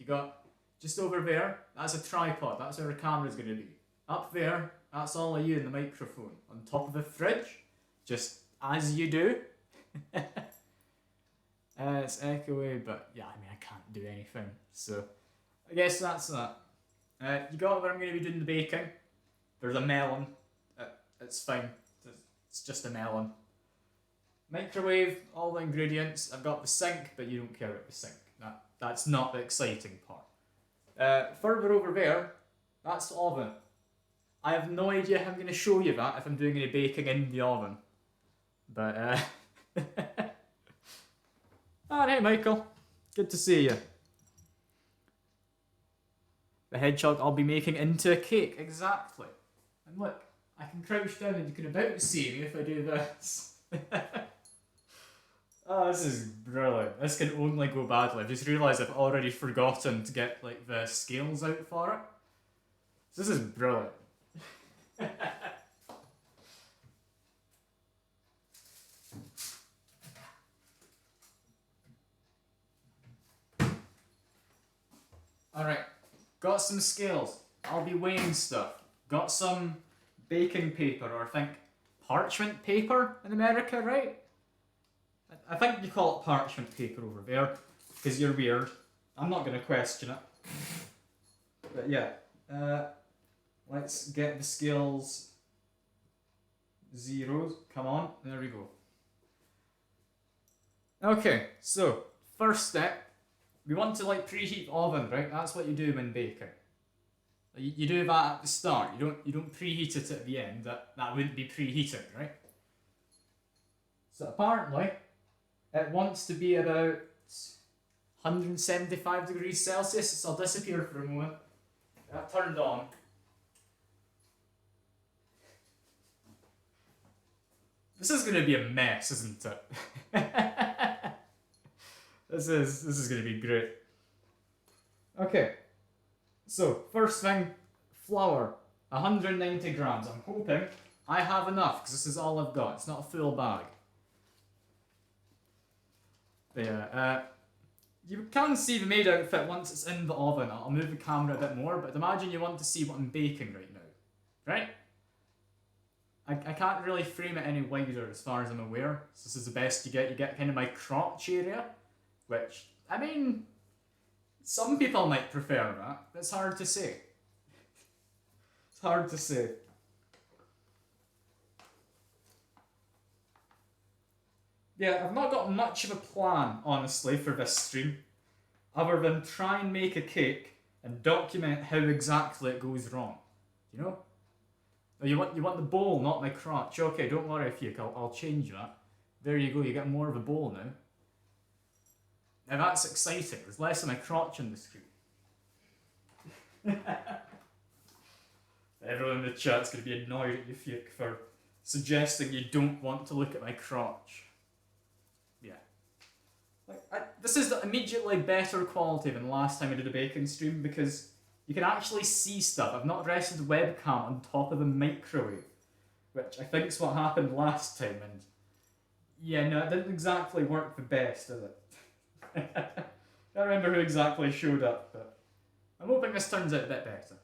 You got just over there, that's a tripod, that's where the camera's going to be. Up there, that's all of you in the microphone. On top of the fridge, just as you do. It's echoey, but yeah, I mean, I can't do anything. So, I guess that's that. You got where I'm going to be doing the baking. There's a melon. It's fine. It's just a melon. Microwave, all the ingredients. I've got the sink, but you don't care about the sink. That's not the exciting part. Further over there, that's the oven. I have no idea how I'm going to show you that if I'm doing any baking in the oven. But, Alright, Michael. Good to see you. The hedgehog I'll be making into a cake. Exactly. And look, I can crouch down and you can about see me if I do this. Oh, this is brilliant. This can only go badly. I just realised I've already forgotten to get like the scales out for it. This is brilliant. Alright, got some scales. I'll be weighing stuff. Got some baking paper, or I think parchment paper in America, right? I think you call it parchment paper over there, because you're weird. I'm not going to question it. But yeah, let's get the scales zeros. Come on, there we go. Okay, so first step, we want to like preheat the oven, right? That's what you do when baking. You do that at the start. You don't preheat it at the end. That wouldn't be preheating, right? So apparently, it wants to be about 175 degrees Celsius. So I'll disappear for a moment. That turned on. This is going to be a mess, isn't it? This is going to be great. Okay. So, first thing, flour, 190 grams. I'm hoping I have enough, because this is all I've got. It's not a full bag. But yeah, you can see the maid outfit once it's in the oven. I'll move the camera a bit more, but imagine you want to see what I'm baking right now. Right? I can't really frame it any wider as far as I'm aware. So this is the best you get. You get kind of my crotch area, which, I mean, some people might prefer that. It's hard to say. It's hard to say. Yeah, I've not got much of a plan, honestly, for this stream, other than try and make a cake and document how exactly it goes wrong. You know? You want the bowl, not my crotch. Okay, don't worry, Fuke, I'll change that. There you go, you get more of a bowl now. Now that's exciting. There's less of my crotch on the screen. Everyone in the chat's going to be annoyed at you, Fuke, for suggesting you don't want to look at my crotch. Yeah. This is immediately better quality than last time I did a baking stream because you can actually see stuff. I've not rested the webcam on top of the microwave, which I think is what happened last time, and yeah, no, it didn't exactly work the best, did it? I don't remember who exactly showed up, but I'm hoping this turns out a bit better.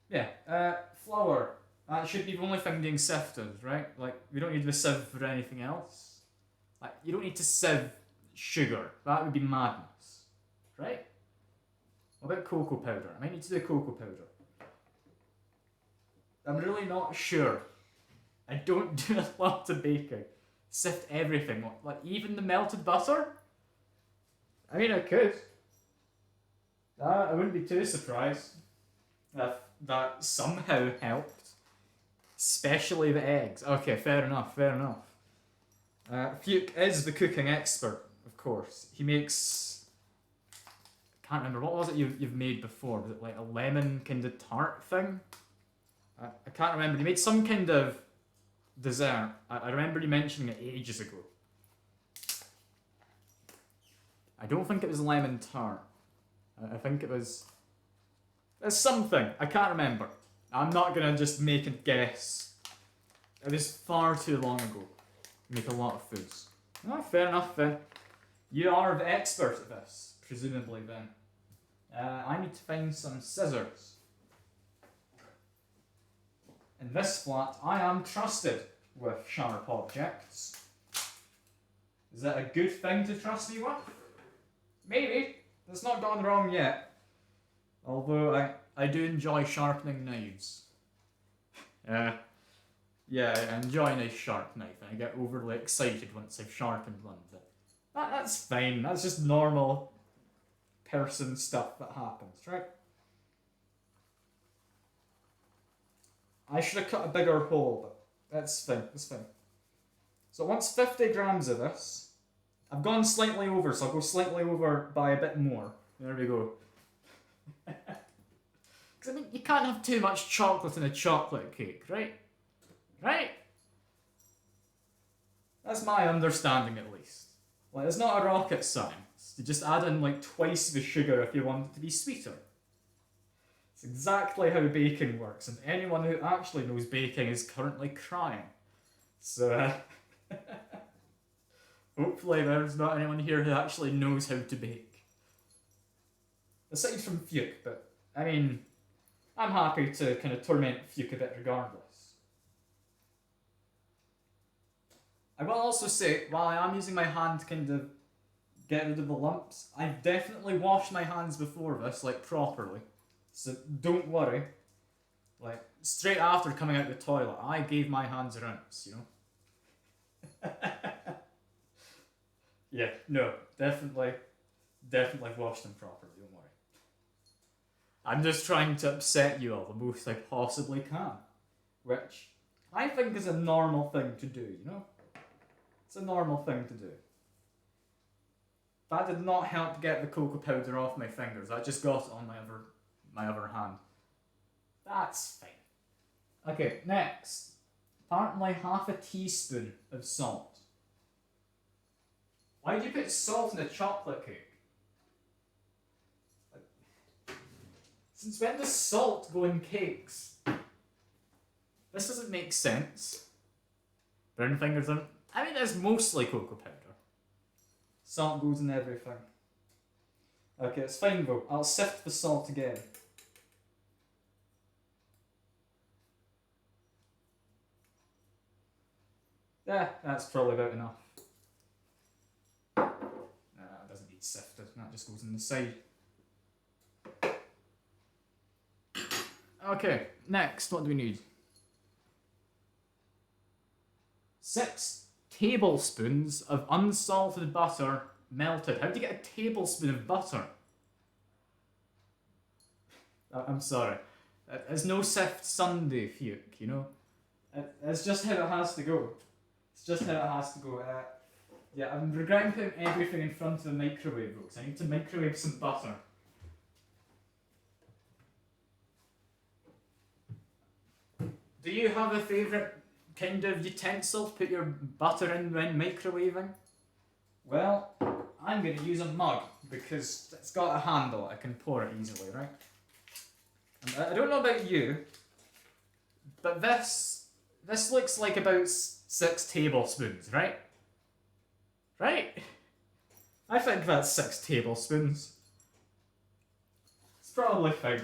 Yeah, flour. That should be the only thing being sifted, right? Like, we don't need the sieve for anything else. Like, you don't need to sieve sugar. That would be madness, right? What about cocoa powder? I might need to do cocoa powder. I'm really not sure. I don't do a lot of baking. Sift everything, like even the melted butter? I mean, I could. I wouldn't be too surprised if that somehow helped. Especially the eggs. Okay, fair enough, fair enough. Fuke is the cooking expert, of course. He makes... I can't remember, what was it you've made before? Was it like a lemon kind of tart thing? I can't remember. You made some kind of dessert. I remember you mentioning it ages ago. I don't think it was lemon tart. I think it was... There's something. I can't remember. I'm not going to just make a guess. It was far too long ago. Make a lot of foods. Oh, fair enough then. You are the expert at this. presumably then. I need to find some scissors. In this flat, I am trusted with sharp objects. Is that a good thing to trust me with? Maybe. It's not gone wrong yet. Although I do enjoy sharpening knives. Yeah, I enjoy a nice sharp knife, and I get overly excited once I've sharpened one. But that's fine. That's just normal person stuff that happens, right? I should have cut a bigger hole, but that's fine. That's fine. So it wants 50 grams of this. I've gone slightly over, so I'll go slightly over by a bit more. There we go. Because I mean, you can't have too much chocolate in a chocolate cake, right? Right? That's my understanding, at least. Like, it's not a rocket science. You just add in like twice the sugar if you want it to be sweeter. It's exactly how baking works, and anyone who actually knows baking is currently crying. So, hopefully there's not anyone here who actually knows how to bake. Aside from Fuke, but, I mean, I'm happy to kind of torment Fuke a bit regardless. I will also say, while I am using my hand to kind of get rid of the lumps, I've definitely washed my hands before this, like, properly. So don't worry. Like, straight after coming out the toilet, I gave my hands a rinse, you know? Yeah, no, definitely washed them properly, don't worry. I'm just trying to upset you all the most I possibly can, which I think is a normal thing to do, you know? It's a normal thing to do. That did not help get the cocoa powder off my fingers. I just got it on my other hand. That's fine. Okay, next. Apparently half a teaspoon of salt. Why do you put salt in a chocolate cake? Since when does salt go in cakes? This doesn't make sense. Brown fingers are... I mean, it's mostly cocoa powder. Salt goes in everything. Okay, it's fine though. I'll sift the salt again. Yeah, that's probably about enough. It doesn't need sifted, that just goes in the side. Okay, next, what do we need? 6 tablespoons of unsalted butter melted. How do you get a tablespoon of butter? I'm sorry. It's no sift Sunday, Fuke, you know? It's just how it has to go. It's just how it has to go. Yeah, I'm regretting putting everything in front of the microwave, folks. I need to microwave some butter. Do you have a favourite kind of utensil to put your butter in when microwaving? Well, I'm going to use a mug because it's got a handle. I can pour it easily, right? And I don't know about you, but this looks like about 6 tablespoons, right? Right? I think that's 6 tablespoons. It's probably fine.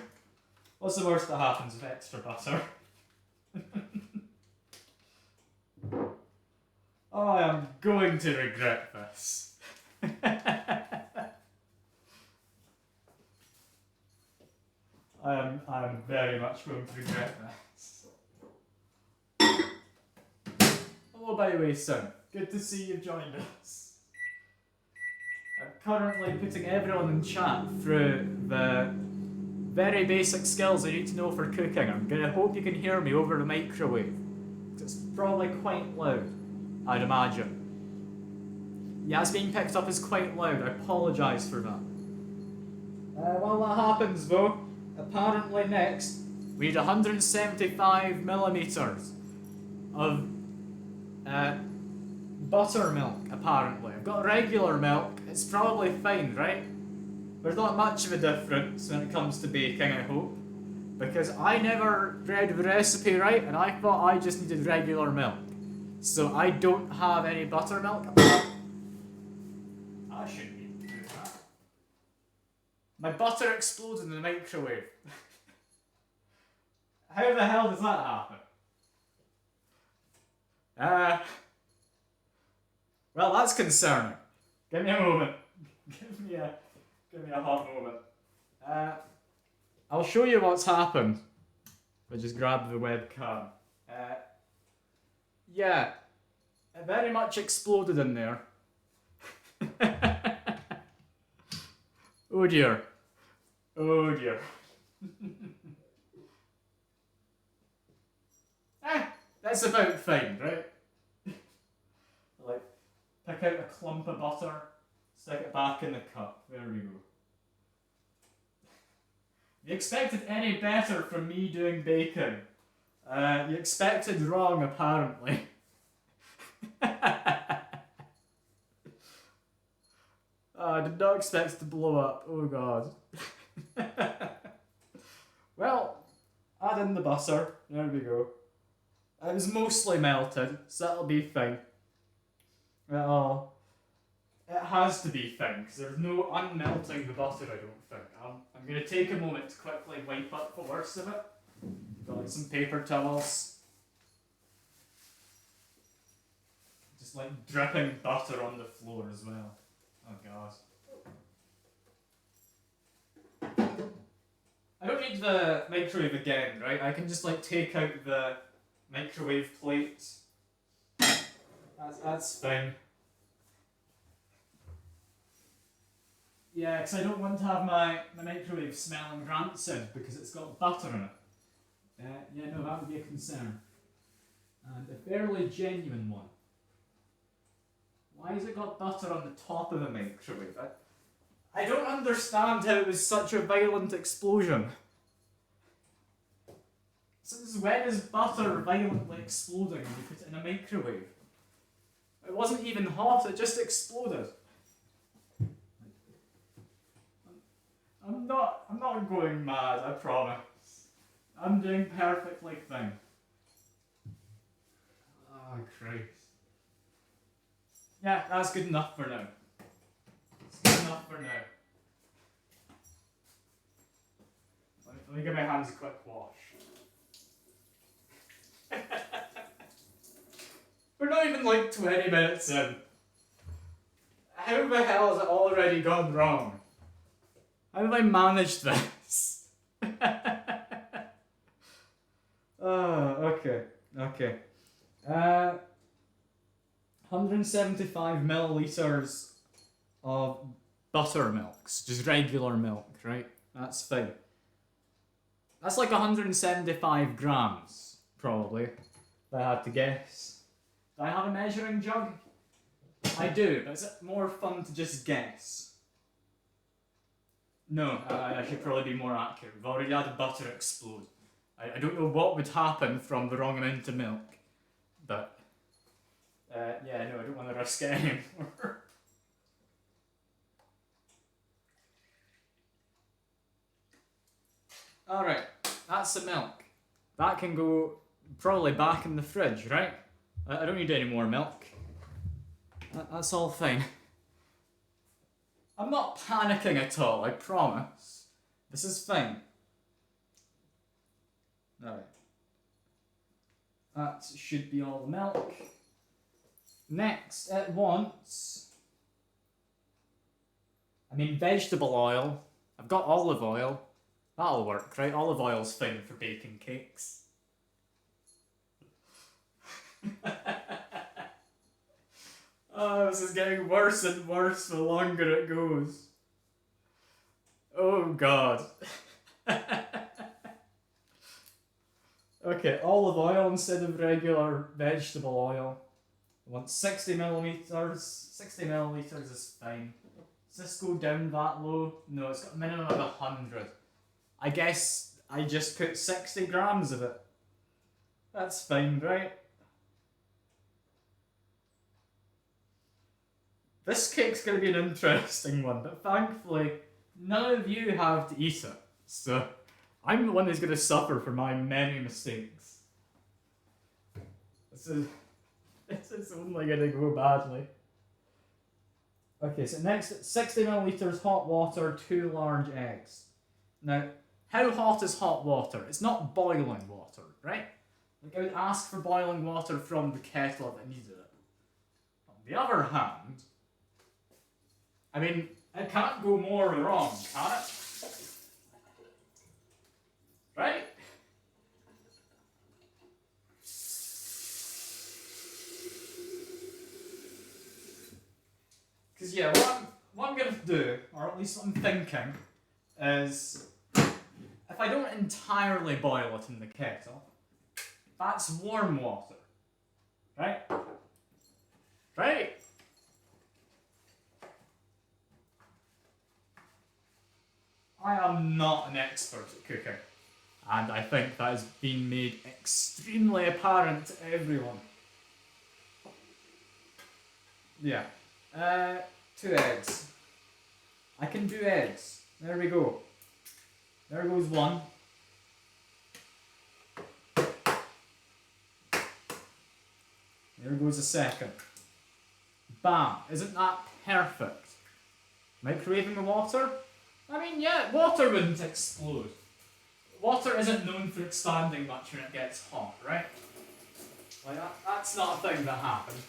What's the worst that happens with extra butter? Oh, I am going to regret this. I am very much going to regret this. Hello, by the way, son. Good to see you've joined us. I'm currently putting everyone in chat through the very basic skills I need to know for cooking. I'm gonna hope you can hear me over the microwave. It's probably quite loud, I'd imagine. Yeah, it's being picked up as quite loud. I apologise for that. While that happens though, apparently next we need 175 millimeters of buttermilk, apparently. I've got regular milk, it's probably fine, right? There's not much of a difference when it comes to baking, I hope. Because I never read the recipe right, and I thought I just needed regular milk. So I don't have any buttermilk. I shouldn't need to do that. My butter exploded in the microwave. How the hell does that happen? Well, that's concerning. Give me a moment. Give me a hot moment. I'll show you what's happened. I just grab the webcam. Yeah, it very much exploded in there. Oh dear. Oh dear. That's about fine, right? Like, pick out a clump of butter, stick it back in the cup. There we go. You expected any better from me doing baking? You expected wrong, apparently. I did not expect it to blow up. Oh god. Well, add in the butter. There we go. It was mostly melted, so that'll be fine. Well, it has to be fine, because there's no unmelting the butter, I don't think. I'm going to take a moment to quickly wipe up the worst of it. Got like some paper towels. Just like dripping butter on the floor as well. Oh god. I don't need the microwave again, right? I can just like take out the microwave plate. That's fine. Yeah, because I don't want to have my microwave smelling rancid because it's got butter in it. Yeah, no, that would be a concern. And a fairly genuine one. Why has it got butter on the top of the microwave? I don't understand how it was such a violent explosion. Since when is butter violently exploding when you put it in a microwave? It wasn't even hot, it just exploded. I'm not going mad, I promise. I'm doing perfectly fine. Oh, Christ. Yeah, that's good enough for now. It's good enough for now. Let me give my hands a quick wash. We're not even like 20 minutes in. How the hell has it already gone wrong? How have I managed this? Oh, okay. 175 milliliters of buttermilks, just regular milk, right? That's fine. That's like 175 grams, probably, if I had to guess. Do I have a measuring jug? I do, but is it more fun to just guess? No, I should probably be more accurate. We've already had the butter explode. I don't know what would happen from the wrong amount of milk, but yeah, no, I don't want to risk it anymore. Alright, that's the milk. That can go probably back in the fridge, right? I don't need any more milk. That's all fine. I'm not panicking at all, I promise. This is fine. Alright. That should be all the milk. Next, it wants... vegetable oil. I've got olive oil. That'll work, right? Olive oil's fine for baking cakes. Oh, this is getting worse and worse the longer it goes. Oh god. Okay, olive oil instead of regular vegetable oil. I want 60 milliliters. 60 milliliters is fine. Does this go down that low? No, it's got a minimum of 100. I guess I just put 60 grams of it. That's fine, right? This cake's going to be an interesting one, but thankfully, none of you have to eat it. So, I'm the one who's going to suffer for my many mistakes. This is only going to go badly. Okay, so next, 60 milliliters hot water, 2 large eggs. Now, how hot is hot water? It's not boiling water, right? Like, I would ask for boiling water from the kettle if I needed it. On the other hand, I mean, it can't go more wrong, can it? Right? Because, yeah, what I'm going to do, or at least what I'm thinking, is if I don't entirely boil it in the kettle, that's warm water. Right? Right? I am not an expert at cooking, and I think that has been made extremely apparent to everyone. Yeah. 2 eggs. I can do eggs. There we go. There goes one. There goes a second. Bam! Isn't that perfect? Microwaving the water? I mean, yeah, water wouldn't explode. Water isn't known for expanding much when it gets hot, right? Like, that's not a thing that happens.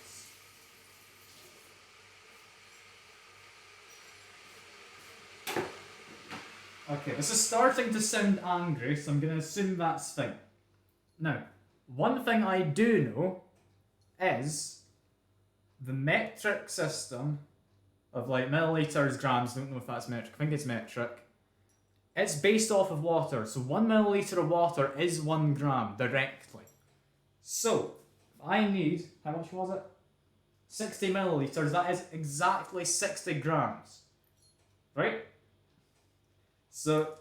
Okay, this is starting to sound angry, so I'm going to assume that's fine. Now, one thing I do know is the metric system of like milliliters, grams, don't know if that's metric, I think it's metric. It's based off of water, so 1 milliliter of water is 1 gram directly. So, if I need, how much was it? 60 milliliters, that is exactly 60 grams. Right? So,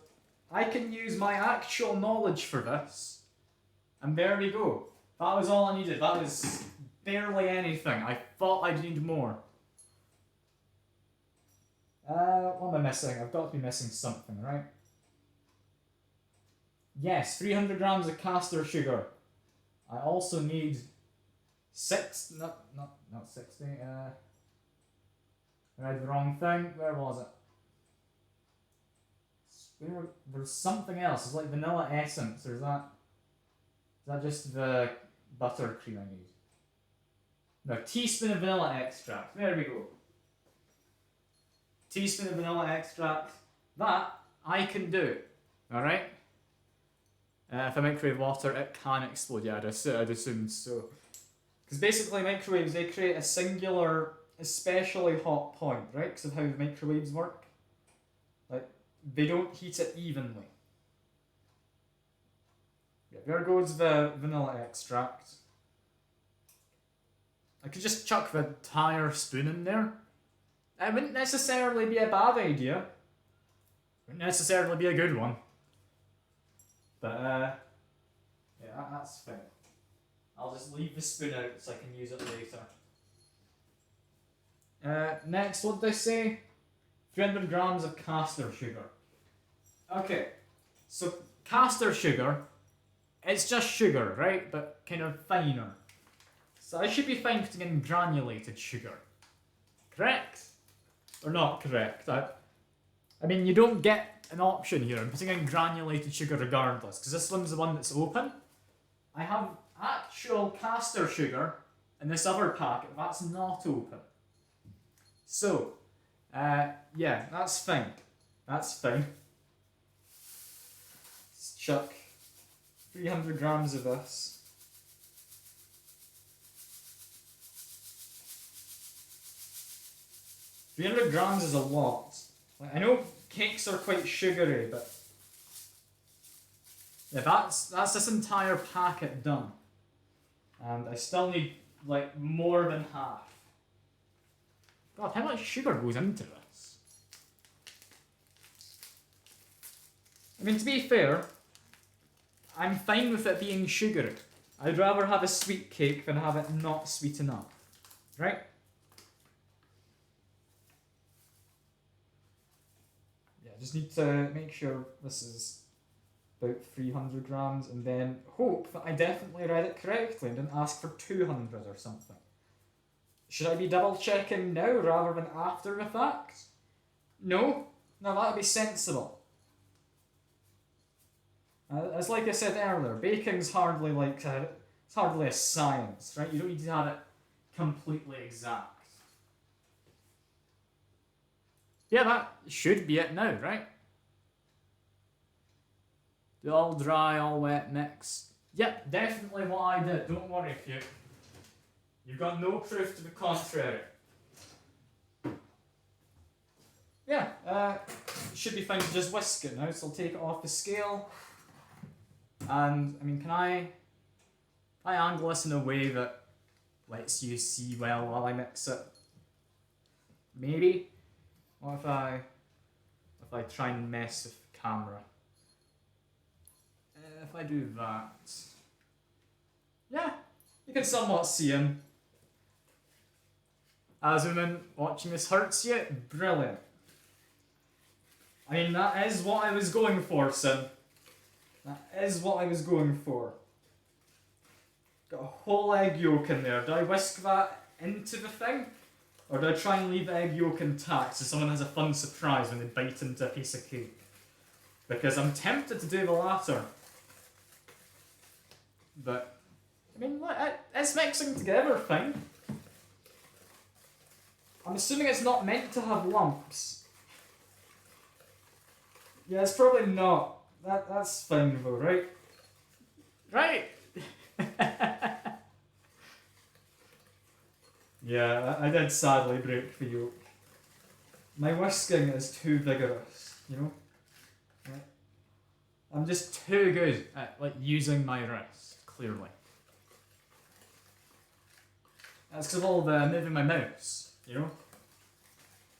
I can use my actual knowledge for this, and there we go. That was all I needed. That was barely anything. I thought I'd need more. What am I missing? I've got to be missing something, right? Yes, 300 grams of caster sugar. I also need not 60, I read the wrong thing. Where was it? There's something else. It's like vanilla essence, or is that just the buttercream I need? No, teaspoon of vanilla extract. There we go. Teaspoon of vanilla extract. That I can do. Alright? If I microwave water, it can explode. Yeah, I'd assume so. Because basically microwaves, they create a singular, especially hot point, right? Because of how microwaves work. Like, they don't heat it evenly. Yeah, there goes the vanilla extract. I could just chuck the entire spoon in there. It wouldn't necessarily be a bad idea. Wouldn't necessarily be a good one. But, yeah, that's fine. I'll just leave the spoon out so I can use it later. Next, what did they say? 300 grams of caster sugar. Okay, so caster sugar, it's just sugar, right? But kind of finer. So I should be fine putting in granulated sugar. Correct? Or not correct? I mean, you don't get an option here. I'm putting in granulated sugar regardless, because this one's the one that's open. I have actual caster sugar in this other packet that's not open. So, yeah, that's fine. That's fine. Let's chuck 300 grams of this. $300 grams is a lot. Like, I know cakes are quite sugary, but yeah, that's this entire packet done. And I still need like more than half. God, how much sugar goes into this? I mean, to be fair, I'm fine with it being sugary. I'd rather have a sweet cake than have it not sweet enough. Right? Yeah, just need to make sure this is about 300 grams and then hope that I definitely read it correctly and didn't ask for 200 or something. Should I be double checking now rather than after the fact? No? No, that would be sensible. As like I said earlier, baking's hardly like it's hardly a science, right? You don't need to have it completely exact. Yeah, that should be it now, right? The all dry, all wet mix. Yep, definitely what I did. Don't worry if you've got no proof to the contrary. Yeah, should be fine to just whisk it now, so I'll take it off the scale. And, I mean, can I angle this in a way that lets you see well while I mix it? Maybe? What if I try and mess with the camera? If I do that... Yeah, you can somewhat see him. As women watching this hurts you? Brilliant. I mean, that is what I was going for, son. That is what I was going for. Got a whole egg yolk in there. Do I whisk that into the thing? Or do I try and leave the egg yolk intact so someone has a fun surprise when they bite into a piece of cake? Because I'm tempted to do the latter. But, I mean, it's mixing together fine. I'm assuming it's not meant to have lumps. Yeah, it's probably not. That's fine though, right? Right! Yeah, I did sadly break the yolk. My whisking is too vigorous, you know? Right? I'm just too good at like using my wrist, clearly. That's because of all the moving my mouse, you know?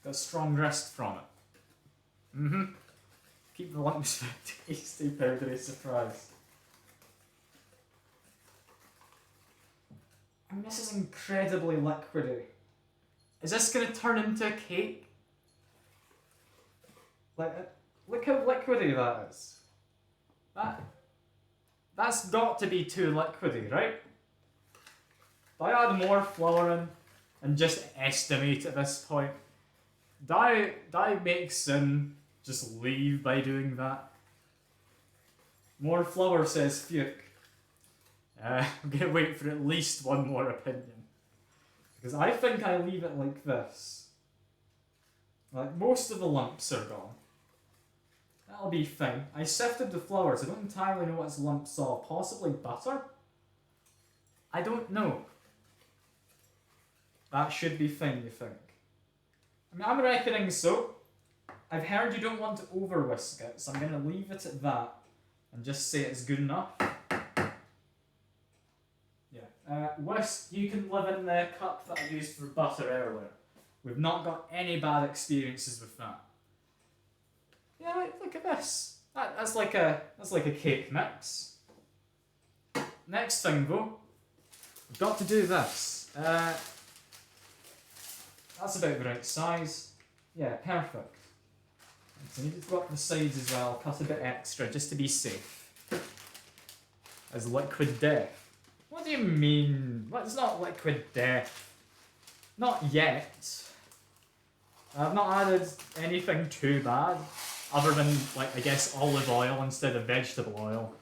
Got a strong wrist from it. Mm-hmm. Keep the lumps for a tasty powdery surprise. I mean, this is incredibly liquidy. Is this going to turn into a cake? Like, look how liquidy that is. That's got to be too liquidy, right? Do I add more flour in and just estimate at this point? Do I make sin just leave by doing that? More flour, says Fuke. I'm going to wait for at least one more opinion. Because I think I leave it like this. Like, most of the lumps are gone. That'll be fine. I sifted the flour, so I don't entirely know what's lumps of. Possibly butter? I don't know. That should be fine, you think? I mean, I'm reckoning so. I've heard you don't want to over whisk it, so I'm going to leave it at that and just say it's good enough. Whisk, you can live in the cup that I used for butter earlier. We've not got any bad experiences with that. Yeah, look at this. That's like a cake mix. Next thing though, we've got to do this. That's about the right size. Yeah, perfect. So I need to go up the sides as well, cut a bit extra just to be safe. As liquid death. What do you mean? Well, it's not liquid death. Not yet. I've not added anything too bad, other than, like, I guess olive oil instead of vegetable oil.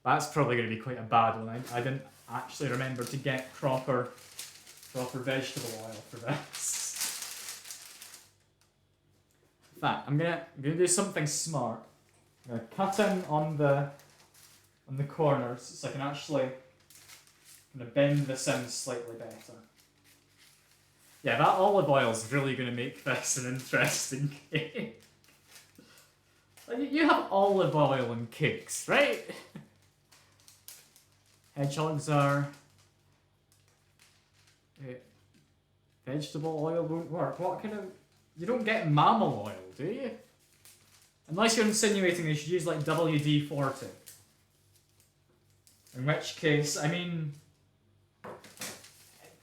That's probably going to be quite a bad one. I didn't actually remember to get proper vegetable oil for this. In fact, I'm gonna do something smart. I'm gonna cut in on the corners so I can actually bend this in slightly better. Yeah, that olive oil is really going to make this an interesting cake. You have olive oil in cakes, right? Hedgehogs are... vegetable oil won't work. What kind of... You don't get mammal oil, do you? Unless you're insinuating you should use like WD-40. In which case, I mean...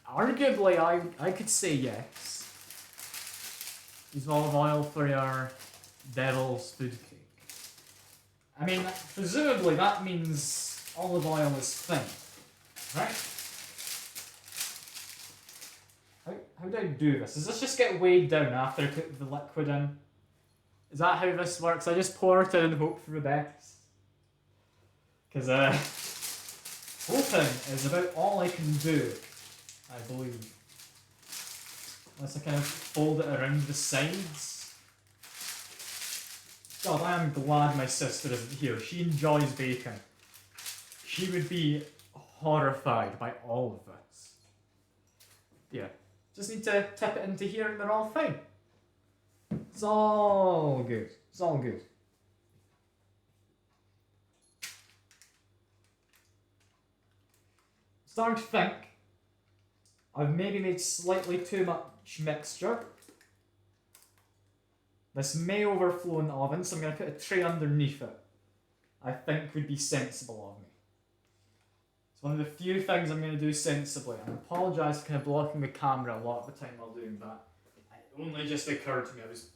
Arguably, I could say yes. Use olive oil for your devil's food cake. I mean, presumably that means olive oil is thin, right? how do I do this? Does this just get weighed down after I put the liquid in? Is that how this works? I just pour it in and hope for the best. Because hoping is about all I can do, I believe. Unless I kind of fold it around the sides. God, I am glad my sister isn't here. She enjoys bacon. She would be horrified by all of this. Yeah, just need to tip it into here and they're all fine. It's all good. It's all good. Starting to think I've maybe made slightly too much mixture. This may overflow in the oven, so I'm going to put a tray underneath it. I think would be sensible of me. It's one of the few things I'm going to do sensibly. I apologise for kind of blocking the camera a lot of the time while doing that. It only just occurred to me I was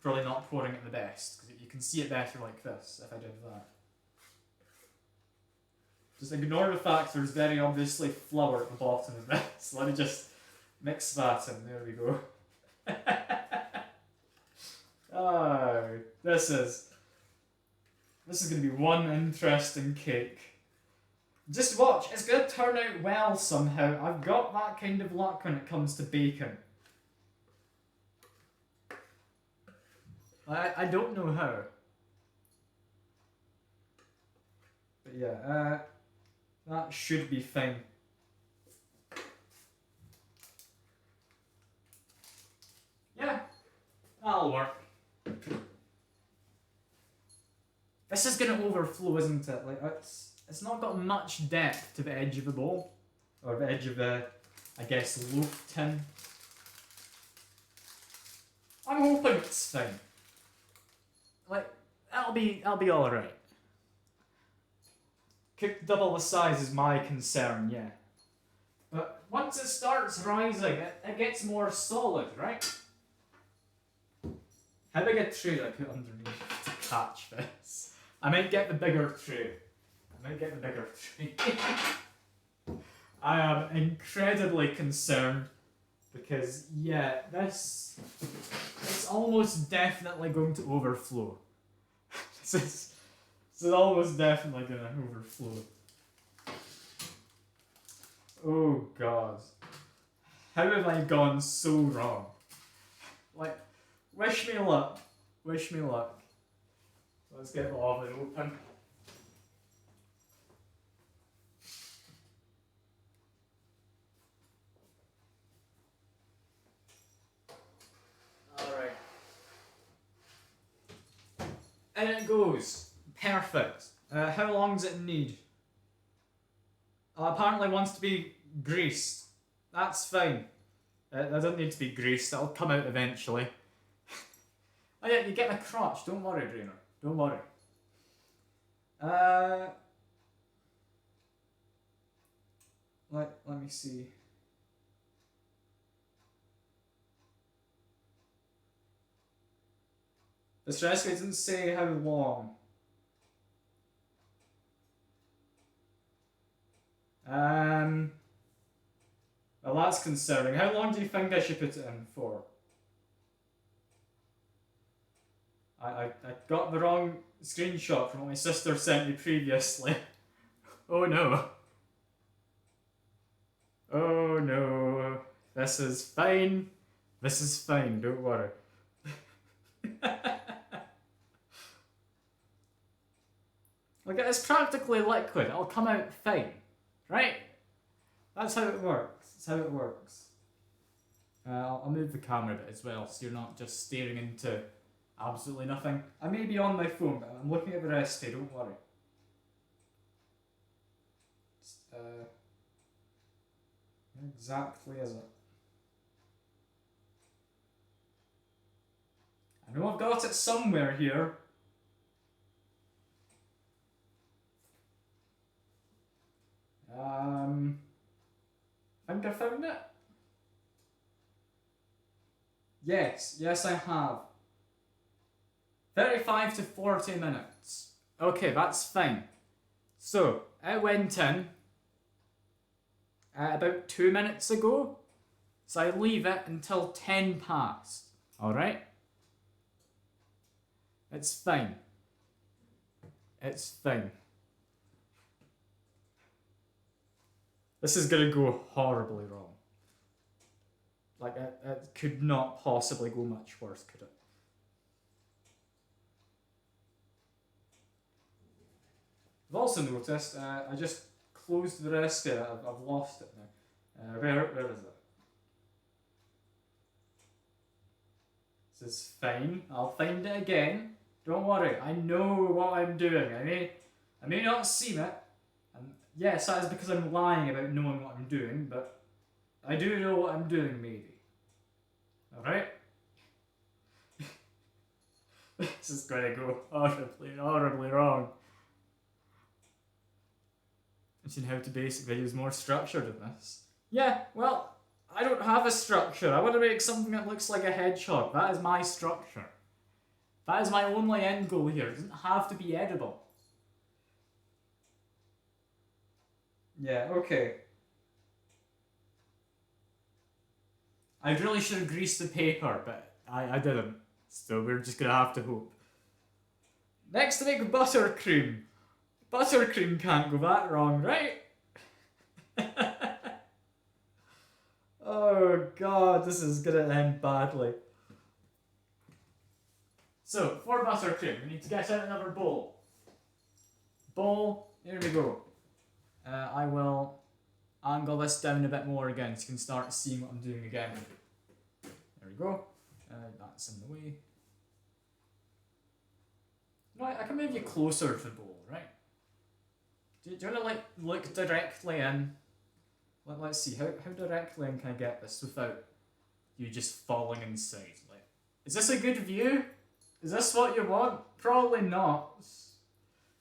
probably not pouring it the best, because you can see it better like this if I did that. Just ignore the fact there's very obviously flour at the bottom of this. Let me just mix that in. There we go. Oh, this is going to be one interesting cake. Just watch, it's going to turn out well somehow. I've got that kind of luck when it comes to bacon. I don't know how. But yeah, that should be fine. Yeah, that'll work. This is going to overflow, isn't it? Like it's not got much depth to the edge of the bowl. Or the edge of the, I guess, loaf tin. I'm hoping it's fine. Like, that'll be alright. Cooked double the size is my concern, yeah. But once it starts rising, it gets more solid, right? How big a tray do I put underneath to catch this? I might get the bigger tray. I am incredibly concerned because, yeah, it's almost definitely going to overflow. This is almost definitely going to overflow. Oh God. How have I gone so wrong? Like, wish me luck. Wish me luck. Let's get the oven open. Alright. And it goes. Perfect. How long does it need? Apparently wants to be greased. That's fine. That doesn't need to be greased. That'll come out eventually. Oh yeah, you get a crotch. Don't worry, Drainer. Don't worry. Let me see. The stress rate didn't say how long. Well, that's concerning. How long do you think I should put it in for? I got the wrong screenshot from what my sister sent me previously. Oh no. Oh no. This is fine. This is fine, don't worry. Look, it's practically liquid. It'll come out fine. Right? That's how it works. That's how it works. I'll move the camera a bit as well, so you're not just staring into absolutely nothing. I may be on my phone, but I'm looking at the recipe, don't worry. Where exactly is it? I know I've got it somewhere here. I think I found it. Yes I have. 35 to 40 minutes. Okay, that's fine. So, it went in about 2 minutes ago. So I leave it until 10 past. Alright? It's fine. It's fine. This is gonna go horribly wrong. Like, it could not possibly go much worse, could it? I've also noticed, I just closed the rest of it. I've lost it now. Where is it? This is fine. I'll find it again. Don't worry. I know what I'm doing. I may not seem it. And yes, that is because I'm lying about knowing what I'm doing, but I do know what I'm doing, maybe. Alright? This is going to go horribly, horribly wrong. I've seen how to basic videos more structured than this. Yeah, well, I don't have a structure. I want to make something that looks like a hedgehog. That is my structure. That is my only end goal here. It doesn't have to be edible. Yeah, okay. I really should have greased the paper, but I didn't. So we're just gonna have to hope. Next to make buttercream. Buttercream can't go that wrong, right? Oh god, this is gonna end badly. So, for buttercream, we need to get out another bowl. Bowl, here we go. I will angle this down a bit more again so you can start seeing what I'm doing again. There we go. That's in the way. No, I can move you closer to the bowl, right? Do you want to like look directly in? Let's see, how directly in can I get this without you just falling inside? Like, is this a good view? Is this what you want? Probably not.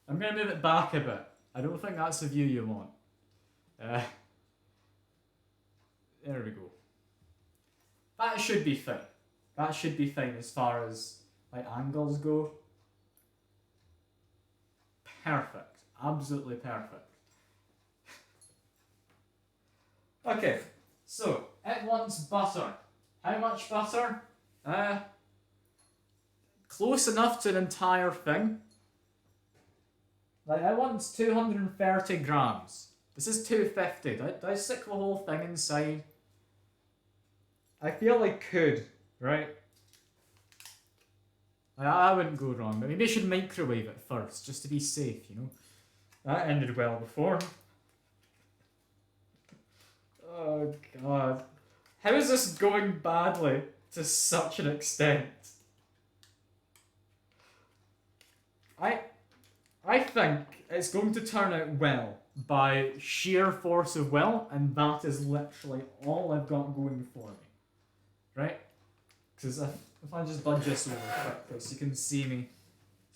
I'm going to move it back a bit. I don't think that's the view you want. There we go. That should be fine. That should be fine as far as like angles go. Perfect. Absolutely perfect. Okay, so it wants butter. How much butter? Close enough to an entire thing. Like, it wants 230 grams. This is 250. Do I stick the whole thing inside? I feel I could, right? I wouldn't go wrong, but maybe I should microwave it first, just to be safe, you know? That ended well before. Oh god. How is this going badly to such an extent? I think it's going to turn out well by sheer force of will, and that is literally all I've got going for me. Right? Because if I just budge this over quickly so you can see me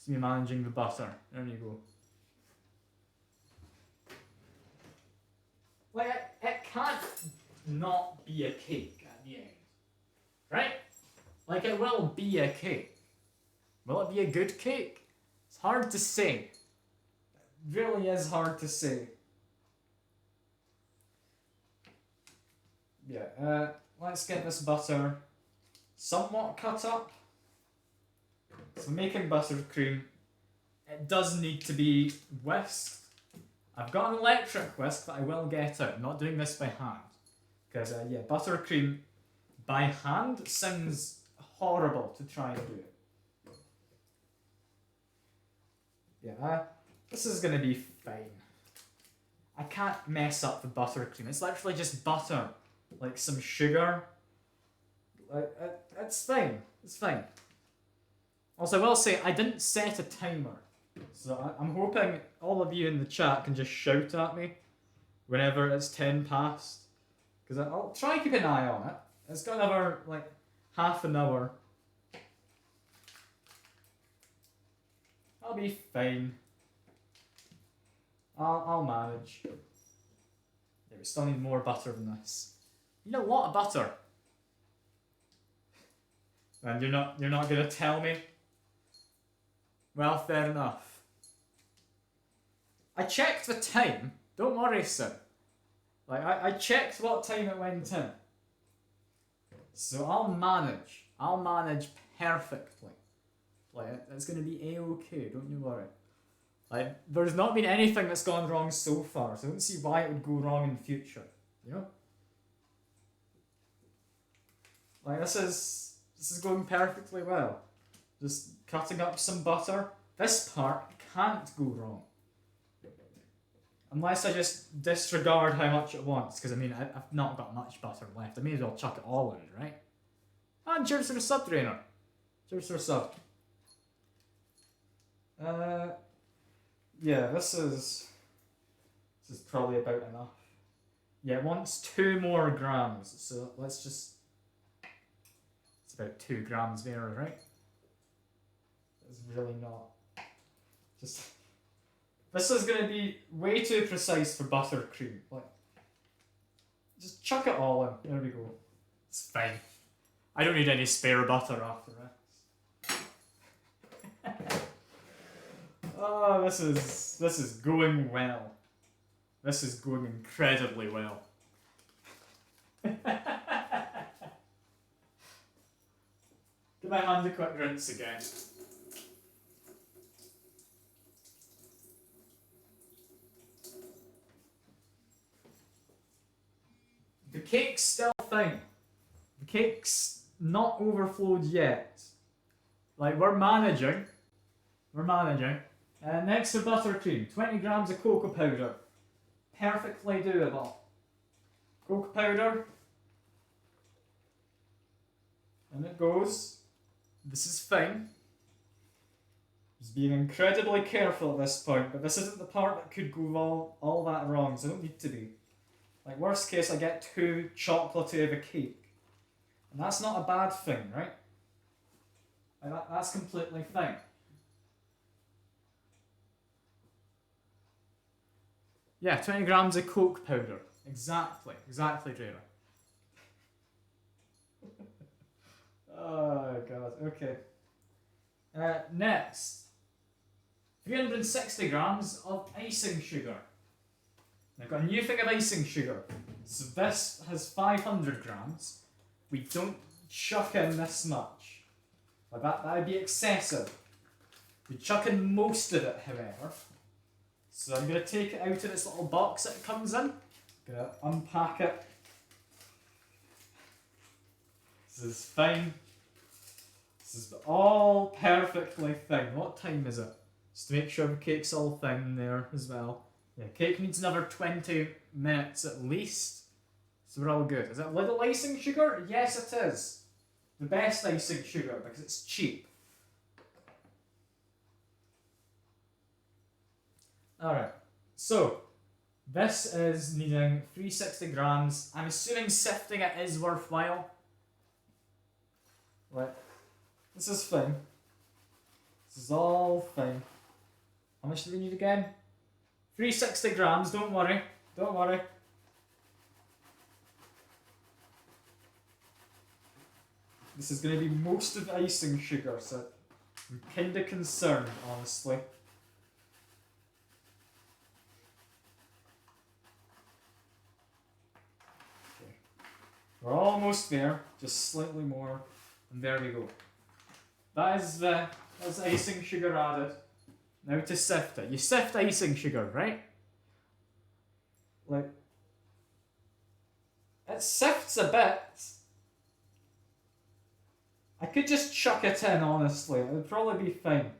managing the butter. There you go. Like, it can't not be a cake at the end. Right? Like, it will be a cake. Will it be a good cake? It's hard to say. It really is hard to say. Yeah, let's get this butter somewhat cut up. So making buttercream, it does need to be whisked. I've got an electric whisk that I will get out. I'm not doing this by hand. Because, yeah, buttercream by hand sounds horrible to try and do it. Yeah, this is going to be fine. I can't mess up the buttercream. It's literally just butter. Like some sugar. It's fine. It's fine. Also, I will say, I didn't set a timer. So I'm hoping all of you in the chat can just shout at me whenever it's 10 past. Because I'll try and keep an eye on it. It's got another, like, half an hour. I'll be fine. I'll manage. Yeah, we still need more butter than this. You need a lot of butter. And you're not gonna tell me? Well, fair enough. I checked the time. Don't worry, son. Like, I checked what time it went in. So I'll manage. I'll manage perfectly. Like, it's going to be a-okay, don't you worry. Like, there's not been anything that's gone wrong so far, so I don't see why it would go wrong in the future. You know? Like, this is going perfectly well. Just cutting up some butter. This part can't go wrong. Unless I just disregard how much it wants, because I mean, I've not got much butter left. I may as well chuck it all in, right? And cheers for the sub, trainer. Cheers for the sub. Yeah, this is probably about enough. Yeah, it wants 2 more grams, so let's just... It's about 2 grams there, right? It's really not. Just... This is going to be way too precise for buttercream. Like, just chuck it all in. There we go. It's fine. I don't need any spare butter after this. Oh, this is going well. This is going incredibly well. Give my hand a quick rinse again. The cake's still fine. The cake's not overflowed yet. Like, we're managing. Next to buttercream, 20 grams of cocoa powder. Perfectly doable. Cocoa powder. And it goes. This is fine. Just being incredibly careful at this point, but this isn't the part that could go all that wrong, so I don't need to be. Like, worst case, I get too chocolatey of a cake. And that's not a bad thing, right? Like, that's completely fine. Yeah, 20 grams of Coke powder. Exactly, Drader. Oh, God, okay. Next, 360 grams of icing sugar. I've got a new thing of icing sugar. So this has 500 grams. We don't chuck in this much. Like that would be excessive. We chuck in most of it, however. So I'm going to take it out of this little box that it comes in. Going to unpack it. This is fine. This is all perfectly fine. What time is it? Just to make sure the cake's all fine there as well. Yeah, cake needs another 20 minutes at least. So we're all good. Is it little icing sugar? Yes, it is. The best icing sugar because it's cheap. Alright, so this is needing 360 grams. I'm assuming sifting it is worthwhile. Right, this is fine. This is all fine. How much do we need again? 360 grams, don't worry. Don't worry. This is going to be most of icing sugar, so I'm kind of concerned, honestly. Okay. We're almost there, just slightly more, and there we go. That's icing sugar added. Now to sift it. You sift icing sugar, right? Like, it sifts a bit. I could just chuck it in, honestly. It would probably be fine.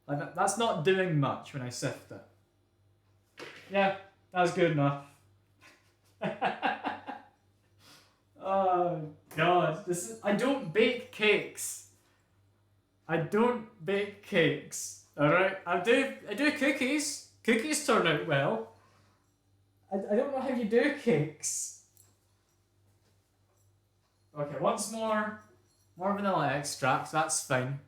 Like, that's not doing much when I sift it. Yeah, that's good enough. Oh, God. I don't bake cakes. I don't bake cakes. Alright? I do cookies. Cookies turn out well. I don't know how you do cakes. Okay, once more. More vanilla extract, that's fine.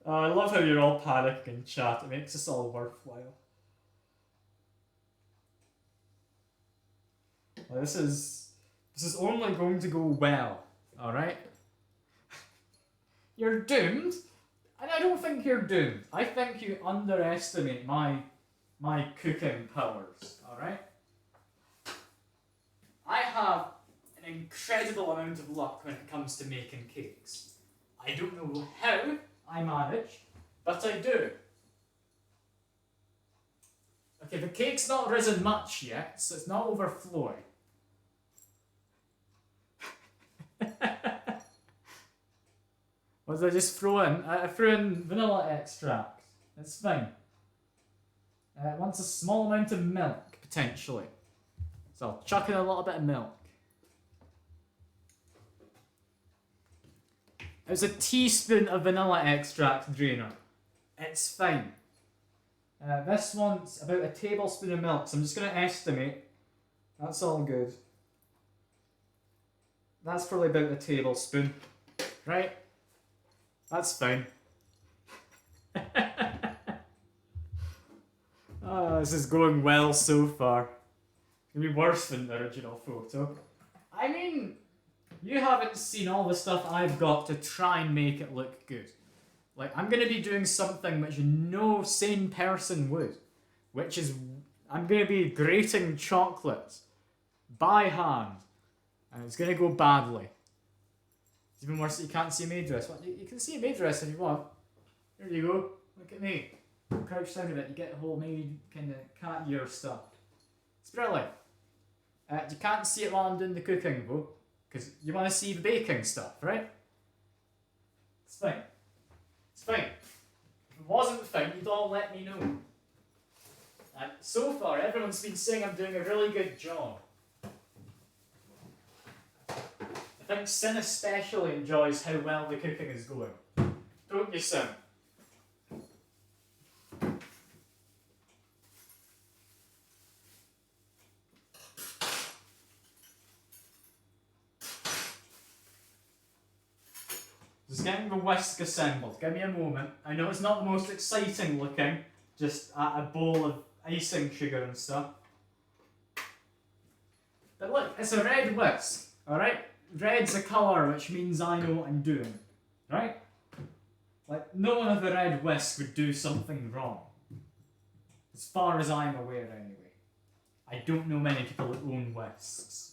Oh, I love how you're all panicking in chat, it makes us all worthwhile. Well, this is only going to go well, alright? You're doomed? And I don't think you're doomed. I think you underestimate my cooking powers, alright? have an incredible amount of luck when it comes to making cakes. I don't know how I manage, but I do. Okay, the cake's not risen much yet, so it's not overflowing. What did I just throw in? I threw in vanilla extract. It's fine. It wants a small amount of milk, potentially. So I'll chuck in a little bit of milk. It was a teaspoon of vanilla extract drainer. It's fine. This one's about a tablespoon of milk, so I'm just going to estimate. That's all good. That's probably about a tablespoon. Right? That's fine. Oh, this is going well so far. It's going to be worse than the original photo. I mean, you haven't seen all the stuff I've got to try and make it look good. Like, I'm going to be doing something which no sane person would. Which is, I'm going to be grating chocolate by hand. And it's going to go badly. It's even worse that you can't see my dress. Well, you can see my dress if you want. There you go. Look at me. Crouch down a bit, you get the whole maid kind of cat ear stuff. It's brilliant. You can't see it while I'm doing the cooking though, because you want to see the baking stuff, right? It's fine. It's fine. If it wasn't fine, you'd all let me know. And so far, everyone's been saying I'm doing a really good job. I think Sin especially enjoys how well the cooking is going. Don't you, Sin? Just getting the whisk assembled. Give me a moment. I know it's not the most exciting looking, just a bowl of icing sugar and stuff. But look, it's a red whisk, alright? Red's a colour, which means I know what I'm doing, right? Like, no one with a red whisk would do something wrong. As far as I'm aware, anyway. I don't know many people that own whisks.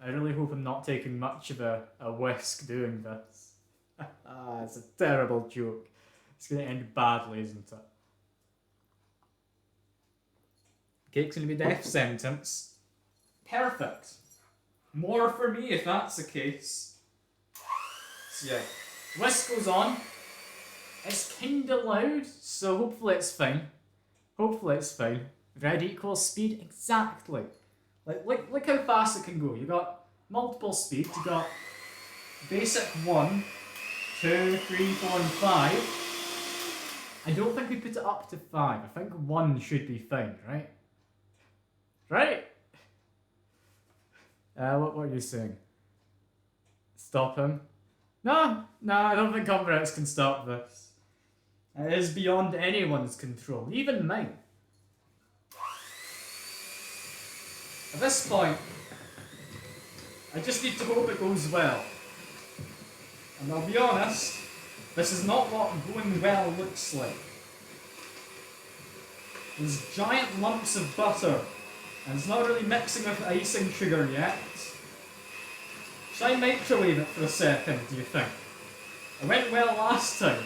I really hope I'm not taking much of a whisk doing this. It's a terrible joke. It's going to end badly, isn't it? Cake's going to be death sentence. Perfect. More for me if that's the case. So yeah, whisk goes on. It's kinda loud, so hopefully it's fine. Hopefully it's fine. Red equals speed, exactly. Like, look how fast it can go. You got multiple speeds. You got basic 1, 2, 3, 4, and 5. I don't think we put it up to 5. I think 1 should be fine, right? Right? What were you saying? Stop him? No, I don't think copyrights can stop this. It is beyond anyone's control, even mine. At this point, I just need to hope it goes well. And I'll be honest, this is not what going well looks like. There's giant lumps of butter, and it's not really mixing with icing sugar yet. Should I microwave it for a second, do you think? It went well last time.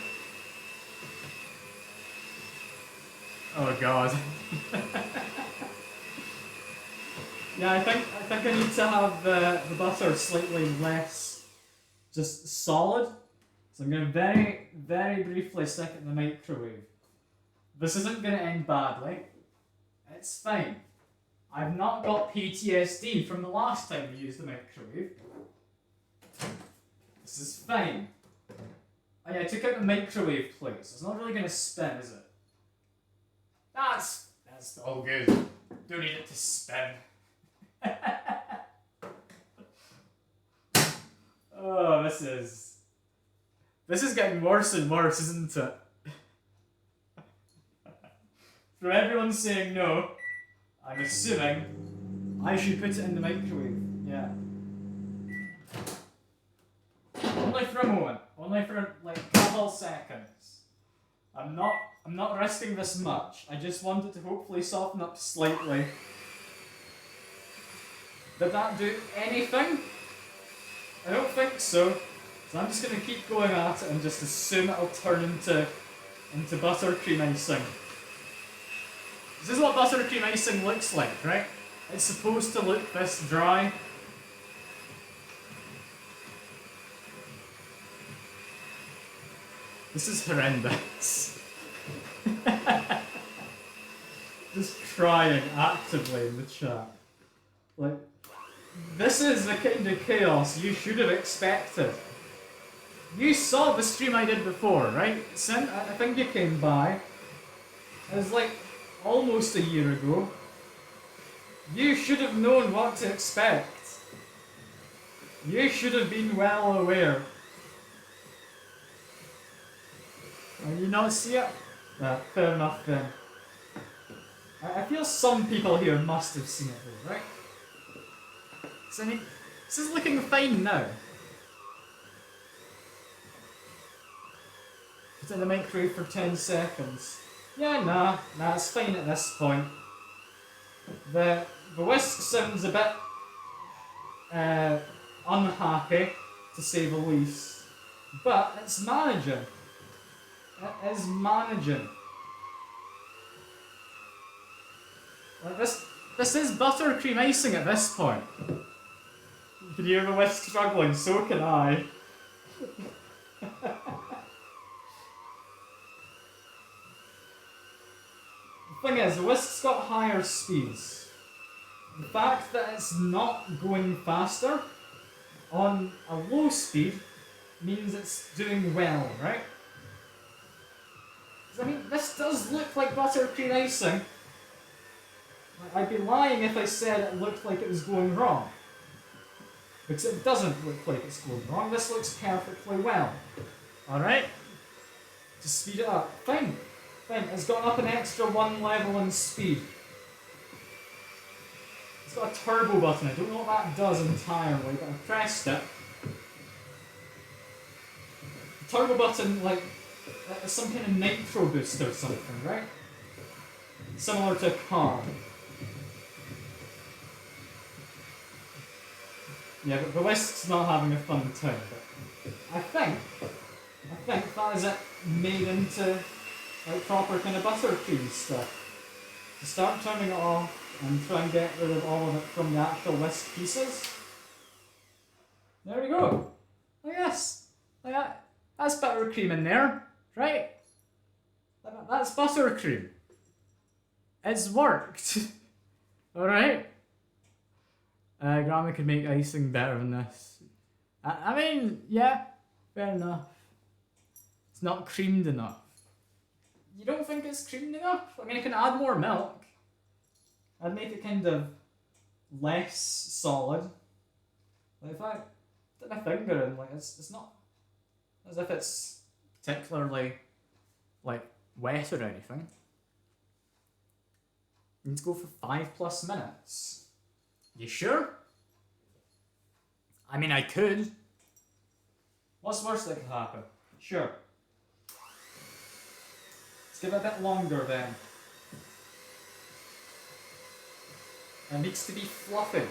Oh god. Yeah, I think I need to have the butter slightly less just solid. So I'm going to very, very briefly stick it in the microwave. This isn't going to end badly. It's fine. I've not got PTSD from the last time we used the microwave. This is fine. Oh yeah, I took out the microwave plate, so it's not really going to spin, is it? That's all good. Don't need it to spin. Oh, this is getting worse and worse, isn't it? From everyone saying no, I'm assuming I should put it in the microwave. Yeah. Only for a moment. Only for like a couple seconds. I'm not risking this much. I just want it to hopefully soften up slightly. Did that do anything? I don't think so. So I'm just going to keep going at it and just assume it'll turn into buttercream icing. This is what buttercream icing looks like, right? It's supposed to look this dry. This is horrendous. Just crying actively in the chat. Like, this is the kind of chaos you should have expected. You saw the stream I did before, right? I think you came by. It was like almost a year ago. You should have known what to expect. You should have been well aware. Did you not see it? Fair enough then. I feel some people here must have seen it though, right? So I mean, this is looking fine now. Put it in the microwave for 10 seconds. Yeah, nah, it's fine at this point. The whisk sounds a bit unhappy, to say the least, but it's managing. It is managing. Like this is buttercream icing at this point. You can hear the whisk struggling, so can I. The thing is, the whisk's got higher speeds. The fact that it's not going faster on a low speed means it's doing well, right? I mean, this does look like buttercream icing. I'd be lying if I said it looked like it was going wrong. Because it doesn't look like it's going wrong. This looks perfectly well. Alright? Just speed it up. Fine. It's got up an extra 1 level in speed. It's got a turbo button. I don't know what that does entirely, but I've pressed it. The turbo button, like, it's some kind of nitro boost or something, right? Similar to a car. Yeah, but the whisk's not having a fun time, but I think that is it made into like proper kind of buttercream stuff. To start turning it off and try and get rid of all of it from the actual whisk pieces. There we go. Like this. Like that. That's buttercream in there, right? That's buttercream. It's worked. Alright? Grandma could make icing better than this. I mean, yeah, fair enough. It's not creamed enough. You don't think it's creamed enough? I mean, I can add more milk. I'd make it kind of less solid. Like if I dip my finger in, like it's not as if it's particularly like wet or anything. You need to go for 5+ minutes. You sure? I mean, I could. What's worse that could happen? Sure. Let's give it a bit longer then. It needs to be fluffy.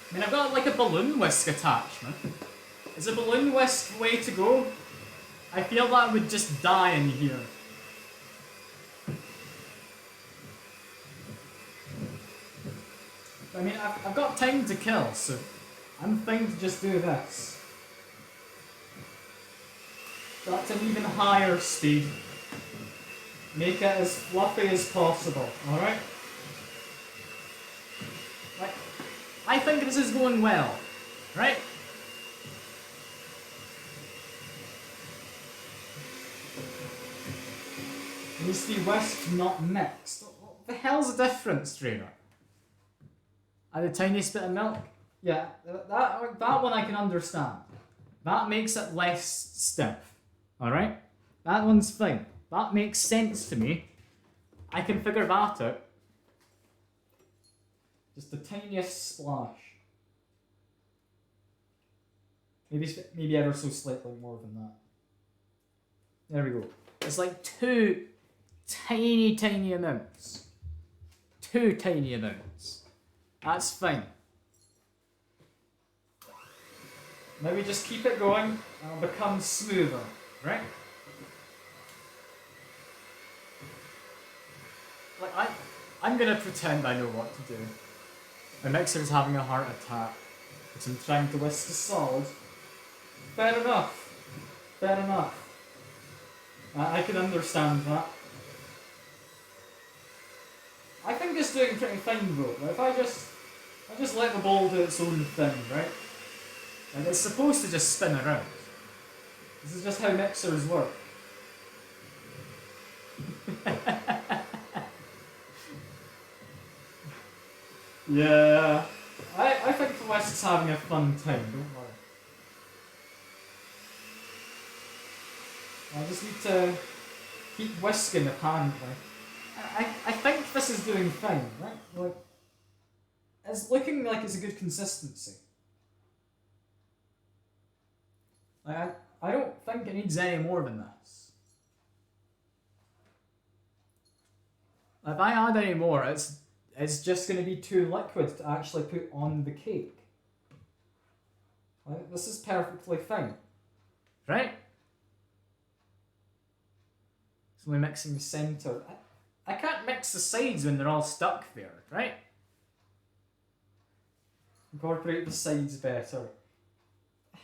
I mean, I've got like a balloon whisk attachment. Is a balloon whisk the way to go? I feel that would just die in here. I mean, I've got time to kill, so I'm fine to just do this. That's an even higher speed. Make it as fluffy as possible, alright? Like, I think this is going well, right? It needs to be whisked, not mixed. What the hell's the difference, Trainer? Add a tiniest bit of milk? Yeah, that one I can understand. That makes it less stiff. Alright? That one's fine. That makes sense to me. I can figure that out. Just the tiniest splash. Maybe ever so slightly more than that. There we go. It's like 2 tiny amounts. 2 tiny amounts. That's fine. Maybe just keep it going and it'll become smoother, right? Like I'm gonna pretend I know what to do. My mixer's having a heart attack because I'm trying to whisk a solid. Fair enough. Fair enough. I can understand that. I think it's doing pretty fine though. Like if I just let the ball do its own thing, right? And it's supposed to just spin around. This is just how mixers work. Yeah. I think the West's having a fun time, don't worry. I just need to keep whisking apparently. I think this is doing fine, right? Like, it's looking like it's a good consistency. Like, I don't think it needs any more than this. If I add any more, it's just going to be too liquid to actually put on the cake. Like, this is perfectly fine. Right? It's only mixing the centre. I can't mix the sides when they're all stuck there, right? Incorporate the sides better.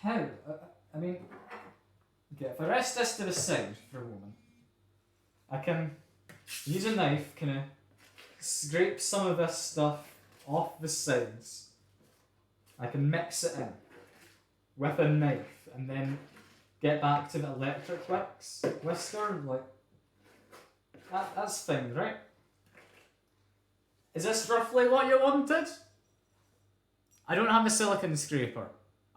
How? I mean, okay, if I rest this to the side for a moment, I can use a knife, kind of scrape some of this stuff off the sides. I can mix it in with a knife and then get back to the electric whisker, like, that's fine, right? Is this roughly what you wanted? I don't have a silicone scraper.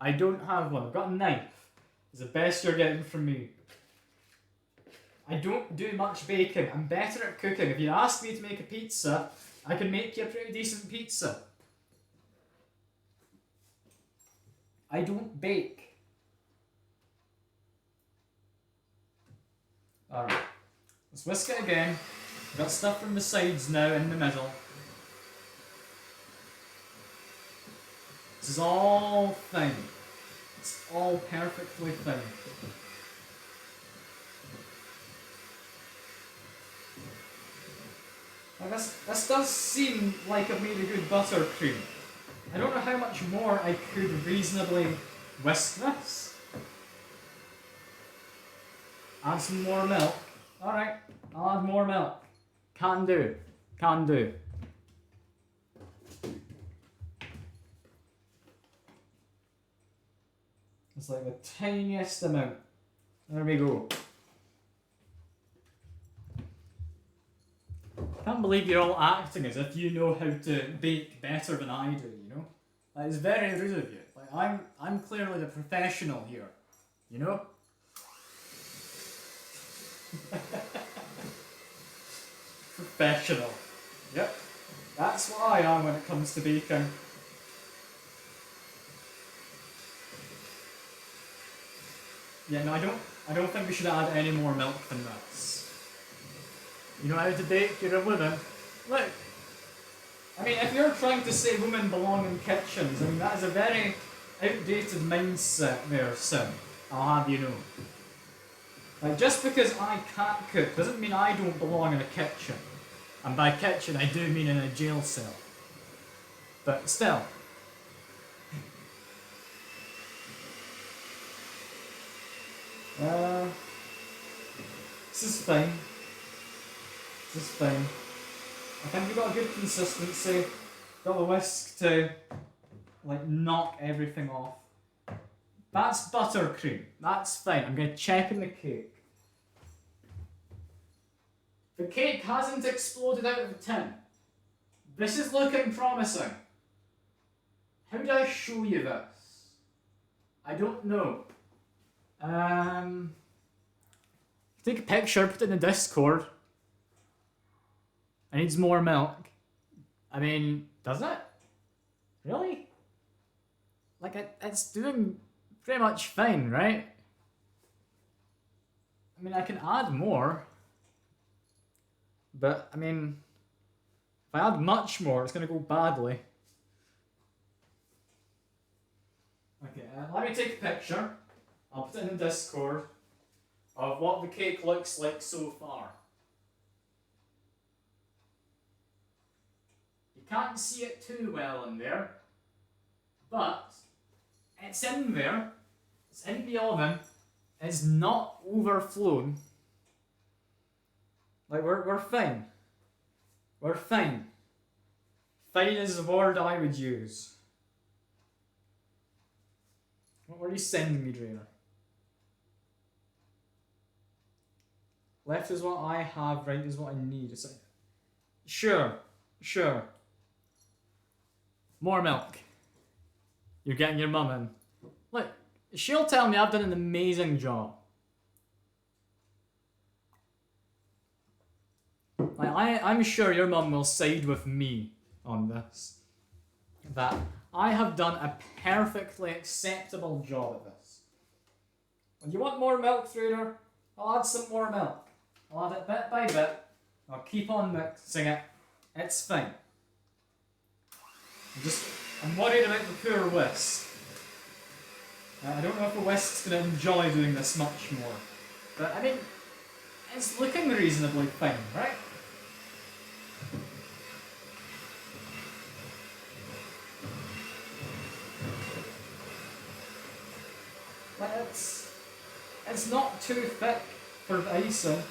I don't have one. I've got a knife. It's the best you're getting from me. I don't do much baking. I'm better at cooking. If you ask me to make a pizza, I can make you a pretty decent pizza. I don't bake. Alright. Let's whisk it again. We've got stuff from the sides now in the middle. This is all fine. It's all perfectly fine. Now this does seem like I've made a good buttercream. I don't know how much more I could reasonably whisk this. Add some more milk. Alright, I'll add more milk. Can do. Can do. It's like the tiniest amount. There we go. Can't believe you're all acting as if you know how to bake better than I do, you know? That is very rude of you. Like I'm clearly the professional here, you know? Professional. Yep. That's what I am when it comes to baking. Yeah, no, I don't think we should add any more milk than this. You know how to bake, you're a woman. Look. I mean, if you're trying to say women belong in kitchens, I mean, that is a very outdated mindset there, Sim. I'll have you know. Like, just because I can't cook doesn't mean I don't belong in a kitchen. And by kitchen, I do mean in a jail cell. But still. This is fine. This is fine. I think we've got a good consistency. Got the whisk to, like, knock everything off. That's buttercream. That's fine. I'm going to check in the cake. The cake hasn't exploded out of the tin. This is looking promising. How do I show you this? I don't know. Take a picture, put it in the Discord. It needs more milk. I mean, does it? Really? Like, it's doing pretty much fine, right? I mean, I can add more. But, I mean, if I add much more, it's going to go badly. Let me take a picture. I'll put it in the Discord of what the cake looks like so far. You can't see it too well in there, but it's in there. It's in the oven. It's not overflown. Like, we're fine. We're fine. Fine is the word I would use. What were you sending me, Drainer? Left is what I have, right is what I need. It's like, sure. More milk. You're getting your mum in. Look, she'll tell me I've done an amazing job. Like, I'm sure your mum will side with me on this. That I have done a perfectly acceptable job at this. When you want more milk, Trader, I'll add some more milk. I'll add it bit by bit. I'll keep on mixing it. It's fine. I'm worried about the poor whisk. I don't know if the whisk's going to enjoy doing this much more. But, I mean, it's looking reasonably fine, right? But it's not too thick for the icing.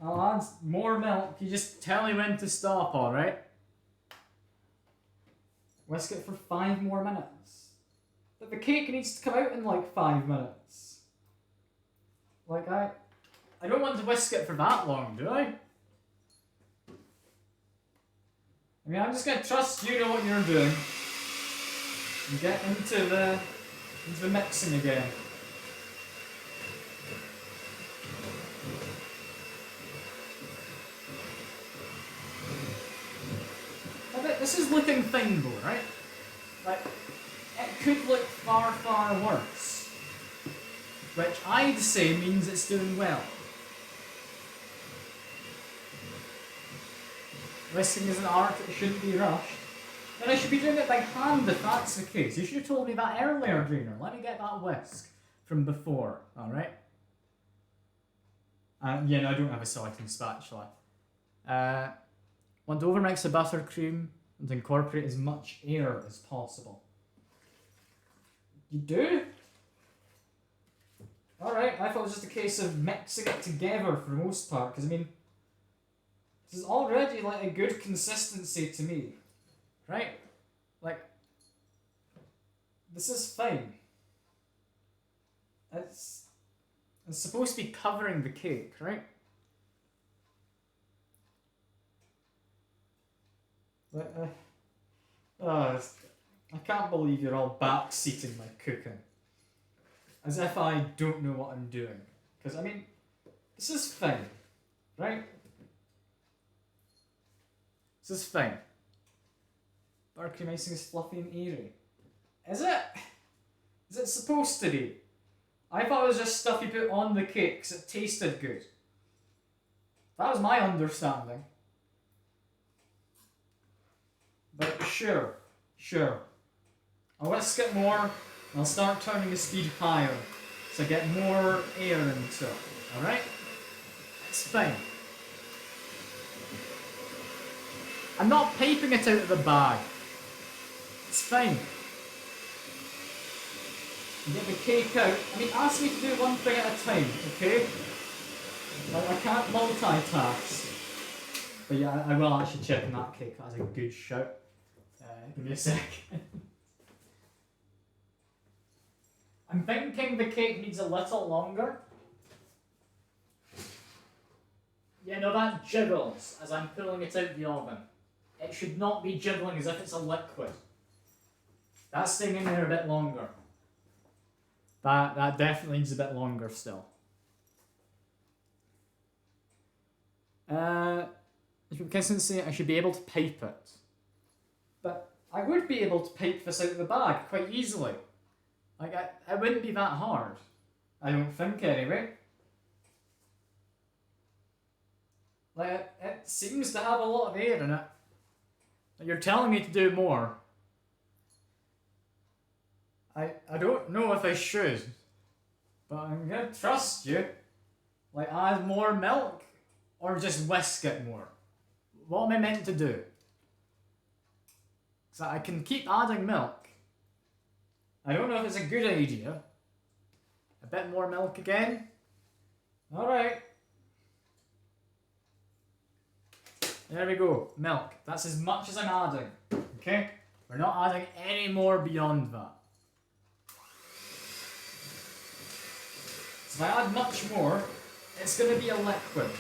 I'll add more milk. You just tell me when to stop, alright? Whisk it for 5 more minutes. But the cake needs to come out in like 5 minutes. Like, I don't want to whisk it for that long, do I? I mean, I'm just going to trust you know what you're doing. And get into the mixing again. This is looking fine though, right? Like, it could look far, far worse. Which I'd say means it's doing well. Whisking is an art, it shouldn't be rushed. Then I should be doing it by hand if that's the case. You should have told me that earlier, Drainer. Let me get that whisk from before, alright? Yeah, no, I don't have a silicone spatula. Want to overmix the buttercream and incorporate as much air as possible. You do? Alright, I thought it was just a case of mixing it together for the most part, because I mean, this is already like a good consistency to me. Right? Like, this is fine. It's supposed to be covering the cake, right? I can't believe you're all backseating my cooking. As if I don't know what I'm doing. Because, I mean, this is fine, right? This is fine. Buttercream icing is fluffy and airy. Is it? Is it supposed to be? I thought it was just stuff you put on the cake because it tasted good. That was my understanding. But sure. I'll whisk it more and I'll start turning the speed higher so I get more air into it. Alright? It's fine. I'm not piping it out of the bag. It's fine. Get the cake out. I mean, ask me to do one thing at a time, okay? Like, I can't multitask. But yeah, I will actually check on that cake. That's a good shout. Give me a sec. I'm thinking the cake needs a little longer. Yeah, no, that jiggles as I'm pulling it out of the oven. It should not be jiggling as if it's a liquid. That's staying in there a bit longer. That definitely needs a bit longer still. Consistency, I should be able to pipe it. But I would be able to pipe this out of the bag quite easily. Like, it wouldn't be that hard. I don't think, anyway. Like, it seems to have a lot of air in it. You're telling me to do more. I don't know if I should, but I'm gonna trust you. Like, add more milk, or just whisk it more? What am I meant to do? So I can keep adding milk. I don't know if it's a good idea. A bit more milk again. Alright. There we go. Milk. That's as much as I'm adding. Okay? We're not adding any more beyond that. So if I add much more, it's going to be a liquid.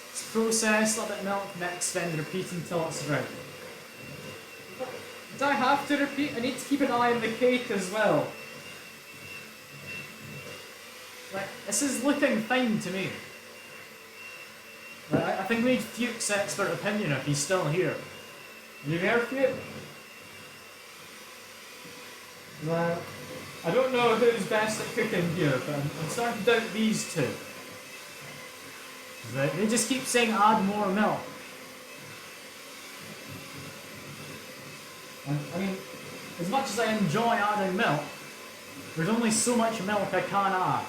It's processed, a little bit of milk, mix, then repeat until it's ready. Do I have to repeat? I need to keep an eye on the cake as well. Like, this is looking fine to me. Like, I think we need Fuchs' expert opinion if he's still here. Are you there, Fuchs? Well, I don't know who's best at cooking here, but I'm starting to doubt these two. They just keep saying add more milk. And, I mean, as much as I enjoy adding milk, there's only so much milk I can add.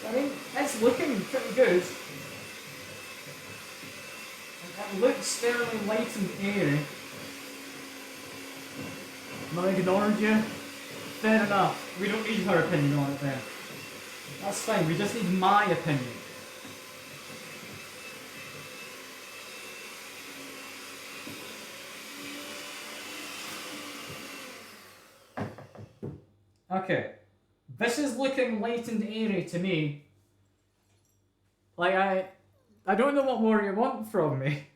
I mean, it's looking pretty good. It looks fairly light and airy. I ignored you. Fair enough. We don't need her opinion on it then. That's fine, we just need my opinion. Okay. This is looking light and airy to me. Like, I don't know what more you want from me.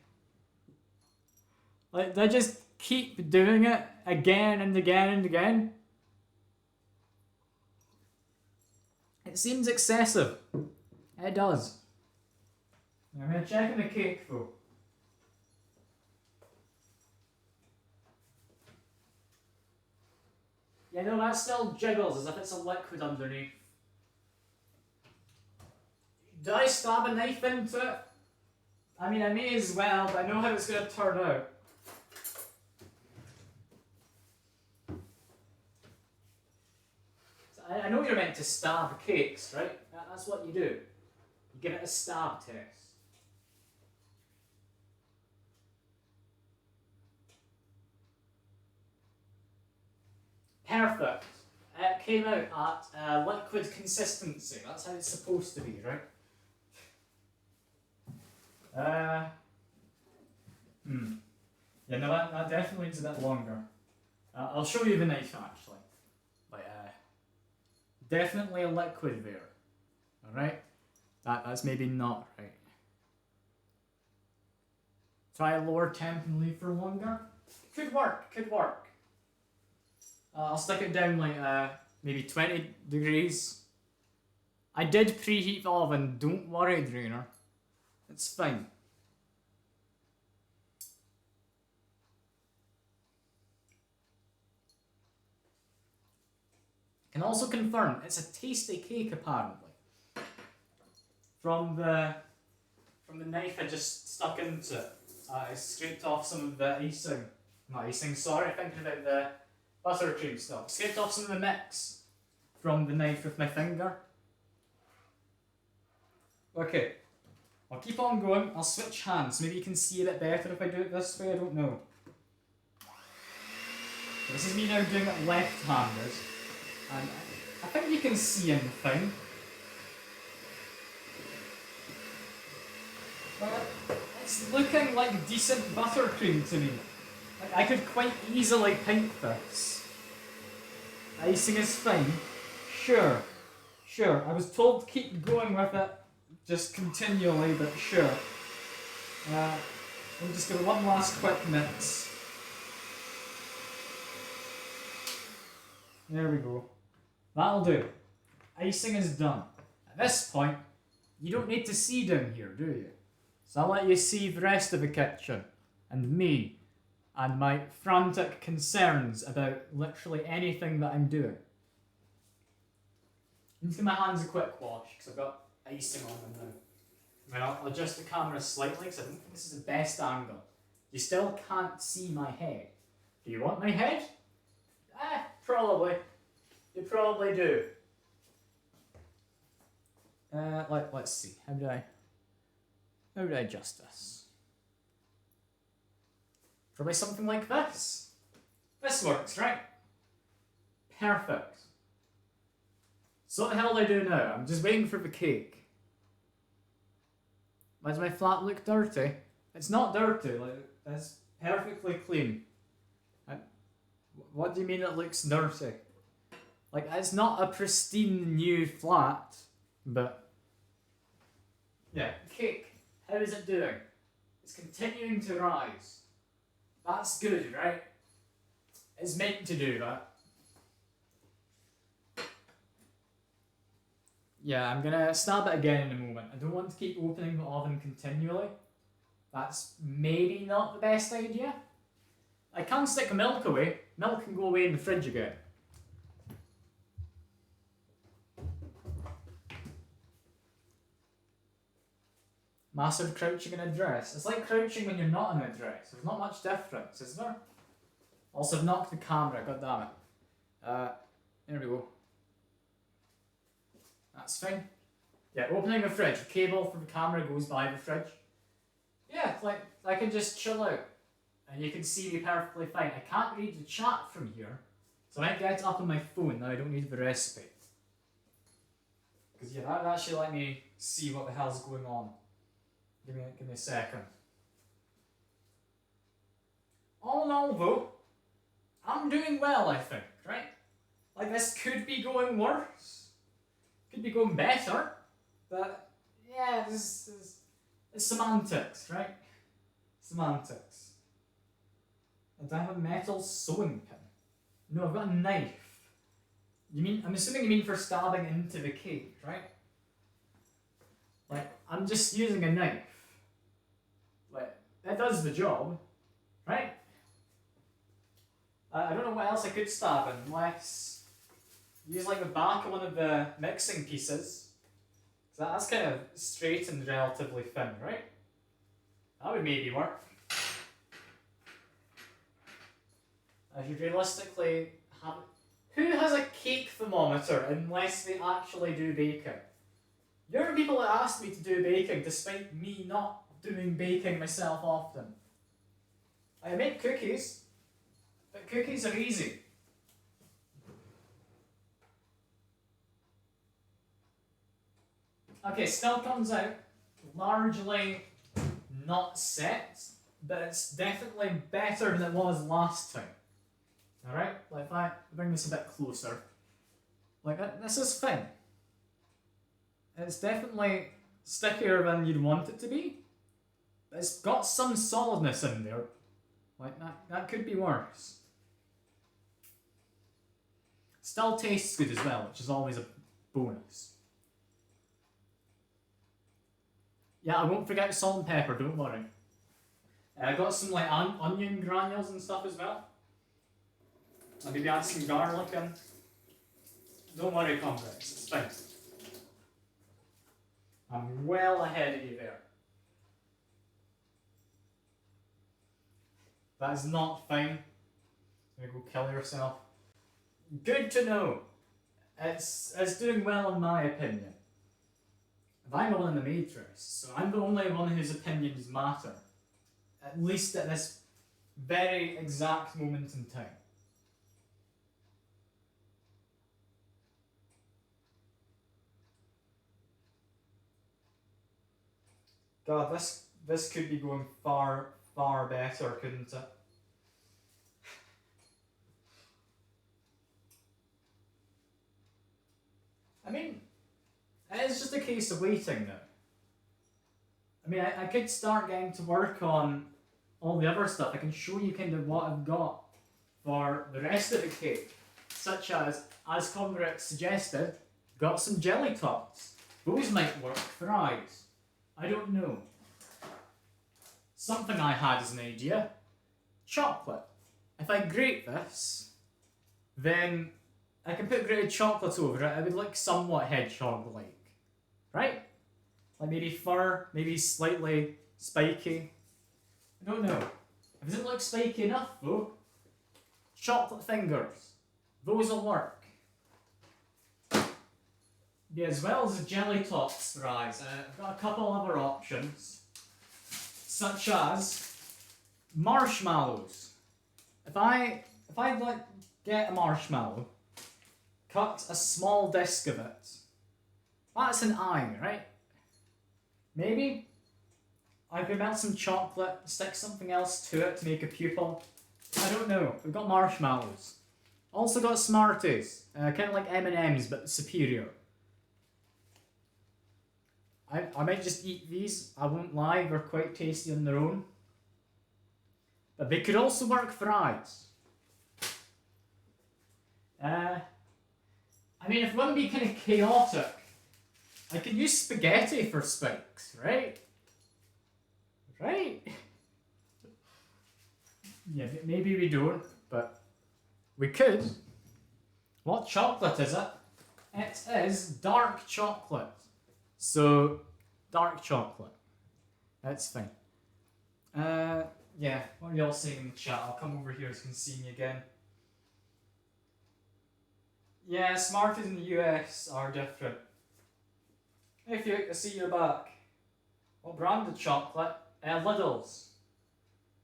Like, they just keep doing it again and again and again. It seems excessive. It does. I'm going to check on the cake though. Yeah, no, that still jiggles as if it's a liquid underneath. Did I stab a knife into it? I mean, I may as well, but I know how it's going to turn out. So I know you're meant to stab cakes, right? That's what you do. You give it a stab test. Perfect. It came out at liquid consistency. That's how it's supposed to be, right? Yeah, no, that definitely needs a bit longer. I'll show you the knife actually. But definitely a liquid there. Alright? That's maybe not right. Try a lower temp and leave for longer. Could work, could work. I'll stick it down like maybe 20 degrees. I did preheat the oven, don't worry, Drainer. It's fine. Can also confirm it's a tasty cake apparently. From the knife I just stuck into it, I scraped off some of the icing. Not icing, sorry, thinking about the buttercream stuff. Scraped off some of the mix from the knife with my finger. Okay, I'll keep on going. I'll switch hands. Maybe you can see a bit better if I do it this way, I don't know. This is me now doing it left-handed. And I think you can see anything. But it's looking like decent buttercream to me. Like, I could quite easily pint this. Icing is fine. Sure. Sure. I was told to keep going with it just continually, but sure. Let me just give it one last quick mix. There we go. That'll do. Icing is done. At this point, you don't need to see down here, do you? So I'll let you see the rest of the kitchen, and me, and my frantic concerns about literally anything that I'm doing. I'm just give my hands a quick wash, because I've got icing on them now. Well, I'll adjust the camera slightly because I don't think this is the best angle. You still can't see my head. Do you want my head? Probably. You probably do. Let's see. How do I adjust this? Probably something like this. This works, right? Perfect. So what the hell do I do now? I'm just waiting for the cake. Why does my flat look dirty? It's not dirty, like, it's perfectly clean. What do you mean it looks dirty? Like, it's not a pristine new flat, but... Yeah, cake. How is it doing? It's continuing to rise. That's good, right? It's meant to do that. Yeah, I'm gonna stab it again in a moment. I don't want to keep opening the oven continually. That's maybe not the best idea. I can stick the milk away. Milk can go away in the fridge again. Massive crouching in a dress. It's like crouching when you're not in a dress. There's not much difference, is there? Also, I've knocked the camera, god damn it. There we go. That's fine. Yeah, opening the fridge. The cable for the camera goes by the fridge. Yeah, it's like I can just chill out. And you can see me perfectly fine. I can't read the chat from here. So I might get it up on my phone now I don't need the recipe. Because yeah, that should let me see what the hell's going on. Give me a second. All in all though, I'm doing well, I think, right? Like, this could be going worse. Could be going better. But yeah, it's semantics, right? Semantics. Do I have a metal sewing pin? No, I've got a knife. You mean, I'm assuming you mean for stabbing into the cake, right? Like, I'm just using a knife. Like, that does the job, right? I don't know what else I could stab in, unless use like the back of one of the mixing pieces. So that's kind of straight and relatively thin, right? That would maybe work. I should realistically have... Who has a cake thermometer unless they actually do baking? You're the people that asked me to do baking despite me not doing baking myself often. I make cookies, but cookies are easy. Okay, still comes out largely not set, but it's definitely better than it was last time. Alright, like if I bring this a bit closer, like this is fine. It's definitely stickier than you'd want it to be, but it's got some solidness in there. Like that could be worse. Still tastes good as well, which is always a bonus. Yeah, I won't forget salt and pepper, don't worry. I got some like onion granules and stuff as well. I'll maybe add some garlic in. Don't worry, comrades, it's fine. I'm well ahead of you there. That is not fine. You're gonna go kill yourself. Good to know. It's doing well in my opinion. I'm the one in the Matrix, so I'm the only one whose opinions matter. At least at this very exact moment in time. God, this could be going far, far better, couldn't it? I mean, it's just a case of waiting now. I mean, I could start getting to work on all the other stuff. I can show you kind of what I've got for the rest of the cake. Such as Conrad suggested, got some jelly tots. Those might work for eyes. I don't know. Something I had as an idea. Chocolate. If I grate this, then I can put grated chocolate over it. It would look somewhat hedgehog-like. Right? Like maybe fur, maybe slightly spiky. I don't know. If it doesn't look spiky enough though, chocolate fingers. Those will work. Yeah, as well as the jelly tops for eyes. I've got a couple other options, such as marshmallows. If I'd like get a marshmallow, cut a small disc of it. That's an eye, right? Maybe I could melt some chocolate, stick something else to it to make a pupil. I don't know. We've got marshmallows. Also got Smarties, kind of like M&Ms but superior. I might just eat these. I won't lie, they're quite tasty on their own. But they could also work for eyes. I mean, if we want to be kind of chaotic, I could use spaghetti for spikes, right? Right? Yeah, maybe we don't, but we could. What chocolate is it? It is dark chocolate. So, dark chocolate. That's fine. Yeah, what are y'all saying in the chat? I'll come over here so you can see me again. Yeah, Smarties in the US are different. Hey Fuke, I see you're back. What brand of chocolate? Lidl's.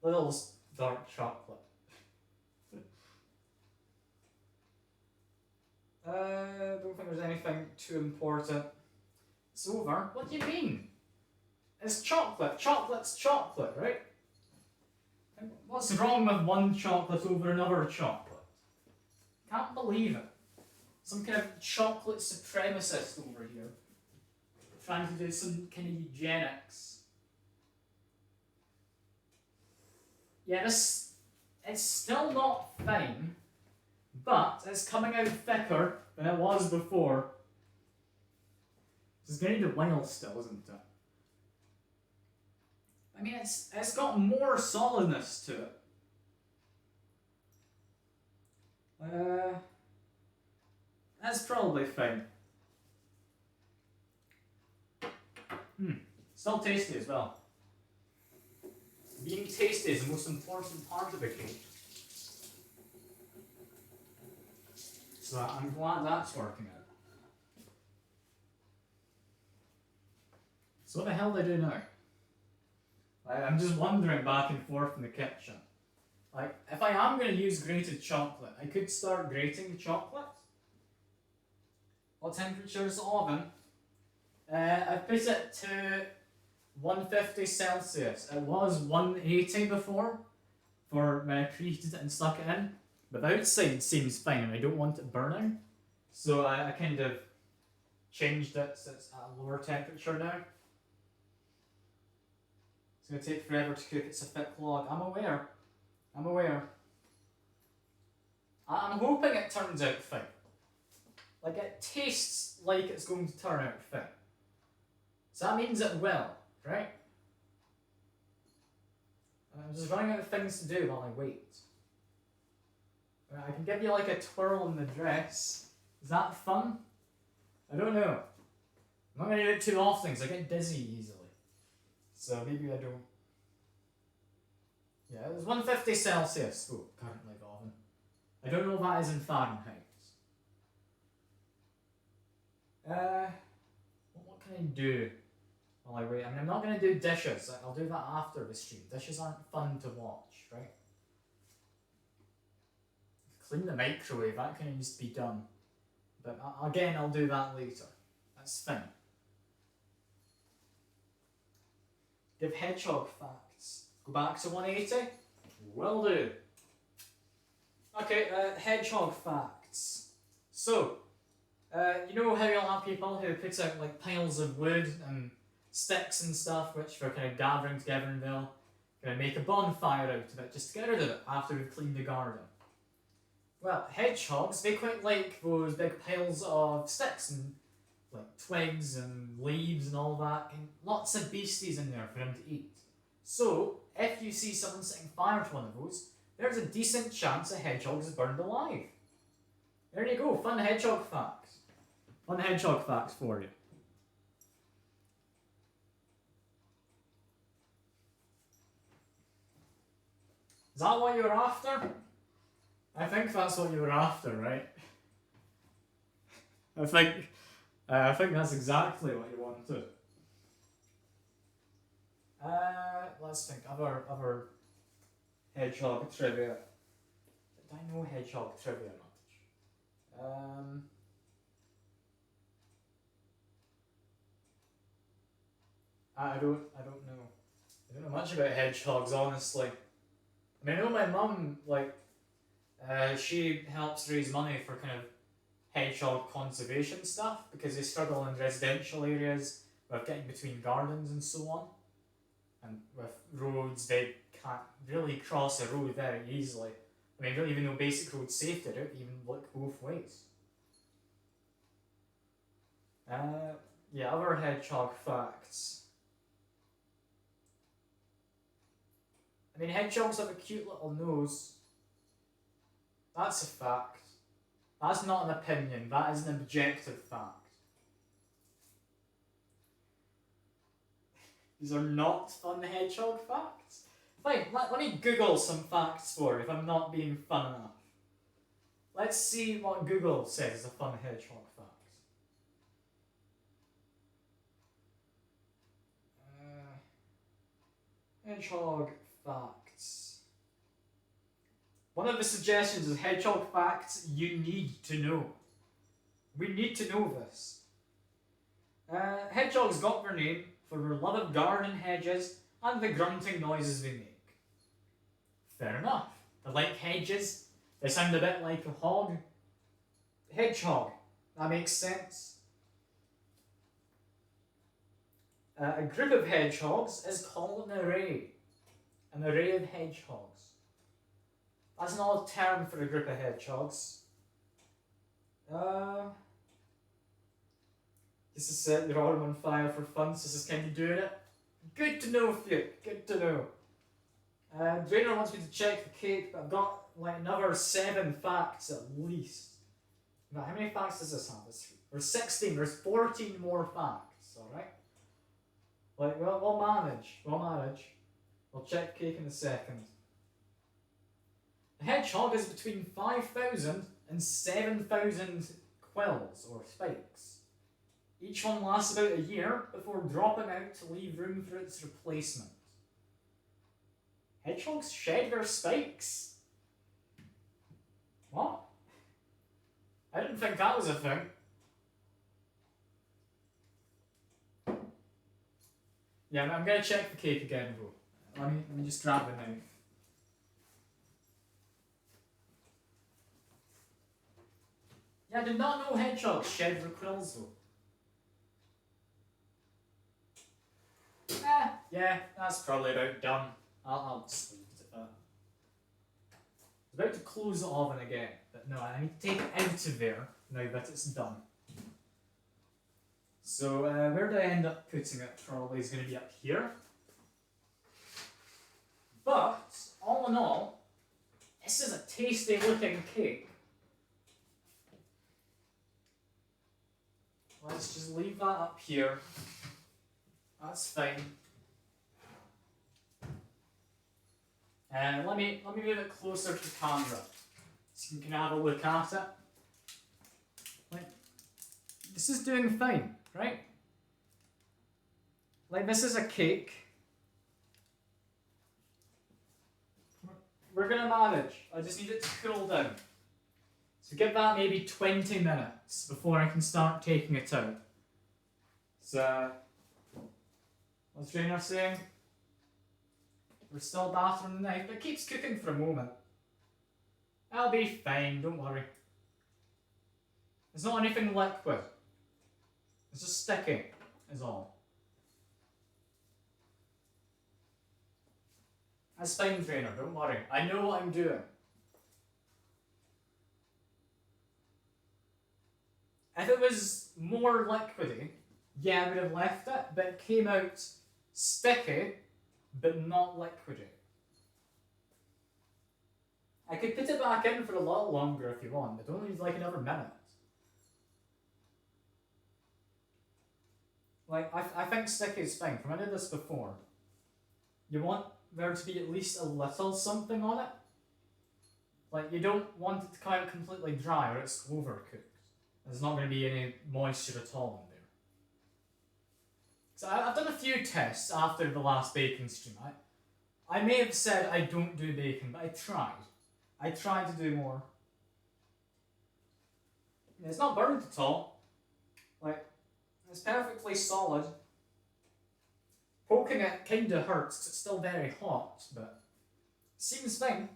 Lidl's dark chocolate. Don't think there's anything too important. It's over. What do you mean? It's chocolate. Chocolate's chocolate, right? What's wrong with one chocolate over another chocolate? Can't believe it. Some kind of chocolate supremacist over here. Trying to do some kind of eugenics. Yeah, it's still not fine, but it's coming out thicker than it was before. It's going to need a while still, isn't it? I mean, it's got more solidness to it. That's probably fine. Still tasty as well. Being tasty is the most important part of a cake. So I'm glad that's working out. So what the hell do I do now? I'm just wandering back and forth in the kitchen. Like, if I am going to use grated chocolate, I could start grating the chocolate. What temperature is the oven? I put it to 150 Celsius. It was 180 before, for when I preheated it and stuck it in. But the outside seems fine and I don't want it burning. So I kind of changed it so it's at a lower temperature now. It's going to take forever to cook, it's a thick log. I'm aware. I'm hoping it turns out fine. Like, it tastes like it's going to turn out fine. So that means it will, right? And I'm just running out of things to do while I wait. I can give you like a twirl in the dress. Is that fun? I don't know. I'm not going to do it too often because I get dizzy easily. So maybe I don't. Yeah, it was 150 Celsius though, currently the oven. I don't know if that is in Fahrenheit. What can I do while I wait? I mean, I'm not going to do dishes. I'll do that after the stream. Dishes aren't fun to watch, right? Clean the microwave, that kind of needs to be done. But again, I'll do that later. That's fine. Give hedgehog facts. Go back to 180? Will do. Okay, hedgehog facts. So, you know how you'll have people who put out like piles of wood and sticks and stuff which they're kind of gathering together and they'll kind of make a bonfire out of it just to get rid of it after we've cleaned the garden. Well, hedgehogs, they quite like those big piles of sticks and like twigs and leaves and all that, and lots of beasties in there for them to eat. So, if you see someone setting fire to one of those, there's a decent chance a hedgehog is burned alive. There you go, fun hedgehog facts. Fun hedgehog facts for you. Is that what you were after? I think that's what you were after, right? I think that's exactly what you wanted. Let's think. Other hedgehog trivia. Did I know hedgehog trivia much? I don't know. I don't know much about hedgehogs, honestly. I mean, I know my mum, like, she helps raise money for kind of hedgehog conservation stuff because they struggle in residential areas with getting between gardens and so on. And with roads, they can't really cross a road very easily. I mean, don't even know basic road safety, don't even look both ways. Yeah, other hedgehog facts. I mean, hedgehogs have a cute little nose. That's a fact. That's not an opinion, that is an objective fact. These are not fun hedgehog facts. Fine, let me Google some facts for you if I'm not being fun enough. Let's see what Google says is a fun hedgehog fact. Hedgehog facts. One of the suggestions is hedgehog facts you need to know. We need to know this. Hedgehogs got their name for their love of garden hedges and the grunting noises they make. Fair enough. They like hedges. They sound a bit like a hog. Hedgehog. That makes sense. A group of hedgehogs is called an array. An array of hedgehogs. That's an odd term for a group of hedgehogs. This is set your arm on fire for fun, so this is kind of doing it. Good to know, Phew. Good to know. Drainer wants me to check the cake, but I've got like another 7 facts at least. Now, how many facts does this have? There's 16, there's 14 more facts, alright? Like, we'll manage. We'll check cake in a second. The hedgehog is between 5,000 and 7,000 quills, or spikes. Each one lasts about a year before dropping out to leave room for its replacement. Hedgehogs shed their spikes? What? I didn't think that was a thing. Yeah, I'm going to check the cake again, though. Let me just grab the knife. Yeah, I did not know hedgehogs shed their quills, though. Yeah, that's probably about done. I'll just leave it at that. I was about to close the oven again, but no, I need to take it out of there now that it's done. So where do I end up putting it? Probably is going to be up here. But, all in all, this is a tasty looking cake. Let's just leave that up here. That's fine. Let me move it closer to the camera so you can have a look at it. Like, this is doing fine, right? Like, this is a cake. We're gonna manage. I just need it to cool down. So give that maybe 20 minutes before I can start taking it out. So, what's Trainer saying? We're still battering the knife, but it keeps cooking for a moment. I'll be fine, don't worry. It's not anything liquid. It's just sticky, is all. That's fine, Trainer, don't worry. I know what I'm doing. If it was more liquidy, yeah, I would have left it, but it came out sticky, but not liquidy. I could put it back in for a lot longer if you want, but only like another minute. Like, I think sticky is fine. From I did this before. You want there to be at least a little something on it. Like, you don't want it to come out completely dry or it's overcooked. There's not going to be any moisture at all in there. So I've done a few tests after the last baking stream. I may have said I don't do baking, but I tried. I tried to do more. It's not burnt at all. Like, it's perfectly solid. Poking it kinda hurts because it's still very hot, but it seems fine.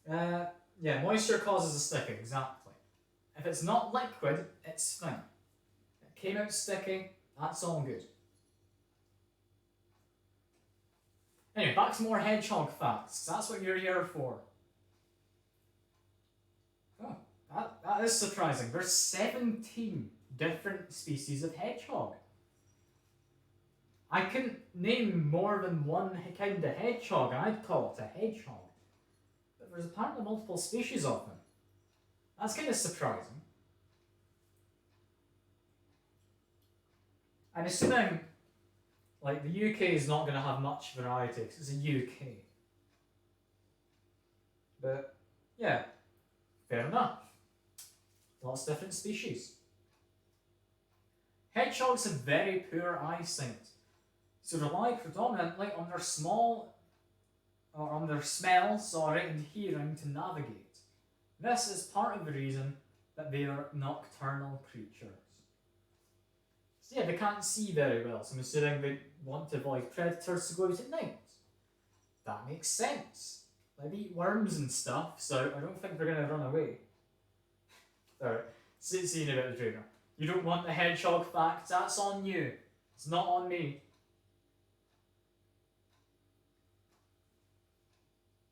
Yeah, moisture causes a sticking, exactly. If it's not liquid, it's fine. It came out sticky, that's all good. Anyway, back to more hedgehog facts. That's what you're here for. Oh, that is surprising. There's 17 different species of hedgehog. I couldn't name more than one kind of hedgehog, and I'd call it a hedgehog. But there's apparently multiple species of them. That's kind of surprising. I'm assuming, like, the UK is not going to have much variety because it's a UK. But, yeah, fair enough. Lots of different species. Hedgehogs have very poor eyesight, so rely predominantly on their smell, and hearing to navigate. This is part of the reason that they are nocturnal creatures. So yeah, they can't see very well, so I'm assuming they want to avoid predators to go out at night. That makes sense. They eat worms and stuff, so I don't think they're going to run away. Alright, see you in a bit, Trainer. You don't want the hedgehog fact, that's on you. It's not on me.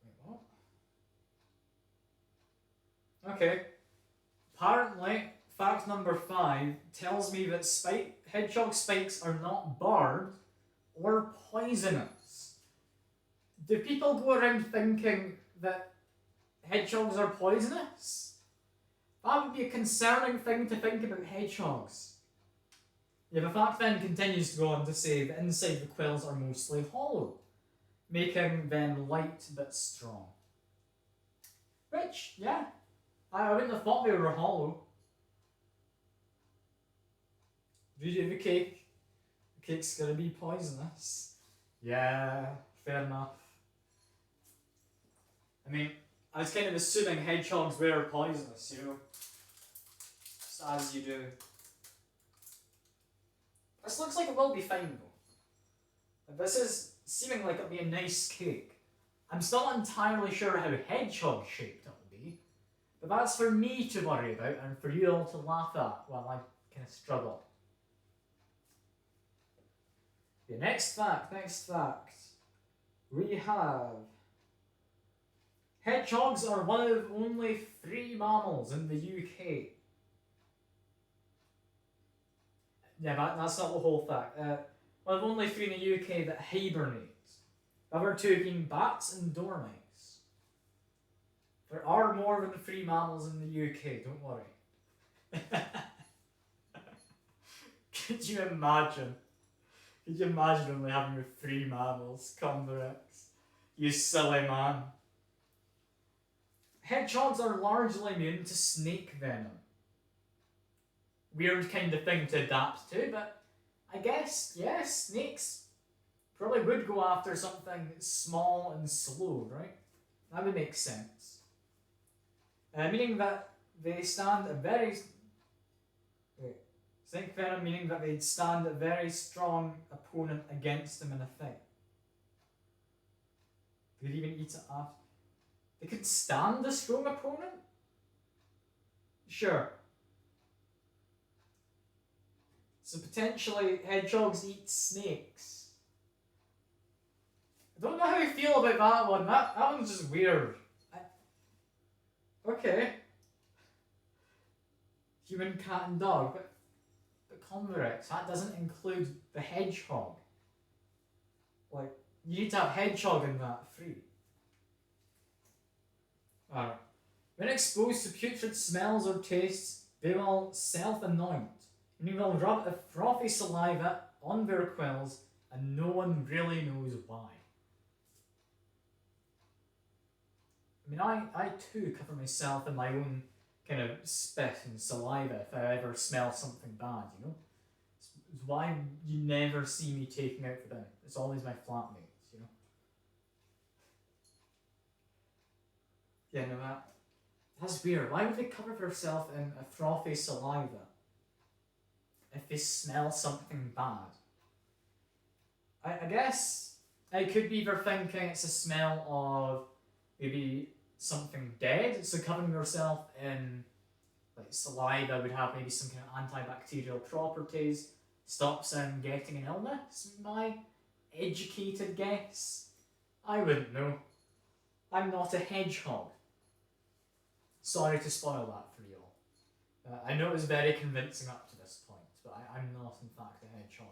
Wait, what? Okay. Apparently, fact number 5 tells me that hedgehog spikes are not barbed or poisonous. Do people go around thinking that hedgehogs are poisonous? That would be a concerning thing to think about hedgehogs. Yeah, the fact then continues to go on to say that inside the quills are mostly hollow, making them light but strong. Which, yeah, I wouldn't have thought they were hollow. Redo the cake. The cake's gonna be poisonous. Yeah, fair enough. I mean, I was kind of assuming hedgehogs were poisonous, you know? Just as you do. This looks like it will be fine though. This is seeming like it'll be a nice cake. I'm still not entirely sure how hedgehog shaped it'll be, but that's for me to worry about and for you all to laugh at while I kind of struggle. The next fact. We have... Hedgehogs are one of only 3 mammals in the UK. Yeah, that's not the whole fact. One of only 3 in the UK that hibernate. The other 2 being bats and dormice. There are more than 3 mammals in the UK, don't worry. Could you imagine? Could you imagine only having 3 mammals? Convex. You silly man. Hedgehogs are largely immune to snake venom. Weird kind of thing to adapt to, but I guess, yeah, snakes probably would go after something small and slow, right? That would make sense. Meaning that they stand a very... Snake venom meaning that they'd stand a very strong opponent against them in a fight. They could even eat it after. They could stand a strong opponent? Sure. So potentially hedgehogs eat snakes. I don't know how I feel about that one. That one's just weird. Okay. Human, cat and dog, but Converex, that doesn't include the hedgehog. Like, you need to have hedgehog in that free. Alright. When exposed to putrid smells or tastes, they will self-anoint, meaning they'll rub a frothy saliva on their quills and no one really knows why. I mean, I too cover myself in my own kind of spit and saliva if I ever smell something bad, you know? It's why you never see me taking out the bin. It's always my flatmates, you know? Yeah, no, that's weird. Why would they cover themselves in a frothy saliva if they smell something bad? I guess it could be they're thinking it's a smell of maybe something dead, so covering yourself in like saliva would have maybe some kind of antibacterial properties, stops them getting an illness. My educated guess. I wouldn't know. I'm not a hedgehog. Sorry to spoil that for you all. I know it was very convincing up to this point, but I'm not in fact a hedgehog.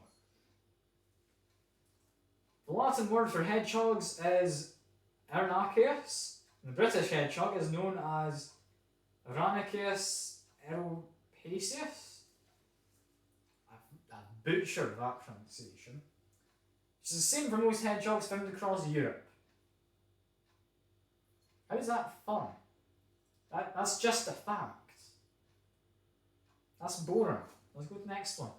The Latin word for hedgehogs is Erinaceus. The British hedgehog is known as Rhinaceus eropaceus. I've butchered that pronunciation. Which is the same for most hedgehogs found across Europe. How is that fun? That's just a fact. That's boring. Let's go to the next one.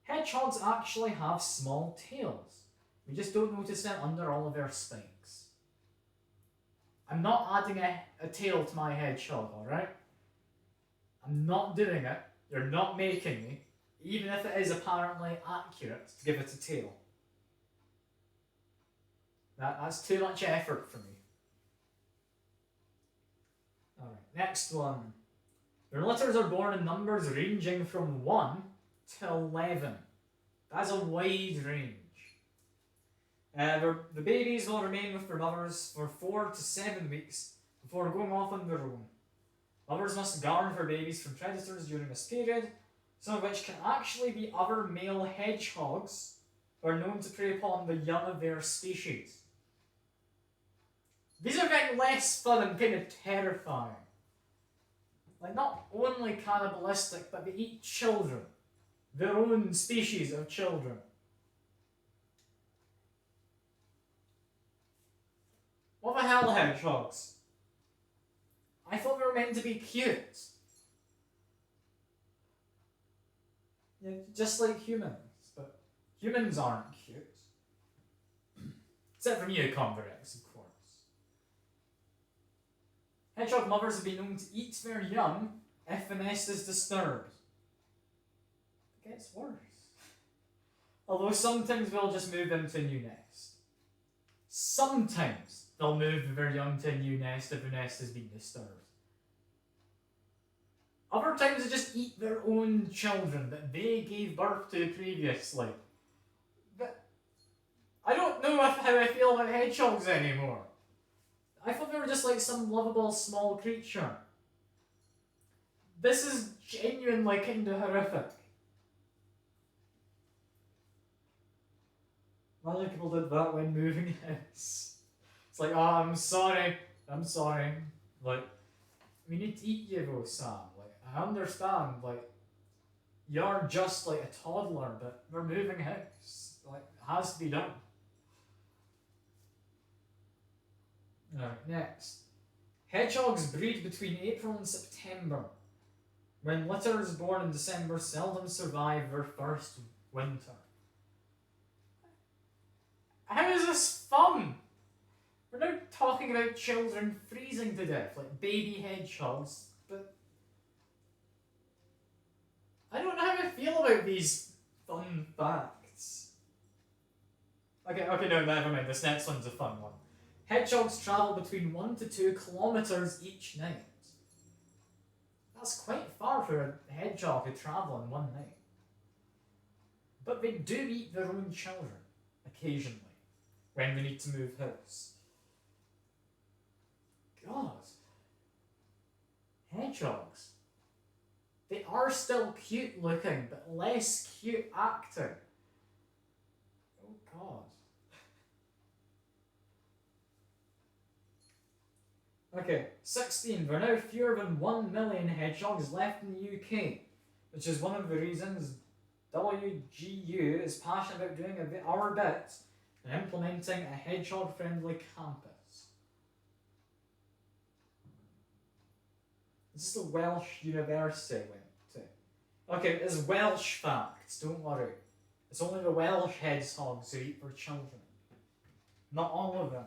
Hedgehogs actually have small tails. We just don't notice them under all of their spikes. I'm not adding a tail to my hedgehog, alright? I'm not doing it. You're not making me, even if it is apparently accurate, to give it a tail. That's too much effort for me. Alright, next one. Their litters are born in numbers ranging from 1 to 11. That's a wide range. The babies will remain with their mothers for 4 to 7 weeks before going off on their own. Mothers must guard their babies from predators during this period, some of which can actually be other male hedgehogs who are known to prey upon the young of their species. These are getting less fun and kind of terrifying. Like, not only cannibalistic, but they eat children. Their own species of children. What the hell, hedgehogs? I thought they were meant to be cute. Yeah, just like humans, but humans aren't cute. Except for Neoconverex, of course. Hedgehog mothers have been known to eat their young if the nest is disturbed. It gets worse. Although sometimes they'll just move into a new nest. Sometimes they'll move their young to a new nest if the nest has been disturbed. Other times they just eat their own children that they gave birth to previously. But I don't know how I feel about hedgehogs anymore. I thought they were just like some lovable small creature. This is genuinely kind of horrific. Imagine people did that when moving house. It's like, oh, I'm sorry. Like, we need to eat you though, Sam. Like, I understand, like, you're just like a toddler, but we're moving house. Like, it has to be done. Alright, next. Hedgehogs breed between April and September, when litters born in December seldom survive their first winter. How is this fun? We're now talking about children freezing to death, like baby hedgehogs, but I don't know how I feel about these fun facts. Okay, no, never mind. This next one's a fun one. Hedgehogs travel between 1 to 2 kilometres each night. That's quite far for a hedgehog to travel in one night. But they do eat their own children, occasionally, when they need to move house. God. Hedgehogs. They are still cute looking, but less cute acting. Oh God. Okay, 16. There are now fewer than 1 million hedgehogs left in the UK, which is one of the reasons WGU is passionate about doing our bit in implementing a hedgehog-friendly campus. This is the Welsh University I went to. Okay, it's Welsh facts, don't worry. It's only the Welsh hedgehogs who eat for children. Not all of them.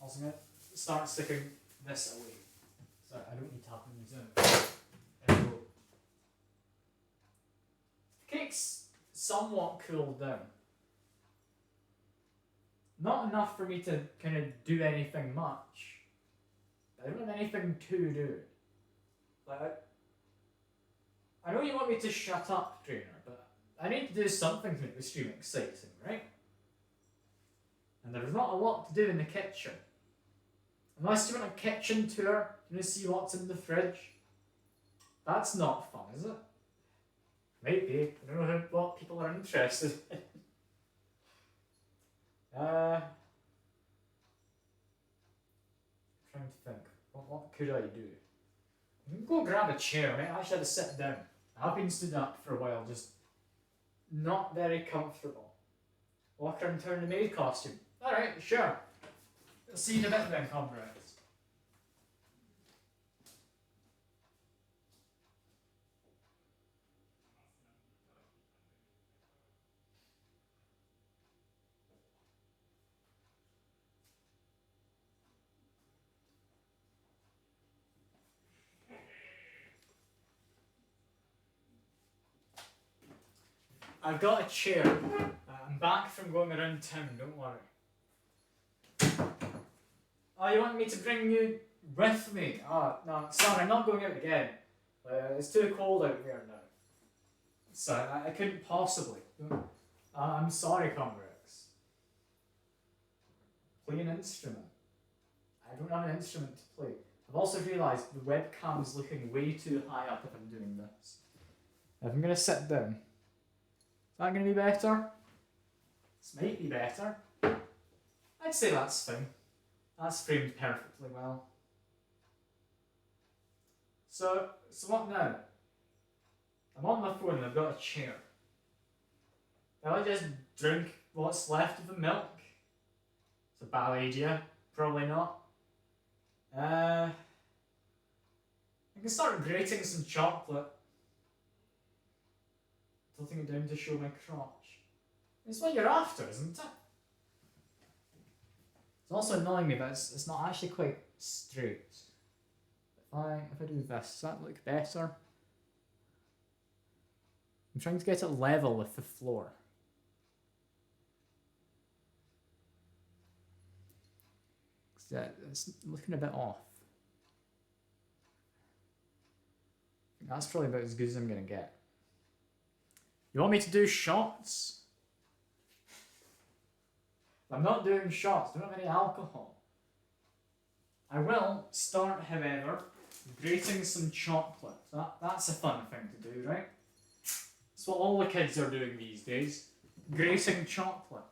Also, I'm going to start sticking this away. Sorry, I don't need to have these out. There we go. The cake's somewhat cooled down. Not enough for me to kind of do anything much. I don't have anything to do. Like, I know you want me to shut up, trainer, but I need to do something to make the stream exciting, right? And there's not a lot to do in the kitchen. Unless you want a kitchen tour, you want to see what's in the fridge. That's not fun, is it? Might be. I don't know what people are interested in. Trying to think. What could I do? I can go grab a chair. I might actually have to sit down. I've been stood up for a while, just not very comfortable. Walk around town in a maid costume. Alright, sure. I'll see you in a bit then, comrades. I've got a chair. I'm back from going around town, don't worry. Oh, you want me to bring you with me? Oh, no, sorry, I'm not going out again. It's too cold out here now. Sorry, I couldn't possibly. I'm sorry, comrades. Play an instrument. I don't have an instrument to play. I've also realised the webcam's looking way too high up if I'm doing this. If I'm going to sit down, is that going to be better? This might be better. I'd say that's fine. That's framed perfectly well. So what now? I'm on my phone and I've got a chair. Will I just drink what's left of the milk? It's a bad idea. Probably not. I can start grating some chocolate. Tilting it down to show my crotch. It's what you're after, isn't it? It's also annoying me, but it's not actually quite straight. If I do this, does that look better? I'm trying to get it level with the floor. It's looking a bit off. That's probably about as good as I'm going to get. You want me to do shots? I'm not doing shots, I don't have any alcohol. I will start, however, grating some chocolate. That's a fun thing to do, right? That's what all the kids are doing these days. Grating chocolate.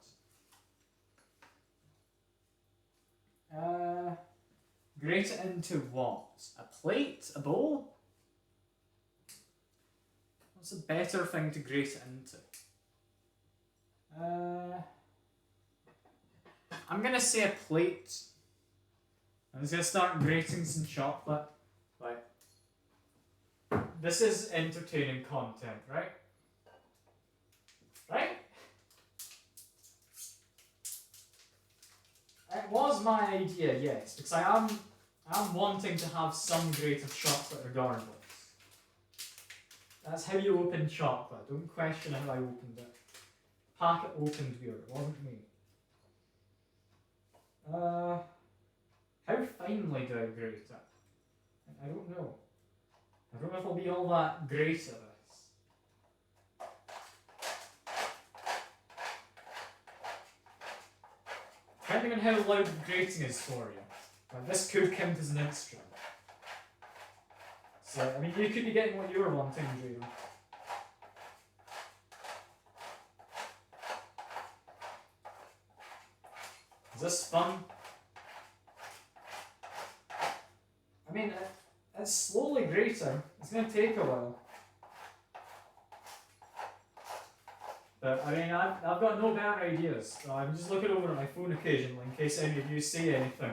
Grate it into what? A plate? A bowl? What's a better thing to grate it into? I'm gonna say a plate. I'm just gonna start grating some chocolate. Like, this is entertaining content, right? Right? It was my idea, yes, because I am wanting to have some grated chocolate regardless. That's how you open chocolate. Don't question how I opened it. Packet opened weird. It wasn't me. How finely do I grate it? I don't know. I don't know if it'll be all that great at this. Depending on how loud the grating is for you. Like, this could count as an instrument. So, I mean, you could be getting what you were wanting, Drew. Is this fun? I mean, it's slowly grating. It's going to take a while. But I mean, I've got no better ideas. So I'm just looking over at my phone occasionally in case any of you say anything.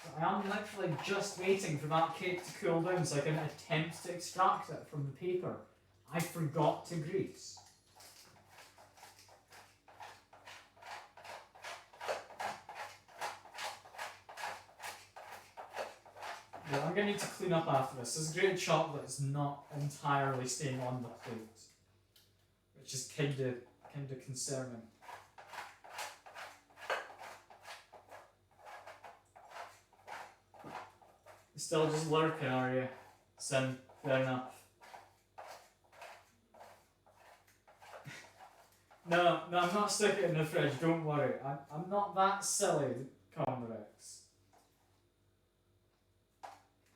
So I am literally just waiting for that cake to cool down so I can attempt to extract it from the paper I forgot to grease. Yeah, I'm going to need to clean up after this. This grated chocolate is not entirely staying on the plate, which is kind of concerning. You're still just lurking, are you? Sin, fair enough. No, I'm not sticking it in the fridge, don't worry. I'm not that silly, Conrex.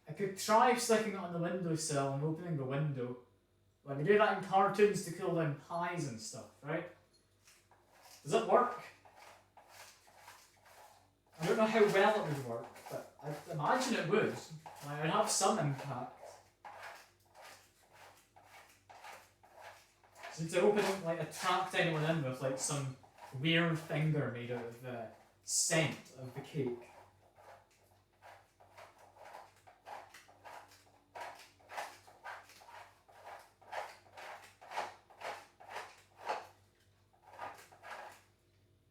I could try sticking it on the windowsill and opening the window. Like they do that in cartoons to cool down pies and stuff, right? Does it work? I don't know how well it would work, but I imagine it would. Like, it'd have some impact. So to open it, like attract anyone in with like some weird finger made out of the scent of the cake.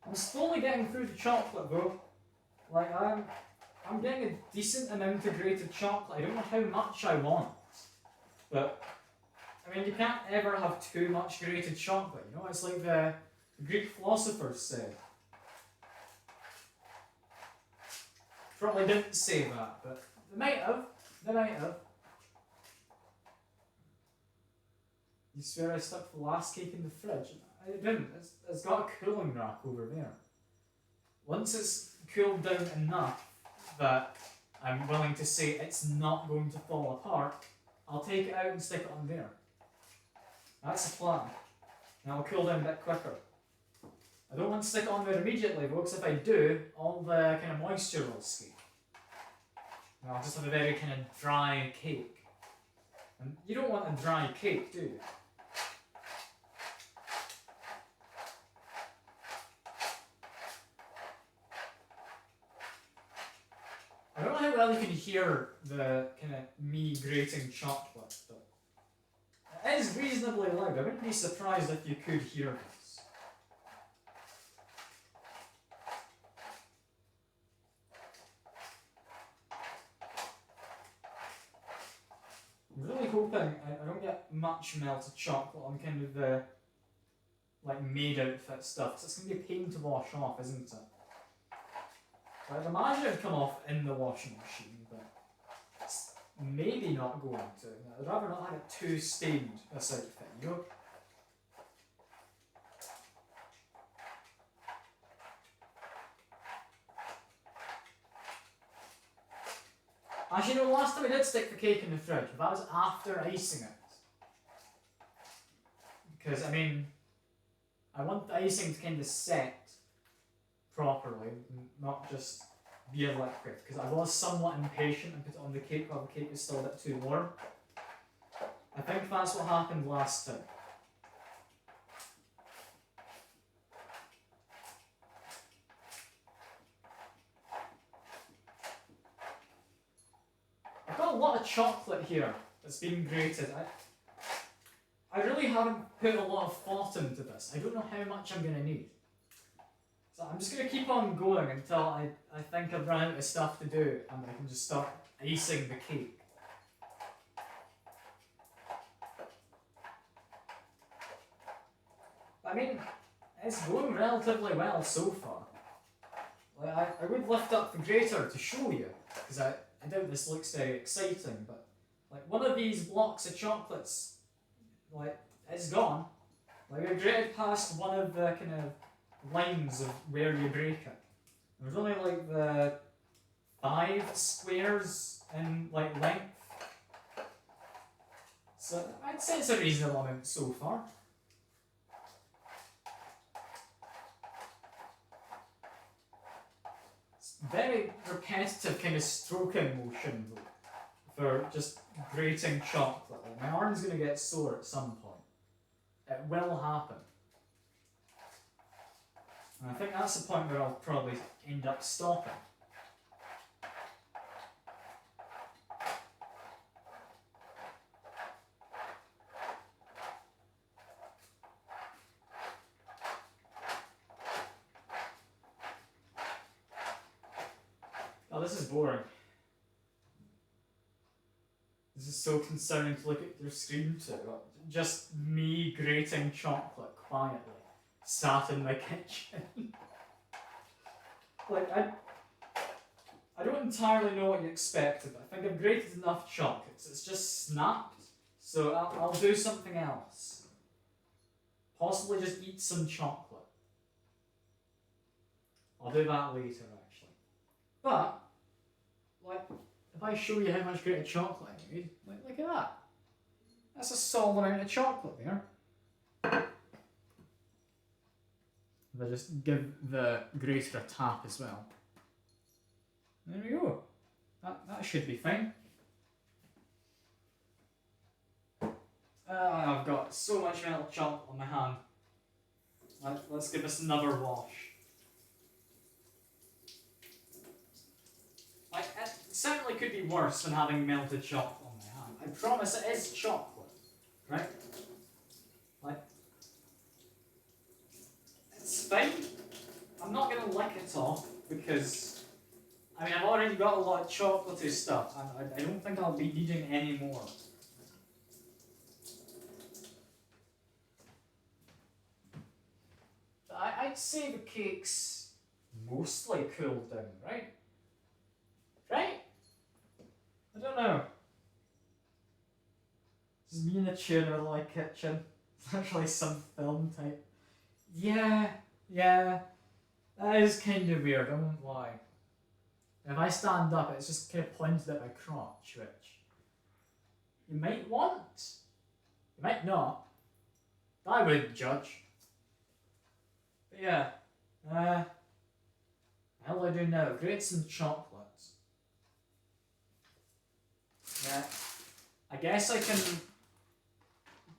I'm slowly getting through the chocolate though. Like I'm getting a decent amount of grated chocolate. I don't know how much I want, but I mean you can't ever have too much grated chocolate. You know, it's like the Greek philosophers said. Probably didn't say that, but they might have. They might have. You swear I stuck the last cake in the fridge? I didn't. It's got a cooling rack over there. Once it's cooled down enough that I'm willing to say it's not going to fall apart, I'll take it out and stick it on there. That's the plan. And I'll cool down a bit quicker. I don't want to stick it on there immediately though, because if I do, all the kind of moisture will escape. And I'll just have a very kind of dry cake. And you don't want a dry cake, do you? I don't know how well you can hear the kind of me grating chocolate, but it is reasonably loud. I wouldn't be surprised if you could hear this. I'm really hoping I don't get much melted chocolate on kind of the like made outfit stuff, because it's going to be a pain to wash off, isn't it? I'd imagine it'd come off in the washing machine, but it's maybe not going to. I'd rather not have it too stained, this outfit, you know? As you know, last time I did stick the cake in the fridge, that was after icing it. Because, I mean, I want the icing to kind of set properly, not just be a liquid, because I was somewhat impatient and put it on the cake while the cake was still a bit too warm. I think that's what happened last time. I've got a lot of chocolate here that's been grated. I really haven't put a lot of thought into this. I don't know how much I'm going to need. So I'm just going to keep on going until I think I've run out of stuff to do and I can just start icing the cake. I mean, it's going relatively well so far. Like, I would lift up the grater to show you, because I doubt this looks very exciting, but like one of these blocks of chocolates, like, it's gone. Like I grated past one of the kind of lines of where you break it. There's only like the 5 squares in like length. So I'd say it's a reasonable amount so far. It's very repetitive kind of stroking motion though. for just grating chocolate. My arm's going to get sore at some point. It will happen. And I think that's the point where I'll probably end up stopping. Oh, this is boring. This is so concerning to look at your screen to. Just me grating chocolate quietly, sat in my kitchen. Like, I don't entirely know what you expected, but I think I've grated enough chocolates. It's just snapped, so I'll do something else. Possibly just eat some chocolate. I'll do that later, actually. But, like, if I show you how much grated chocolate I made, like, look at that. That's a solid amount of chocolate there. If I just give the grater a tap as well. There we go. That should be fine. I've got so much melted chocolate on my hand. Let's give this another wash. Like, it certainly could be worse than having melted chocolate on my hand. I promise it is chocolate, right? Like, it's fine. I'm not going to lick it off because, I mean, I've already got a lot of chocolatey stuff and I don't think I'll be needing any more. I'd say the cake's mostly cooled down, right? Right? I don't know. This is me in a chair in my kitchen. It's actually some film type. Yeah. That is kind of weird, I won't lie. If I stand up, it's just kind of pointed at my crotch, which you might want. You might not. I wouldn't judge. But yeah. How will I do now? Grate some chocolate. Yeah. I guess I can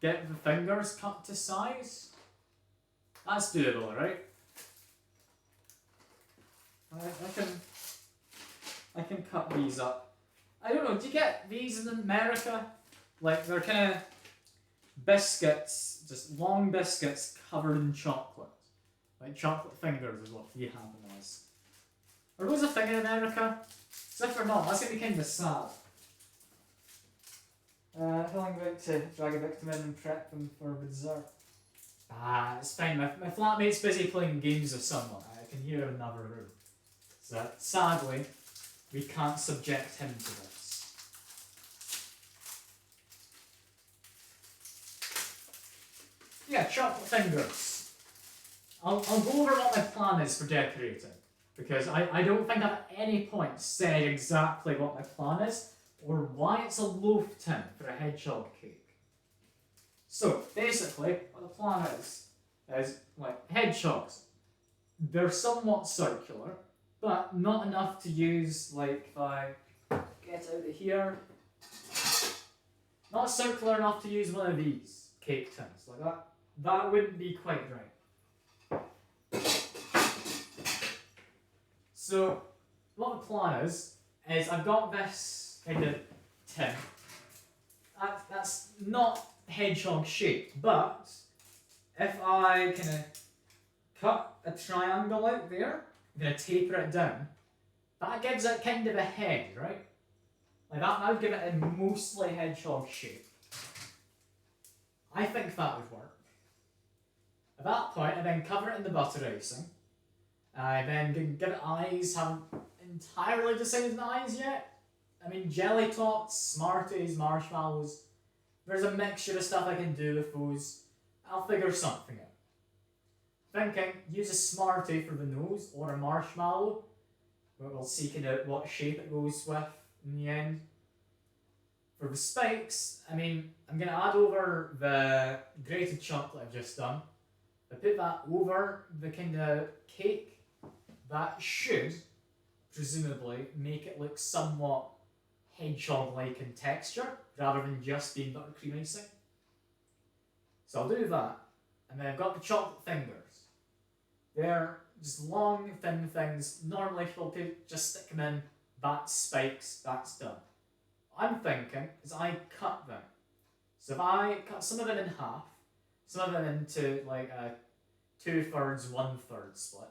get the fingers cut to size. That's doable, right? I can cut these up. I don't know, do you get these in America? Like, they're kind of biscuits, just long biscuits covered in chocolate. Like chocolate fingers is what we have them as. Are those a thing in America? Because if they're not, that's going to be kind of sad. Feeling about to drag a victim in and prep them for dessert. It's fine. My flatmate's busy playing games with someone. I can hear him in another room. So sadly, we can't subject him to this. Yeah, chocolate fingers. I'll go over what my plan is for decorating. Because I don't think I've at any point said exactly what my plan is, or why it's a loaf tin for a hedgehog cake. So, basically, what the plan is like hedgehogs. They're somewhat circular, but not enough to use, like, if I get out of here, not circular enough to use one of these cake tins. Like that wouldn't be quite right. So, what the plan is I've got this kind of tin. That's not hedgehog shaped, but if I kind of cut a triangle out there, I'm going to taper it down, that gives it kind of a head, right? Like that would give it a mostly hedgehog shape. I think that would work. At that point, I then cover it in the butter icing. I then can give it eyes. Haven't entirely decided on eyes yet. I mean, jelly tots, Smarties, marshmallows. There's a mixture of stuff I can do with those. I'll figure something out. Thinking, use a Smartie for the nose or a marshmallow. We'll see kind of what shape it goes with in the end. For the spikes, I mean, I'm going to add over the grated chocolate I've just done. I put that over the kind of cake. That should, presumably, make it look somewhat hedgehog-like in texture, rather than just being buttercream icing. So I'll do that, and then I've got the chocolate fingers. They're just long, thin things. Normally people just stick them in, that's spikes, that's done. What I'm thinking is I cut them. So if I cut some of them in half, some of them into like a 2/3, 1/3 split,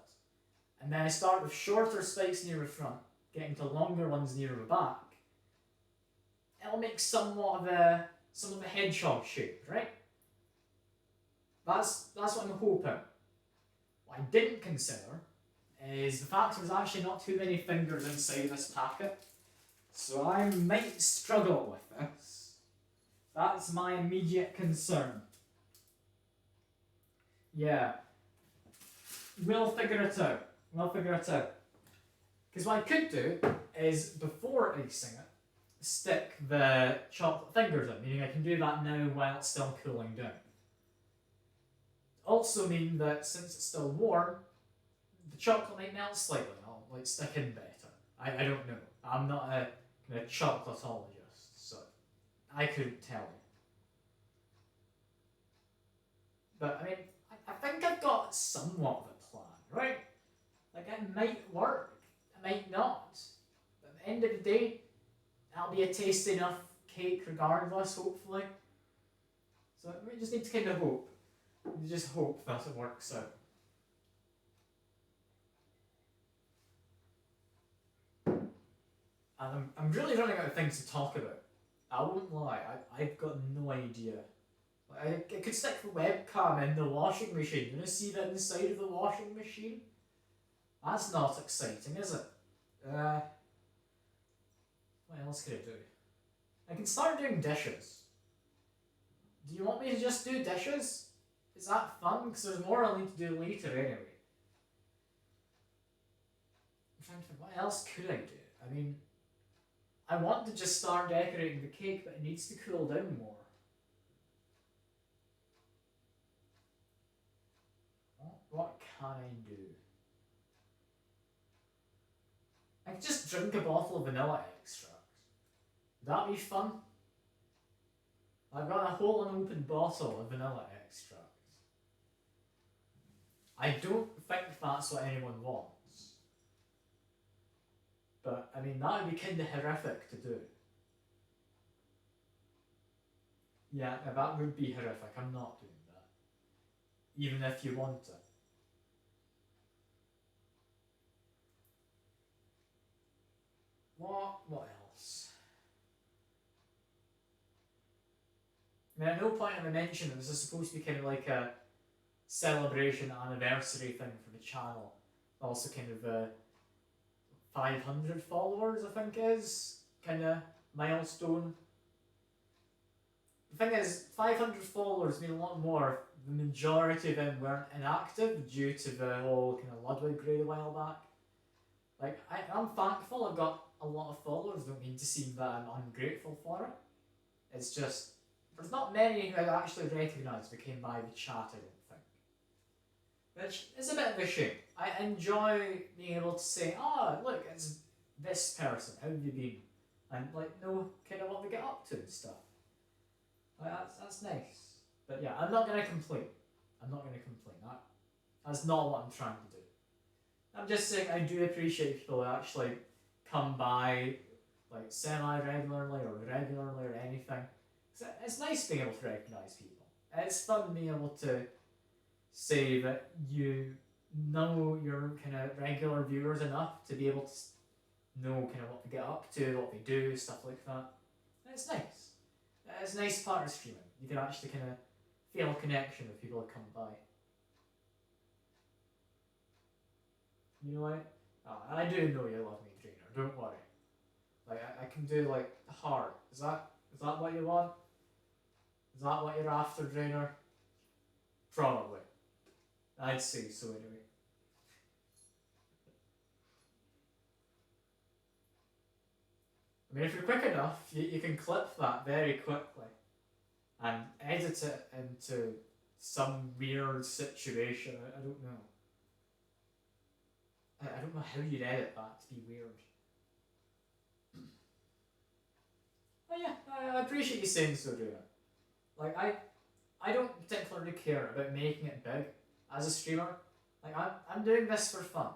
and then I start with shorter spikes near the front, getting to longer ones near the back, it'll make somewhat of a hedgehog shape, right? That's what I'm hoping. What I didn't consider is the fact there's actually not too many fingers inside this packet, so I might struggle with this. That's my immediate concern. Yeah. We'll figure it out. Because what I could do is, before icing it, stick the chocolate fingers in, meaning I can do that now while it's still cooling down. Also mean that since it's still warm, the chocolate might melt slightly and I'll like stick in better. I don't know. I'm not a kind of chocolatologist, so I couldn't tell you. But I mean, I think I've got somewhat of a plan, right? Like it might work, it might not. But at the end of the day, that'll be a tasty enough cake regardless, hopefully. So we just need to kind of hope. We just hope that it works out. And I'm really running out of things to talk about. I won't lie, I've got no idea. I could stick the webcam in the washing machine. You want to see the inside of the washing machine? That's not exciting, is it? What else could I do? I can start doing dishes. Do you want me to just do dishes? Is that fun? Because there's more I'll need to do later anyway. I'm trying to think, what else could I do? I mean, I want to just start decorating the cake, but it needs to cool down more. What can I do? I could just drink a bottle of vanilla extract. Would that be fun? I've got a whole unopened bottle of vanilla extract. I don't think that's what anyone wants. But, I mean, that would be kind of horrific to do. Yeah, that would be horrific. I'm not doing that. Even if you want it. What else? I mean, at no point have I mentioned that this is supposed to be kind of like a celebration anniversary thing for the channel. Also kind of 500 followers, I think is kind of milestone. The thing is, 500 followers mean a lot more. The majority of them weren't inactive due to the whole kind of Ludwig raid a while back. Like, I'm thankful I've got a lot of followers. Don't mean to seem that I'm ungrateful for it. It's just, there's not many who I actually recognise who came by the chat, I don't think. Which is a bit of a shame. I enjoy being able to say, oh, look, it's this person, how have you been? And like, know kind of what they get up to and stuff. Like, that's nice. But yeah, I'm not going to complain. That's not what I'm trying to do. I'm just saying I do appreciate people who actually come by like semi-regularly or regularly or anything. It's nice being able to recognise people. It's fun being able to say that you know your kind of regular viewers enough to be able to know kind of what they get up to, what they do, stuff like that. And it's nice. It's a nice part of streaming. You can actually kind of feel a connection with people that come by. You know what? Oh, I do know you love me, Drainer. Don't worry. Like I can do like heart. Is that what you want? Is that what you're after, Drainer? Probably. I'd say so anyway. I mean, if you're quick enough, you can clip that very quickly and edit it into some weird situation. I don't know. I don't know how you'd edit that to be weird. Oh yeah, I appreciate you saying so, Julia. Like, I don't particularly care about making it big as a streamer. Like, I'm doing this for fun.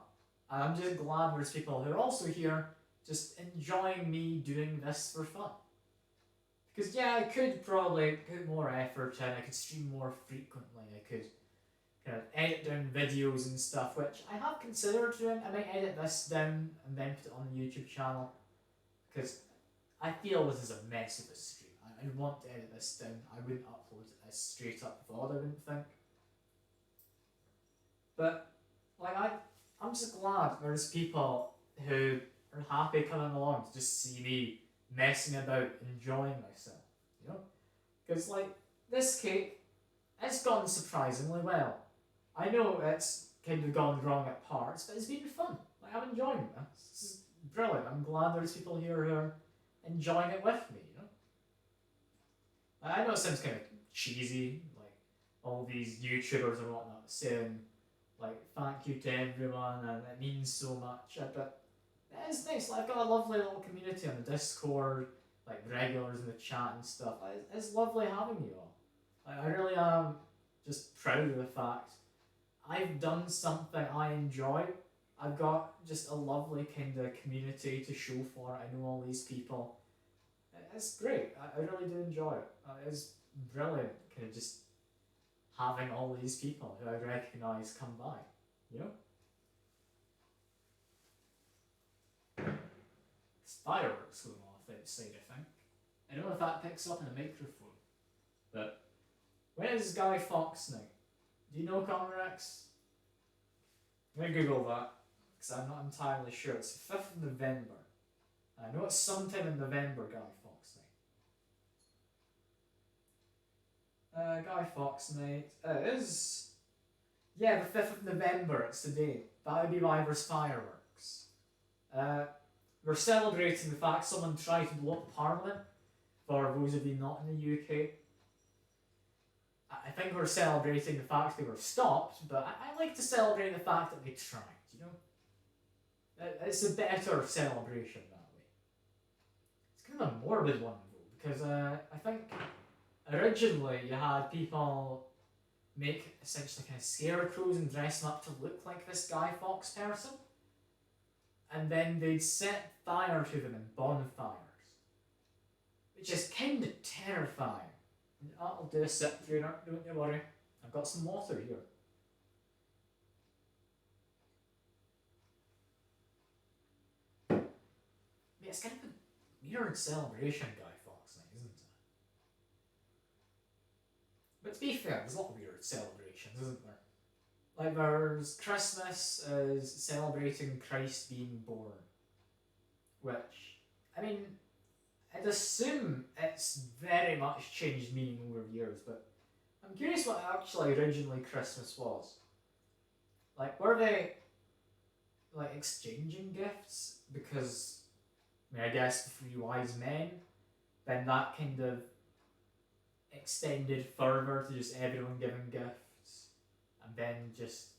And I'm just glad there's people who are also here just enjoying me doing this for fun. Because yeah, I could probably put more effort in, I could stream more frequently, I could kind of edit down videos and stuff, which I have considered doing. I might edit this down and then put it on the YouTube channel, because I feel this is a mess of a stream. I want to edit this down. I wouldn't upload it as straight up VOD, I wouldn't think. But like I'm just glad there's people who are happy coming along to just see me messing about, enjoying myself, you know? Because like this cake, it's gone surprisingly well. I know it's kind of gone wrong at parts, but it's been fun. Like I'm enjoying this. This is brilliant. I'm glad there's people here who are enjoying it with me, you know? I know it sounds kind of cheesy, like all these YouTubers and whatnot saying like thank you to everyone and it means so much, but it's nice. Like, I've got a lovely little community on the Discord, like regulars in the chat and stuff. It's lovely having you all. I really am just proud of the fact I've done something I enjoy. I've got just a lovely kind of community to show for it. I know all these people. It's great. I really do enjoy it. It's brilliant, kind of just having all these people who I recognise come by, you know? It's fireworks going off outside, I think. I don't know if that picks up in the microphone, but when is Guy Fawkes night? Do you know, Conrex? I'm going to Google that, because I'm not entirely sure. It's the 5th of November. I know it's sometime in November, Guy Fawkes night. Guy Fawkes night. It is. Yeah, the 5th of November, it's today. That would be why there's fireworks. We're celebrating the fact someone tried to blow up Parliament, for those of you not in the UK. I think we're celebrating the fact they were stopped, but I like to celebrate the fact that they tried, you know? It's a better celebration that way. It's kind of a morbid one, though, because I think originally you had people make essentially kind of scarecrows and dress them up to look like this Guy Fawkes person, and then they'd set fire to them in bonfires, which is kind of terrifying. I'll do a sip, Trainer, don't you worry. I've got some water here. Yeah, it's kind of a weird celebration, Guy Fawkes night, isn't it? But to be fair, there's a lot of weird celebrations, isn't there? Like there's Christmas is celebrating Christ being born, which, I mean, I'd assume it's very much changed meaning over years, but I'm curious what actually originally Christmas was. Like, were they like exchanging gifts? Because, I mean, I guess the three wise men, then that kind of extended further to just everyone giving gifts, and then just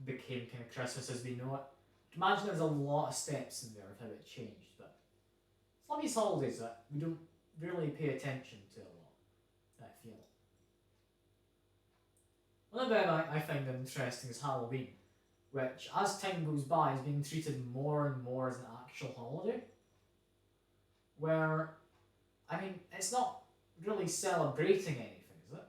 became kind of Christmas as we know it. I imagine there's a lot of steps in there of how it changed, but it's one of these holidays that we don't really pay attention to a lot, I feel. One of them I find interesting is Halloween, which as time goes by is being treated more and more as an actual holiday, where, I mean, it's not really celebrating anything, is it?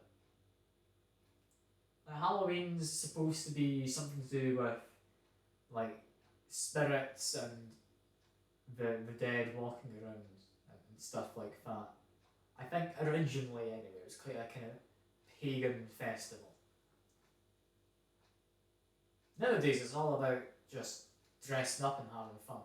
Like, Halloween's supposed to be something to do with, like, spirits and the dead walking around and stuff like that. I think originally, anyway, it was quite a kind of pagan festival. Nowadays, it's all about just dressing up and having fun.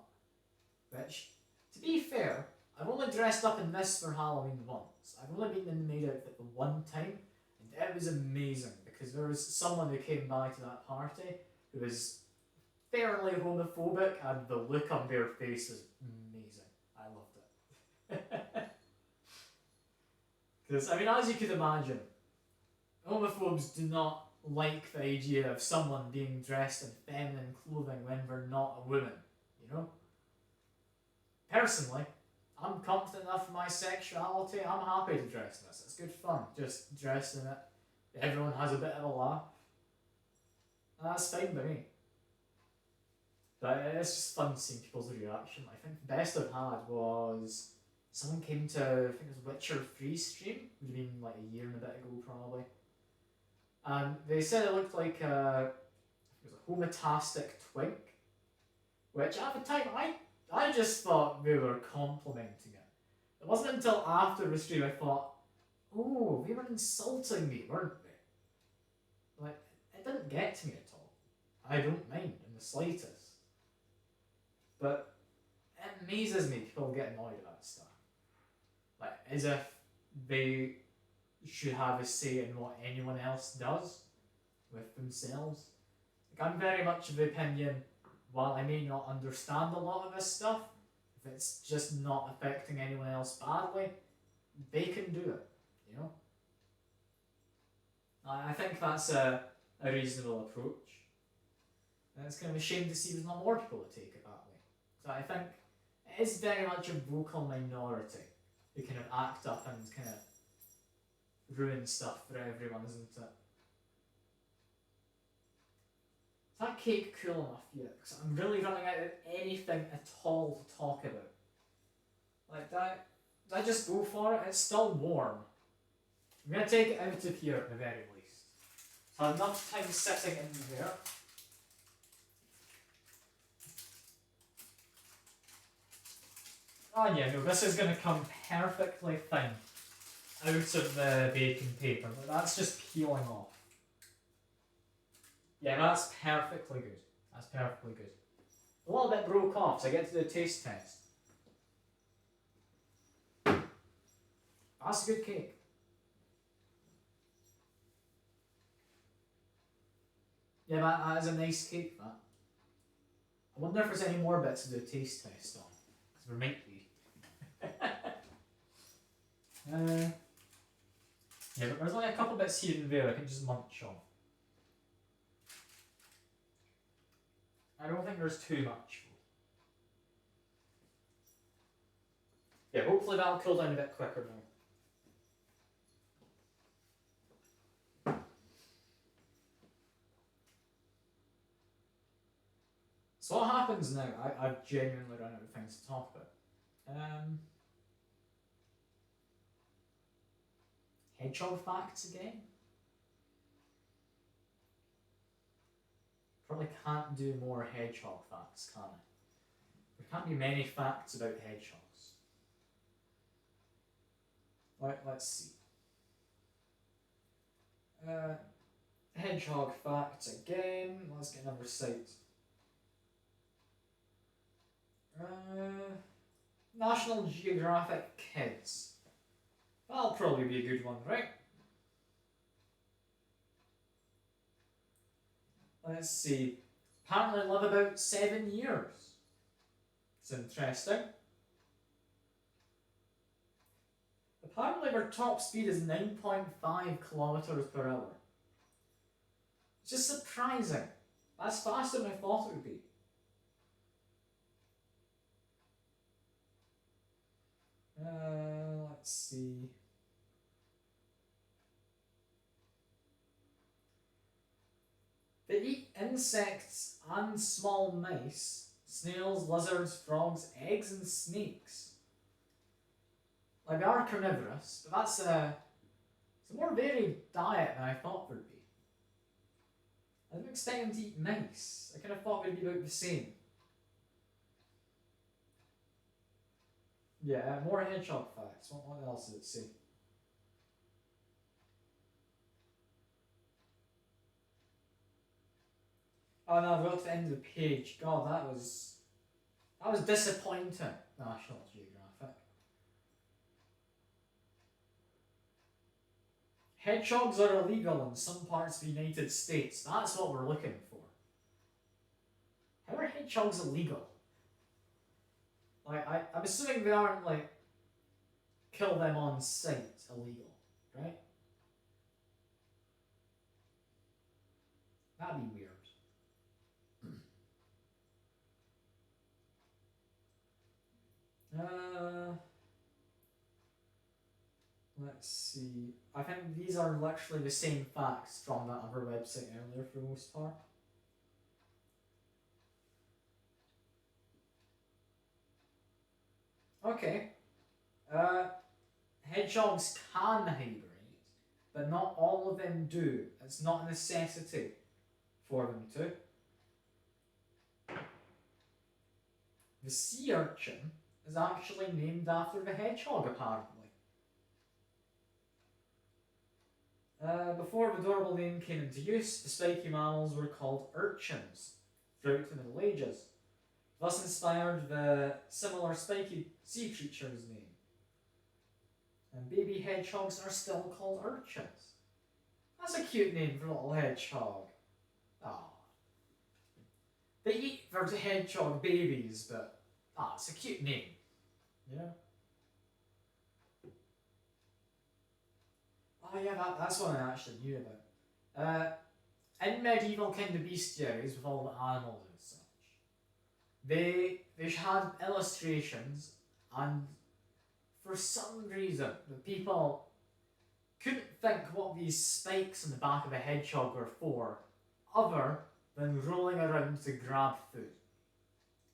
Which, to be fair, I've only dressed up in this for Halloween once. I've only been in the maid outfit the one time, and it was amazing because there was someone who came by to that party who was fairly homophobic, and the look on their face was amazing. I loved it. Because, I mean, as you could imagine, homophobes do not like the idea of someone being dressed in feminine clothing when they're not a woman, you know? Personally, I'm confident enough in my sexuality. I'm happy to dress in this. It's good fun. Just dress in it. Everyone has a bit of a laugh. That's fine by me. But it's just fun seeing people's reaction. I think the best I've had was someone came to, I think it was Witcher 3 stream. Would have been like a year and a bit ago probably. And they said it looked like it was a homotastic twink. Which at the time I just thought they were complimenting it. It wasn't until after the stream I thought, oh, they were insulting me, weren't they? Like, it didn't get to me at all. I don't mind in the slightest. But it amazes me people get annoyed about stuff. Like, as if they should have a say in what anyone else does with themselves. Like, I'm very much of the opinion, while I may not understand a lot of this stuff, if it's just not affecting anyone else badly, they can do it, you know? I think that's a reasonable approach. And it's kind of a shame to see there's not more people that take it that way. So I think it is very much a vocal minority who kind of act up and kind of ruin stuff for everyone, isn't it? Is that cake cool enough yet? Because I'm really running out of anything at all to talk about. Like, did I just go for it? It's still warm. I'm going to take it out of here at the very least. So I have enough time sitting in there. Oh yeah, no, this is going to come perfectly thin out of the baking paper, but that's just peeling off. Yeah, that's perfectly good. That's perfectly good. A little bit broke off, so I get to do a taste test. That's a good cake. Yeah, that is a nice cake, that. I wonder if there's any more bits to do a taste test on. Because there might be. Yeah, but there's only a couple bits here and there I can just munch on. I don't think there's too much. Yeah, hopefully that'll cool down a bit quicker now. So what happens now? I've genuinely run out of things to talk about. Hedgehog facts again? Probably can't do more hedgehog facts, can I? There can't be many facts about hedgehogs. Let's see. Hedgehog facts again. Let's get another site. National Geographic Kids. That'll probably be a good one, right? Let's see. Apparently live about 7 years. It's interesting. Apparently their top speed is 9.5 kilometers per hour. It's just surprising. That's faster than I thought it would be. Let's see. They eat insects and small mice, snails, lizards, frogs, eggs, and snakes. Like, they are carnivorous, but it's a more varied diet than I thought there'd be. I didn't expect them to eat mice. I kind of thought they'd be about the same. Yeah, more hedgehog facts. What else does it say? Oh no, I've got to the end of the page. God, that was disappointing. National Geographic. Hedgehogs are illegal in some parts of the United States. That's what we're looking for. How are hedgehogs illegal? Like, I'm assuming they aren't, like, kill them on sight illegal, right? That'd be weird. Let's see. I think these are literally the same facts from that other website earlier for the most part. Okay. Hedgehogs can hibernate, but not all of them do. It's not a necessity for them to. The sea urchin is actually named after the hedgehog, apparently. Before the adorable name came into use, the spiky mammals were called urchins throughout the Middle Ages, thus inspired the similar spiky sea creature's name. And baby hedgehogs are still called urchins. That's a cute name for a little hedgehog. Ah. They eat their hedgehog babies, but it's a cute name. Yeah. Oh yeah, that's one I actually knew about. In medieval kind of bestiaries with all the animals and such, they had illustrations, and for some reason the people couldn't think what these spikes on the back of a hedgehog were for, other than rolling around to grab food.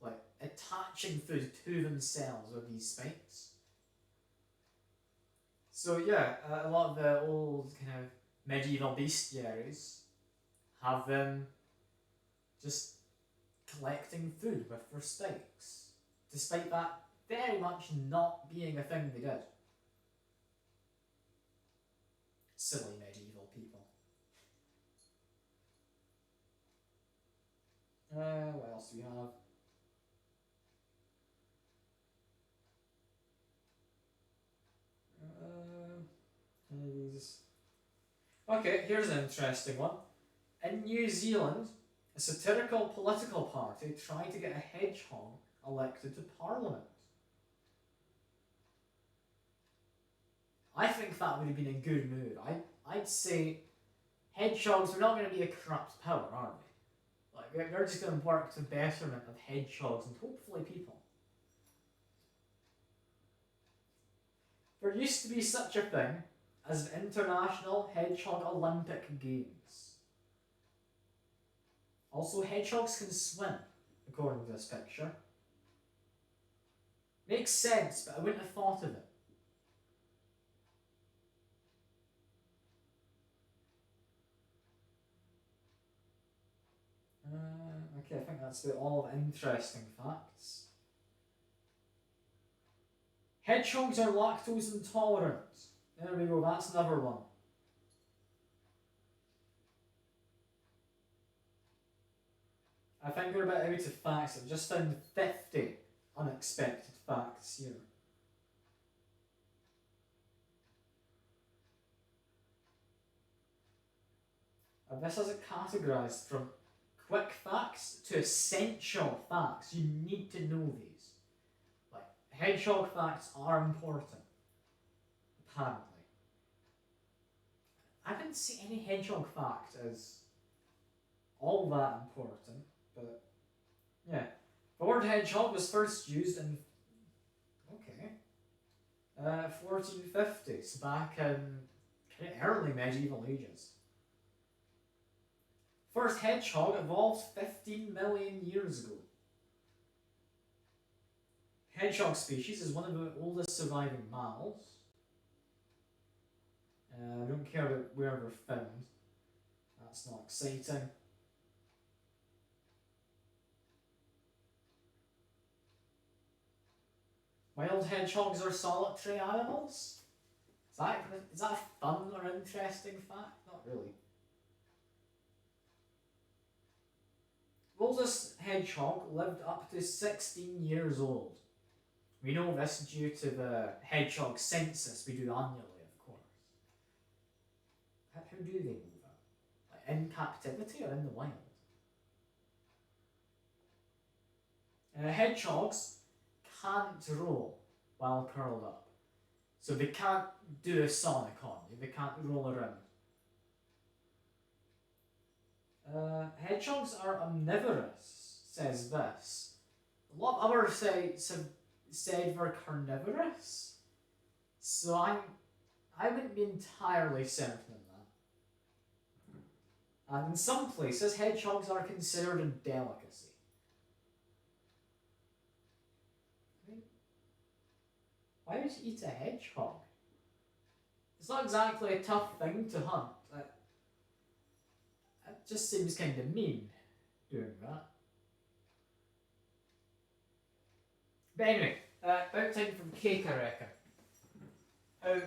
Like, attaching food to themselves with these spikes. So yeah, a lot of the old kind of medieval bestiaries have them just collecting food with their spikes, despite that very much not being a thing they did. Silly medieval people. What else do we have? Okay, here's an interesting one. In New Zealand, a satirical political party tried to get a hedgehog elected to Parliament. I think that would have been a good move. I'd say hedgehogs are not going to be a corrupt power, are they? Like, they're just going to work to the betterment of hedgehogs and hopefully people. There used to be such a thing as the International Hedgehog Olympic Games. Also, hedgehogs can swim, according to this picture. Makes sense, but I wouldn't have thought of it. Okay, I think that's about all of interesting facts. Hedgehogs are lactose intolerant. There we go, that's another one. I think we're a bit out of facts. I've just found 50 unexpected facts here. And this has it categorised from quick facts to essential facts. You need to know these. Like, hedgehog facts are important, apparently. I didn't see any hedgehog fact as all that important, but yeah. The word hedgehog was first used in 1450s, back in early medieval ages. First hedgehog evolved 15 million years ago. Hedgehog species is one of the oldest surviving mammals. I don't care about where they're found. That's not exciting. Wild hedgehogs are solitary animals? Is that a fun or interesting fact? Not really. The oldest hedgehog lived up to 16 years old. We know this due to the hedgehog census we do annually, of course. How do they know that? Like, in captivity or in the wild? Hedgehogs can't roll while curled up. So they can't do a Sonic on you, they can't roll around. Hedgehogs are omnivorous, says this. A lot of other sites have said they're carnivorous. So I wouldn't be entirely certain on that. And in some places, hedgehogs are considered a delicacy. I mean, why would you eat a hedgehog? It's not exactly a tough thing to hunt. It just seems kind of mean doing that. But anyway, about time for cake, I reckon.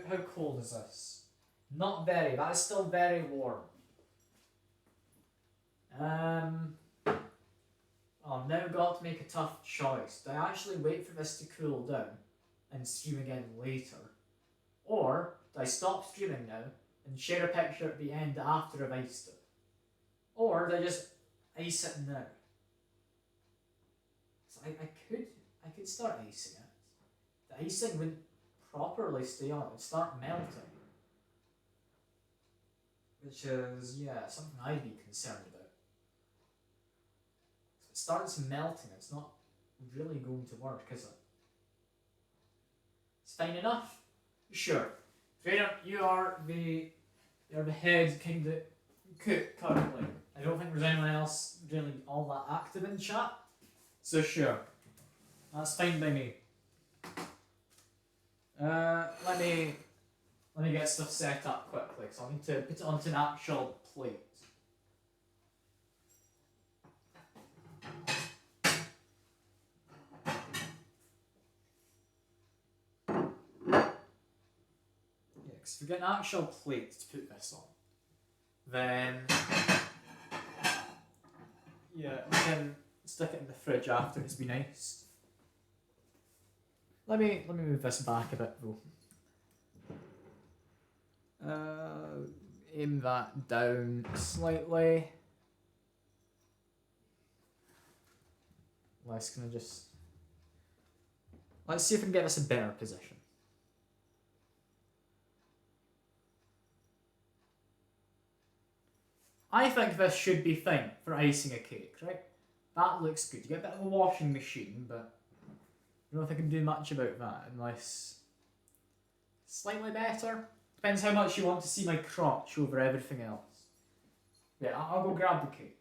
How cold is this? Not very. That is still very warm. Oh, I've now got to make a tough choice. Do I actually wait for this to cool down and stream again later? Or do I stop streaming now and share a picture at the end after I've iced it? Or do I just ice it now? So I could start icing it. The icing wouldn't properly stay on, it would start melting. Which is, yeah, something I'd be concerned about. So it starts melting, it's not really going to work, is it? It's fine enough? Sure. Trader, you're the head kind of cook currently. I don't think there's anyone else really all that active in chat. So sure. That's fine by me. Let me get stuff set up quickly, so I need to put it onto an actual plate. Yeah, because if we get an actual plate to put this on, then yeah, we can stick it in the fridge after it's been iced. Let me move this back a bit though. Aim that down slightly. Let's see if we can get this a better position. I think this should be fine for icing a cake, right? That looks good. You get a bit of a washing machine, but I don't know if I can do much about that unless slightly better. Depends how much you want to see my crotch over everything else. Yeah, I'll go grab the cake.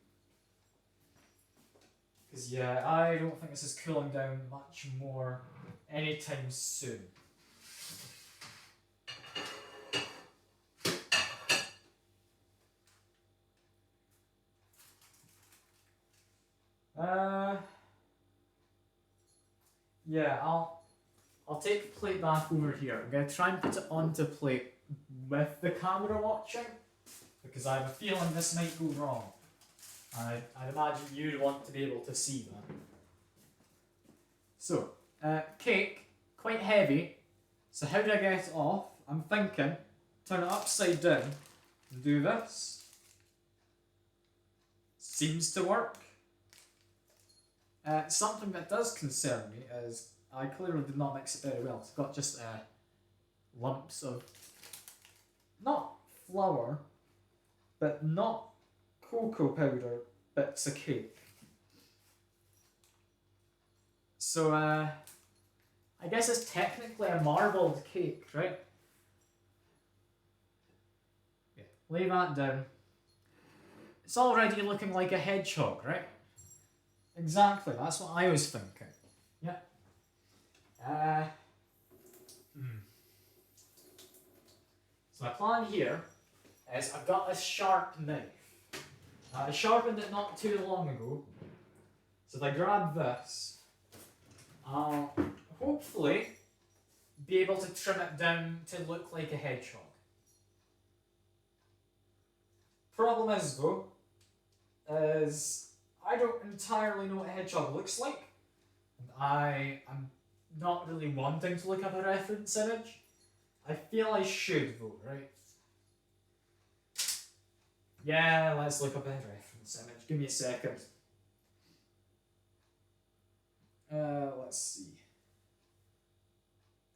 Because yeah, I don't think this is cooling down much more anytime soon. Yeah, I'll take the plate back over here. I'm gonna try and put it onto plate with the camera watching, because I have a feeling this might go wrong. I'd imagine you'd want to be able to see that. So, cake, quite heavy. So how do I get it off? I'm thinking, turn it upside down and do this. Seems to work. Something that does concern me is I clearly did not mix it very well. It's got just lumps of, not flour, but not cocoa powder bits of cake. So I guess it's technically a marbled cake, right? Yeah, lay that down. It's already looking like a hedgehog, right? Exactly, that's what I was thinking. Yeah. So my plan here is I've got this sharp knife. I sharpened it not too long ago. So if I grab this, I'll hopefully be able to trim it down to look like a hedgehog. Problem is though, is I don't entirely know what a hedgehog looks like. And I'm not really wanting to look up a reference image. I feel I should though, right? Yeah, let's look up a reference image. Give me a second. Let's see.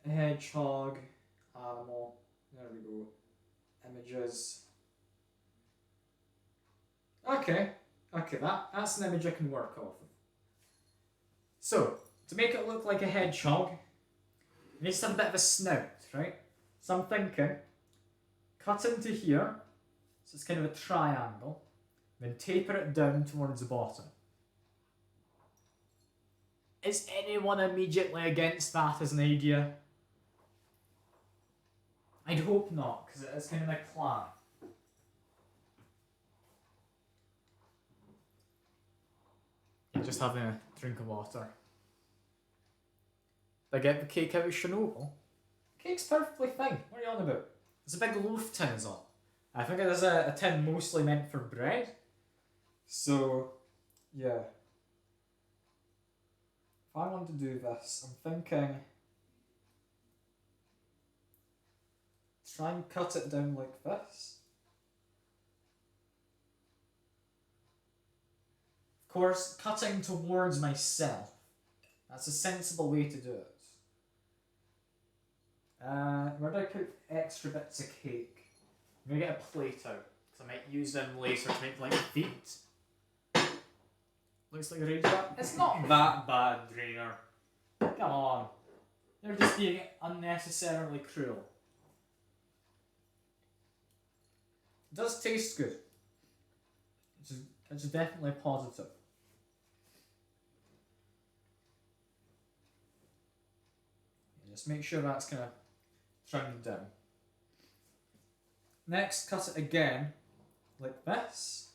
A hedgehog, animal, there we go. Images. Okay, that's an image I can work off of. So, to make it look like a hedgehog, it needs to have a bit of a snout, right? So I'm thinking, cut into here, so it's kind of a triangle, then taper it down towards the bottom. Is anyone immediately against that as an idea? I'd hope not, because it is kind of a plan. You're just having a drink of water. Did I get the cake out of Chernobyl? Cake's perfectly fine. What are you on about? There's a big loaf tin is on. I think it is a tin mostly meant for bread. So, yeah. If I want to do this, I'm thinking... try and cut it down like this. Of course, cutting towards myself. That's a sensible way to do it. Where do I put extra bits of cake? I'm gonna get a plate out, because I might use them later to make like feet. Looks like a rage rat. It's not that bad, Drainer. Come on. You're just being unnecessarily cruel. It does taste good. It's definitely positive. Just make sure that's kind of trimmed down. Next, cut it again, like this.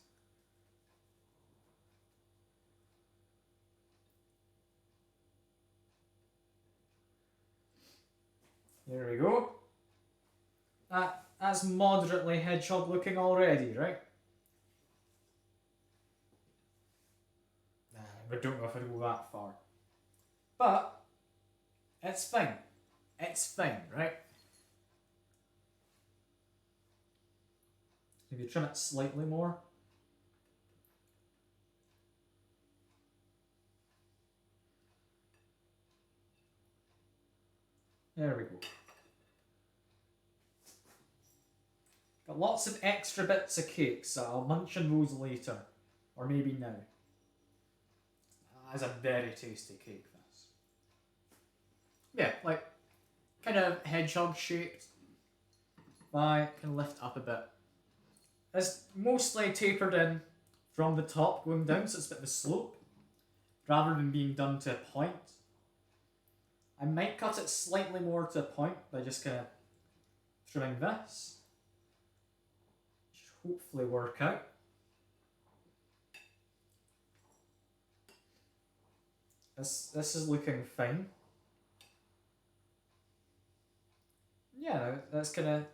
There we go. That's moderately hedgehog looking already, right? I don't know if I'd go that far. But, it's fine. It's fine, right? Maybe trim it slightly more. There we go. Got lots of extra bits of cake, so I'll munch on those later. Or maybe now. That's a very tasty cake, this. Yeah, like, kind of hedgehog shaped. I can lift up a bit. It's mostly tapered in from the top going down, so it's a bit of a slope, rather than being done to a point. I might cut it slightly more to a point by just kind of trimming this. Should hopefully work out. This is looking fine. Yeah, that's kind of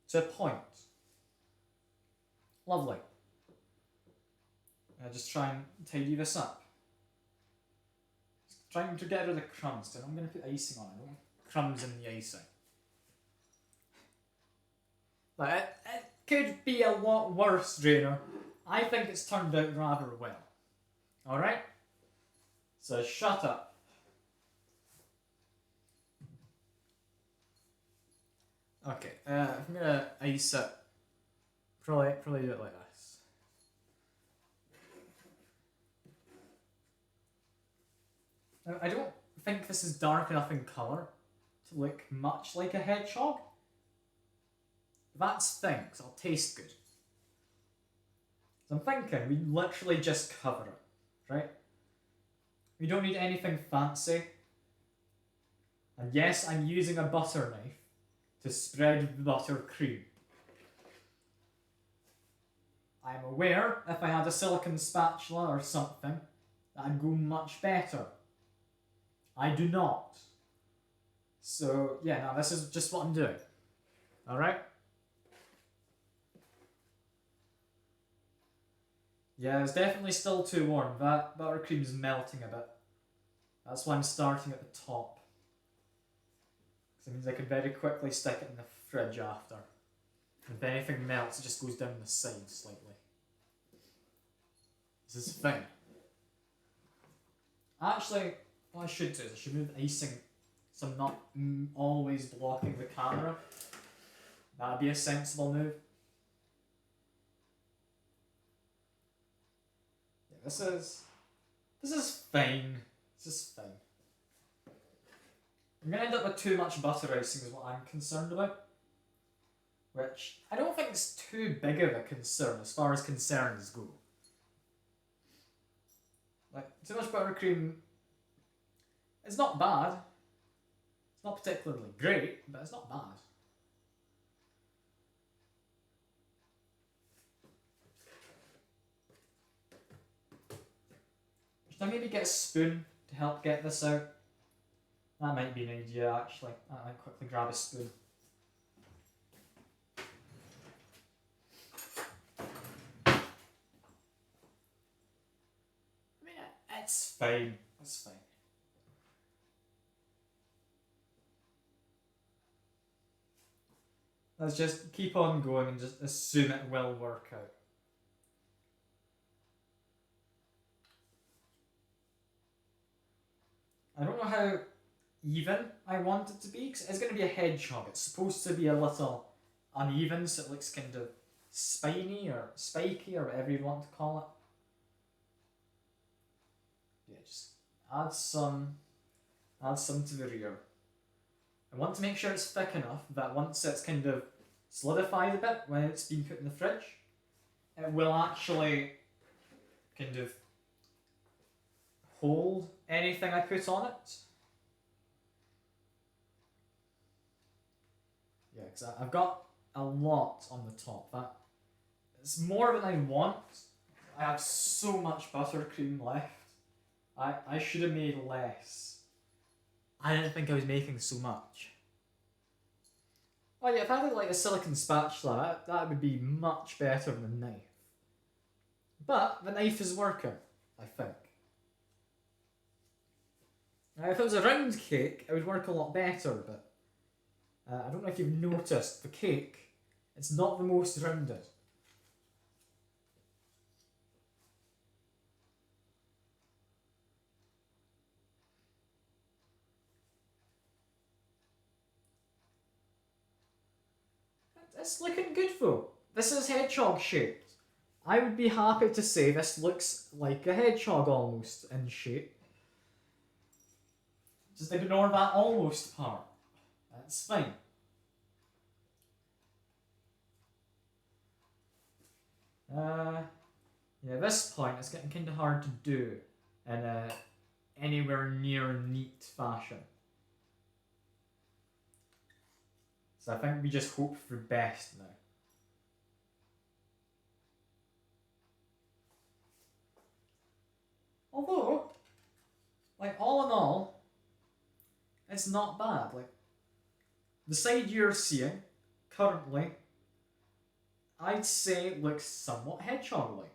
to a point. Lovely. Just try and tidy this up. Just trying to get rid of the crumbs, then I'm going to put icing on it. I don't want crumbs in the icing. Like, it could be a lot worse, Drainer. I think it's turned out rather well. Alright? So shut up. Okay, I'm going to ice it. Probably do it like this. Now, I don't think this is dark enough in colour to look much like a hedgehog. That's fine, because it'll taste good. So I'm thinking we literally just cover it, right? We don't need anything fancy. And yes, I'm using a butter knife to spread the buttercream. I'm aware if I had a silicone spatula or something, that'd go much better. I do not. So yeah, now this is just what I'm doing. Alright? Yeah, it's definitely still too warm. That buttercream's melting a bit. That's why I'm starting at the top. Because it means I can very quickly stick it in the fridge after. If anything melts, it just goes down the side slightly. This is fine. Actually, what I should do is I should move icing so I'm not always blocking the camera. That'd be a sensible move. Yeah, this is fine. This is fine. I'm gonna end up with too much butter icing is what I'm concerned about. which I don't think is too big of a concern as far as concerns go. Like, too much buttercream is not bad. It's not particularly great, but it's not bad. Should I maybe get a spoon to help get this out? That might be an idea, actually. I might quickly grab a spoon. I mean, it's fine. It's fine. Let's just keep on going and just assume it will work out. I don't know how even I want it to be, because it's going to be a hedgehog. It's supposed to be a little uneven, so it looks kind of spiny or spiky or whatever you want to call it. Yeah, just add some to the rear. I want to make sure it's thick enough that once it's kind of solidified a bit when it's been put in the fridge, it will actually kind of hold anything I put on it. Yeah, because I've got a lot on the top. It's more than I want. I have so much buttercream left. I should have made less. I didn't think I was making so much. Oh yeah, if I had like a silicone spatula, that would be much better than a knife. But the knife is working, I think. Now, if it was a round cake, it would work a lot better, but I don't know if you've noticed, the cake, it's not the most rounded. It's looking good though. This is hedgehog shaped. I would be happy to say this looks like a hedgehog almost in shape. Just ignore that almost part. That's fine. Yeah, this point it's getting kind of hard to do in a anywhere near neat fashion. So I think we just hope for the best now. Although, like all in all, it's not bad. Like the side you're seeing currently, I'd say it looks somewhat hedgehog-like.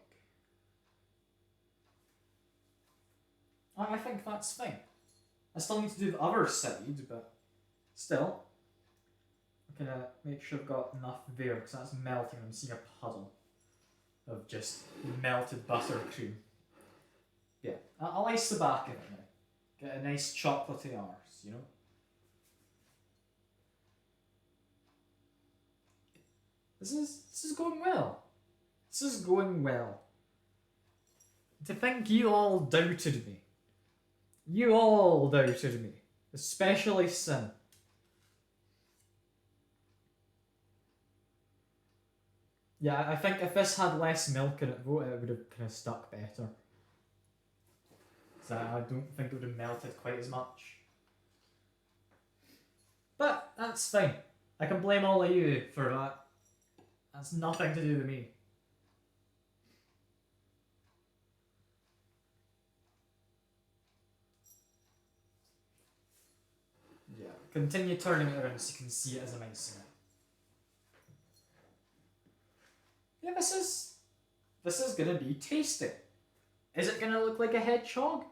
I think that's fine. I still need to do the other side, but still, I'm gonna make sure I've got enough there because that's melting. I'm seeing a puddle of just melted buttercream. Yeah, I'll ice the back of it now. Get a nice chocolatey arse, you know? This is going well. This is going well. To think you all doubted me. You all doubted me. Especially Sin. Yeah, I think if this had less milk in it though, it would have kind of stuck better. So I don't think it would have melted quite as much. But that's fine. I can blame all of you for that. That's nothing to do with me. Yeah, continue turning it around so you can see it as I'm icing it. Yeah, this is gonna be tasty. Is it gonna look like a hedgehog?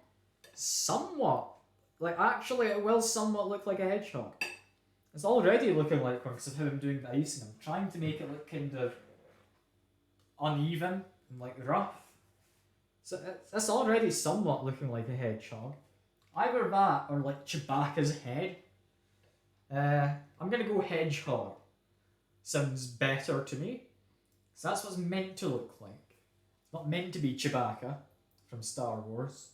Somewhat. Like, actually, it will somewhat look like a hedgehog. It's already looking like one because of how I'm doing the icing. I'm trying to make it look kind of uneven and like rough. So it's already somewhat looking like a hedgehog. Either that or like Chewbacca's head. I'm gonna go hedgehog. Sounds better to me. So that's what's meant to look like. It's not meant to be Chewbacca from Star Wars.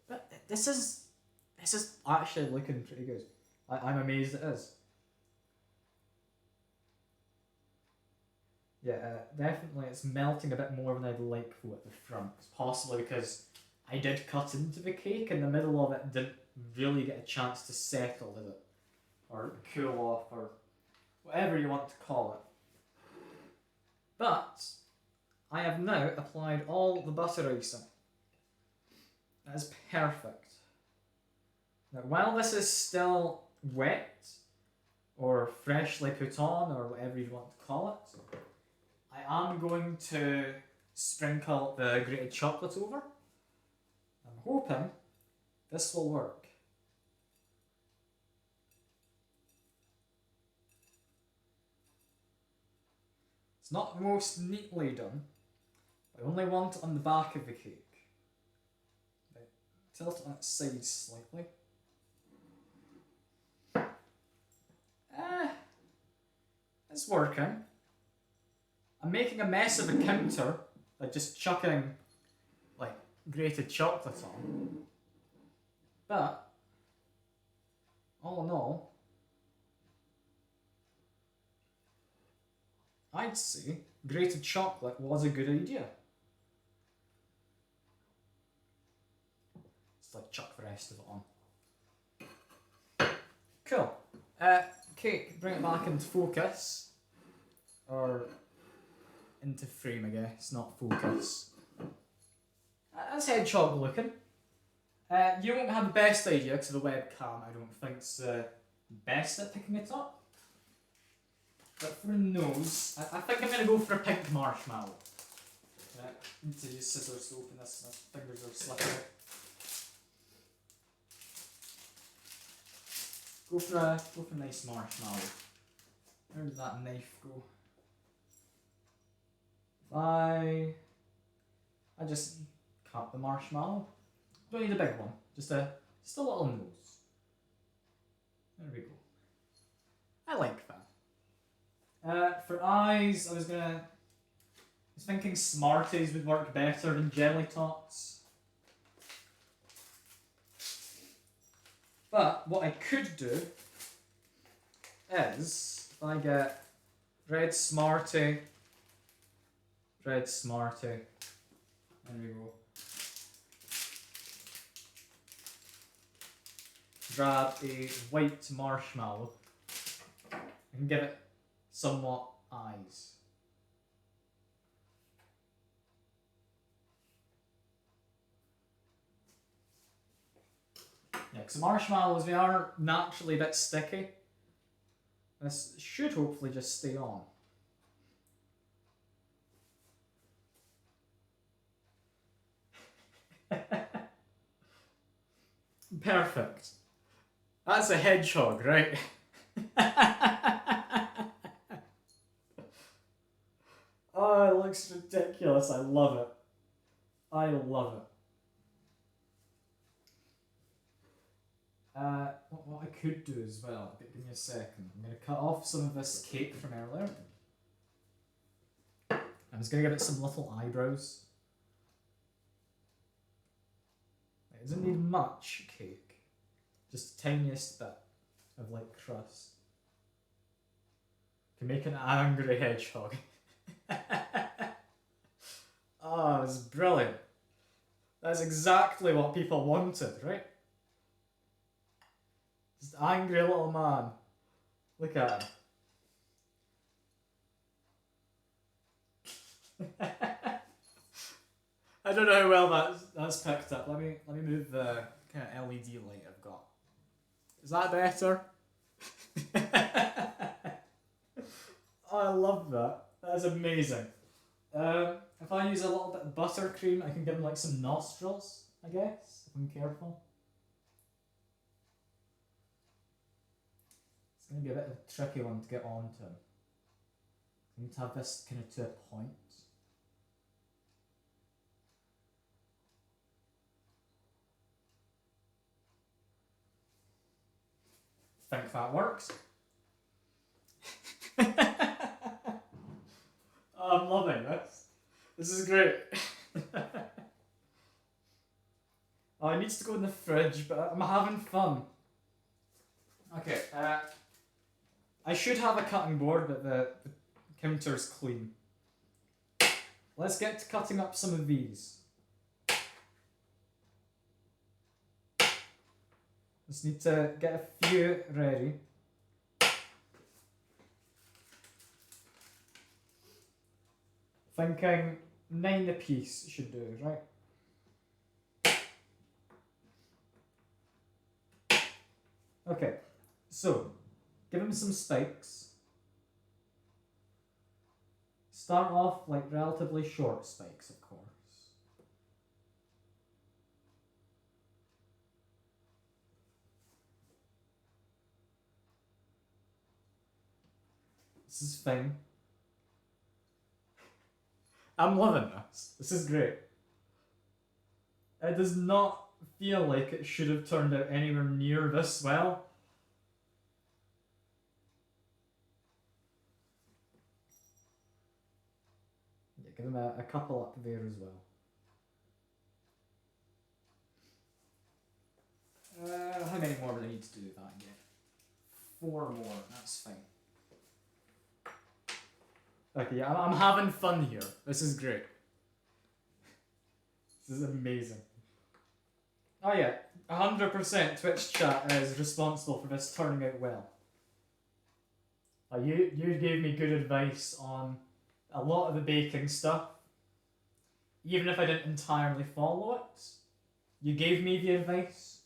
But this is actually looking pretty good. I'm amazed it is. Yeah, definitely it's melting a bit more than I'd like for at the front. It's possibly because I did cut into the cake and the middle of it didn't really get a chance to settle, did it? Or cool off, or whatever you want to call it. But I have now applied all the butter icing. That is perfect. Now, while this is still wet, or freshly put on, or whatever you want to call it, I am going to sprinkle the grated chocolate over. I'm hoping this will work. It's not most neatly done. I only want it on the back of the cake. Right. Tilt it on its side slightly. It's working. I'm making a mess of a counter, like just chucking like grated chocolate on. But all in all, I'd say grated chocolate was a good idea. Let's like chuck the rest of it on. Cool. Cake, bring it back into focus. Or into frame, I guess, not focus. That's hedgehog looking. You won't have the best idea because the webcam, I don't think, is the best at picking it up. But for a nose, I think I'm going to go for a pink marshmallow. I need to use scissors to open this, my fingers are slipping. Go for a nice marshmallow. Where did that knife go? I just cut the marshmallow. Don't need a big one. Just a little nose. There we go. I like that. For eyes, I was thinking Smarties would work better than Jelly Tots. But what I could do is, if I get red Smartie, there we go. Grab a white marshmallow and give it somewhat eyes. Yeah, because marshmallows, they are naturally a bit sticky. This should hopefully just stay on. Perfect. That's a hedgehog, right? Oh, it looks ridiculous. I love it. I love it. What I could do as well, give me a second. I'm going to cut off some of this cake from earlier. I'm just going to give it some little eyebrows. It doesn't need much cake, just the tiniest bit of like crust. Can make an angry hedgehog. Oh, it's brilliant. That's exactly what people wanted, right? Just angry little man. Look at him. I don't know how well that's picked up. Let me move the kind of LED light I've got. Is that better? Oh, I love that. That is amazing. If I use a little bit of buttercream, I can give him like some nostrils, I guess, if I'm careful. It's going to be a bit of a tricky one to get onto him. I need to have this kind of to a point. Think that works. Oh, I'm loving this. This is great. Oh, it needs to go in the fridge, but I'm having fun. I Okay, I should have a cutting board, but the counter's clean. Let's get to cutting up some of these. Just need to get a few ready. Thinking 9 apiece should do, right? Okay, so give him some spikes. Start off like relatively short spikes, of course. This is fine. I'm loving this. This is great. It does not feel like it should have turned out anywhere near this well. Yeah, give him a couple up there as well. How many more do I need to do that again? 4 more, that's fine. Okay, yeah, I'm having fun here. This is great. This is amazing. Oh yeah, 100% Twitch chat is responsible for this turning out well. You gave me good advice on a lot of the baking stuff. Even if I didn't entirely follow it, you gave me the advice.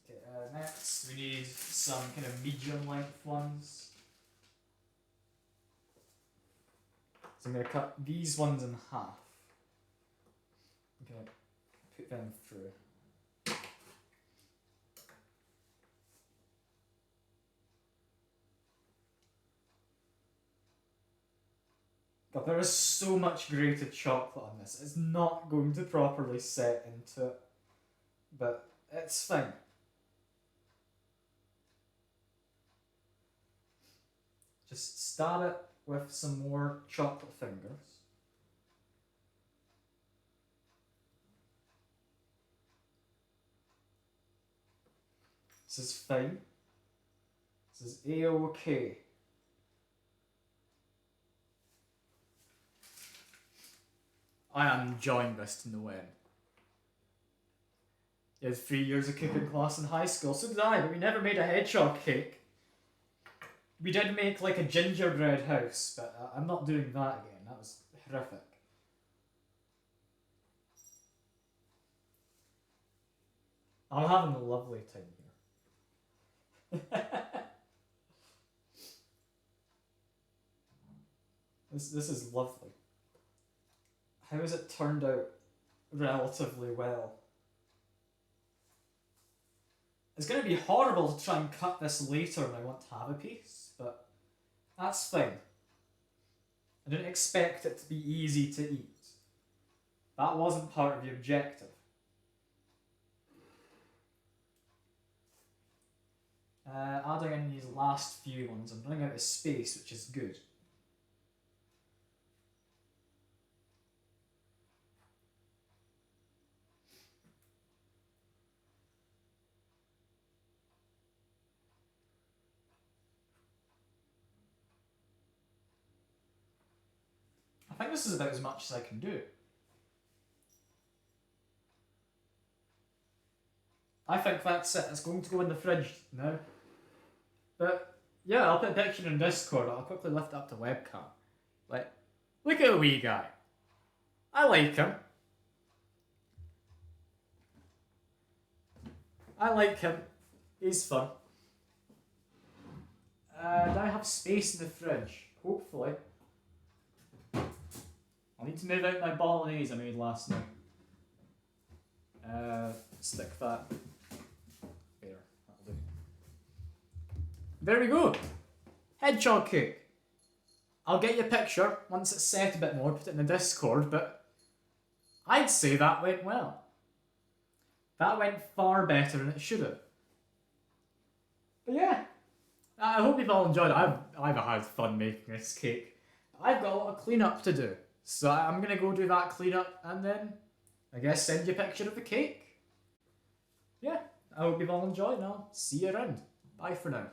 Okay, next we need some kind of medium length ones. So I'm going to cut these ones in half. I'm going to put them through. God, there is so much grated chocolate on this. It's not going to properly set into it, but it's fine. Just start it with some more chocolate fingers. This is fine. This is A-OK. I am enjoying this to no end. You had 3 years of cooking class in high school, so did I, but we never made a hedgehog cake. We did make like a gingerbread house, but I'm not doing that again. That was horrific. I'm having a lovely time here. This is lovely. How has it turned out relatively well? It's going to be horrible to try and cut this later when I want to have a piece, but that's fine. I didn't expect it to be easy to eat. That wasn't part of the objective. Adding in these last few ones, I'm running out of space, which is good. I think this is about as much as I can do. I think that's it. It's going to go in the fridge now. But yeah, I'll put a picture in Discord. I'll quickly lift it up to webcam. Like, look at the wee guy. I like him. I like him. He's fun. Do I have space in the fridge? Hopefully. I need to move out my bolognese I made last night. Stick that there. That'll do. There we go. Hedgehog cake. I'll get you a picture once it's set a bit more, put it in the Discord, but I'd say that went well. That went far better than it should have. But yeah, I hope you've all enjoyed it. I've had fun making this cake. I've got a lot of cleanup to do, so I'm going to go do that cleanup and then I guess send you a picture of the cake. Yeah, I hope you've all enjoyed, and I'll see you around. Bye for now.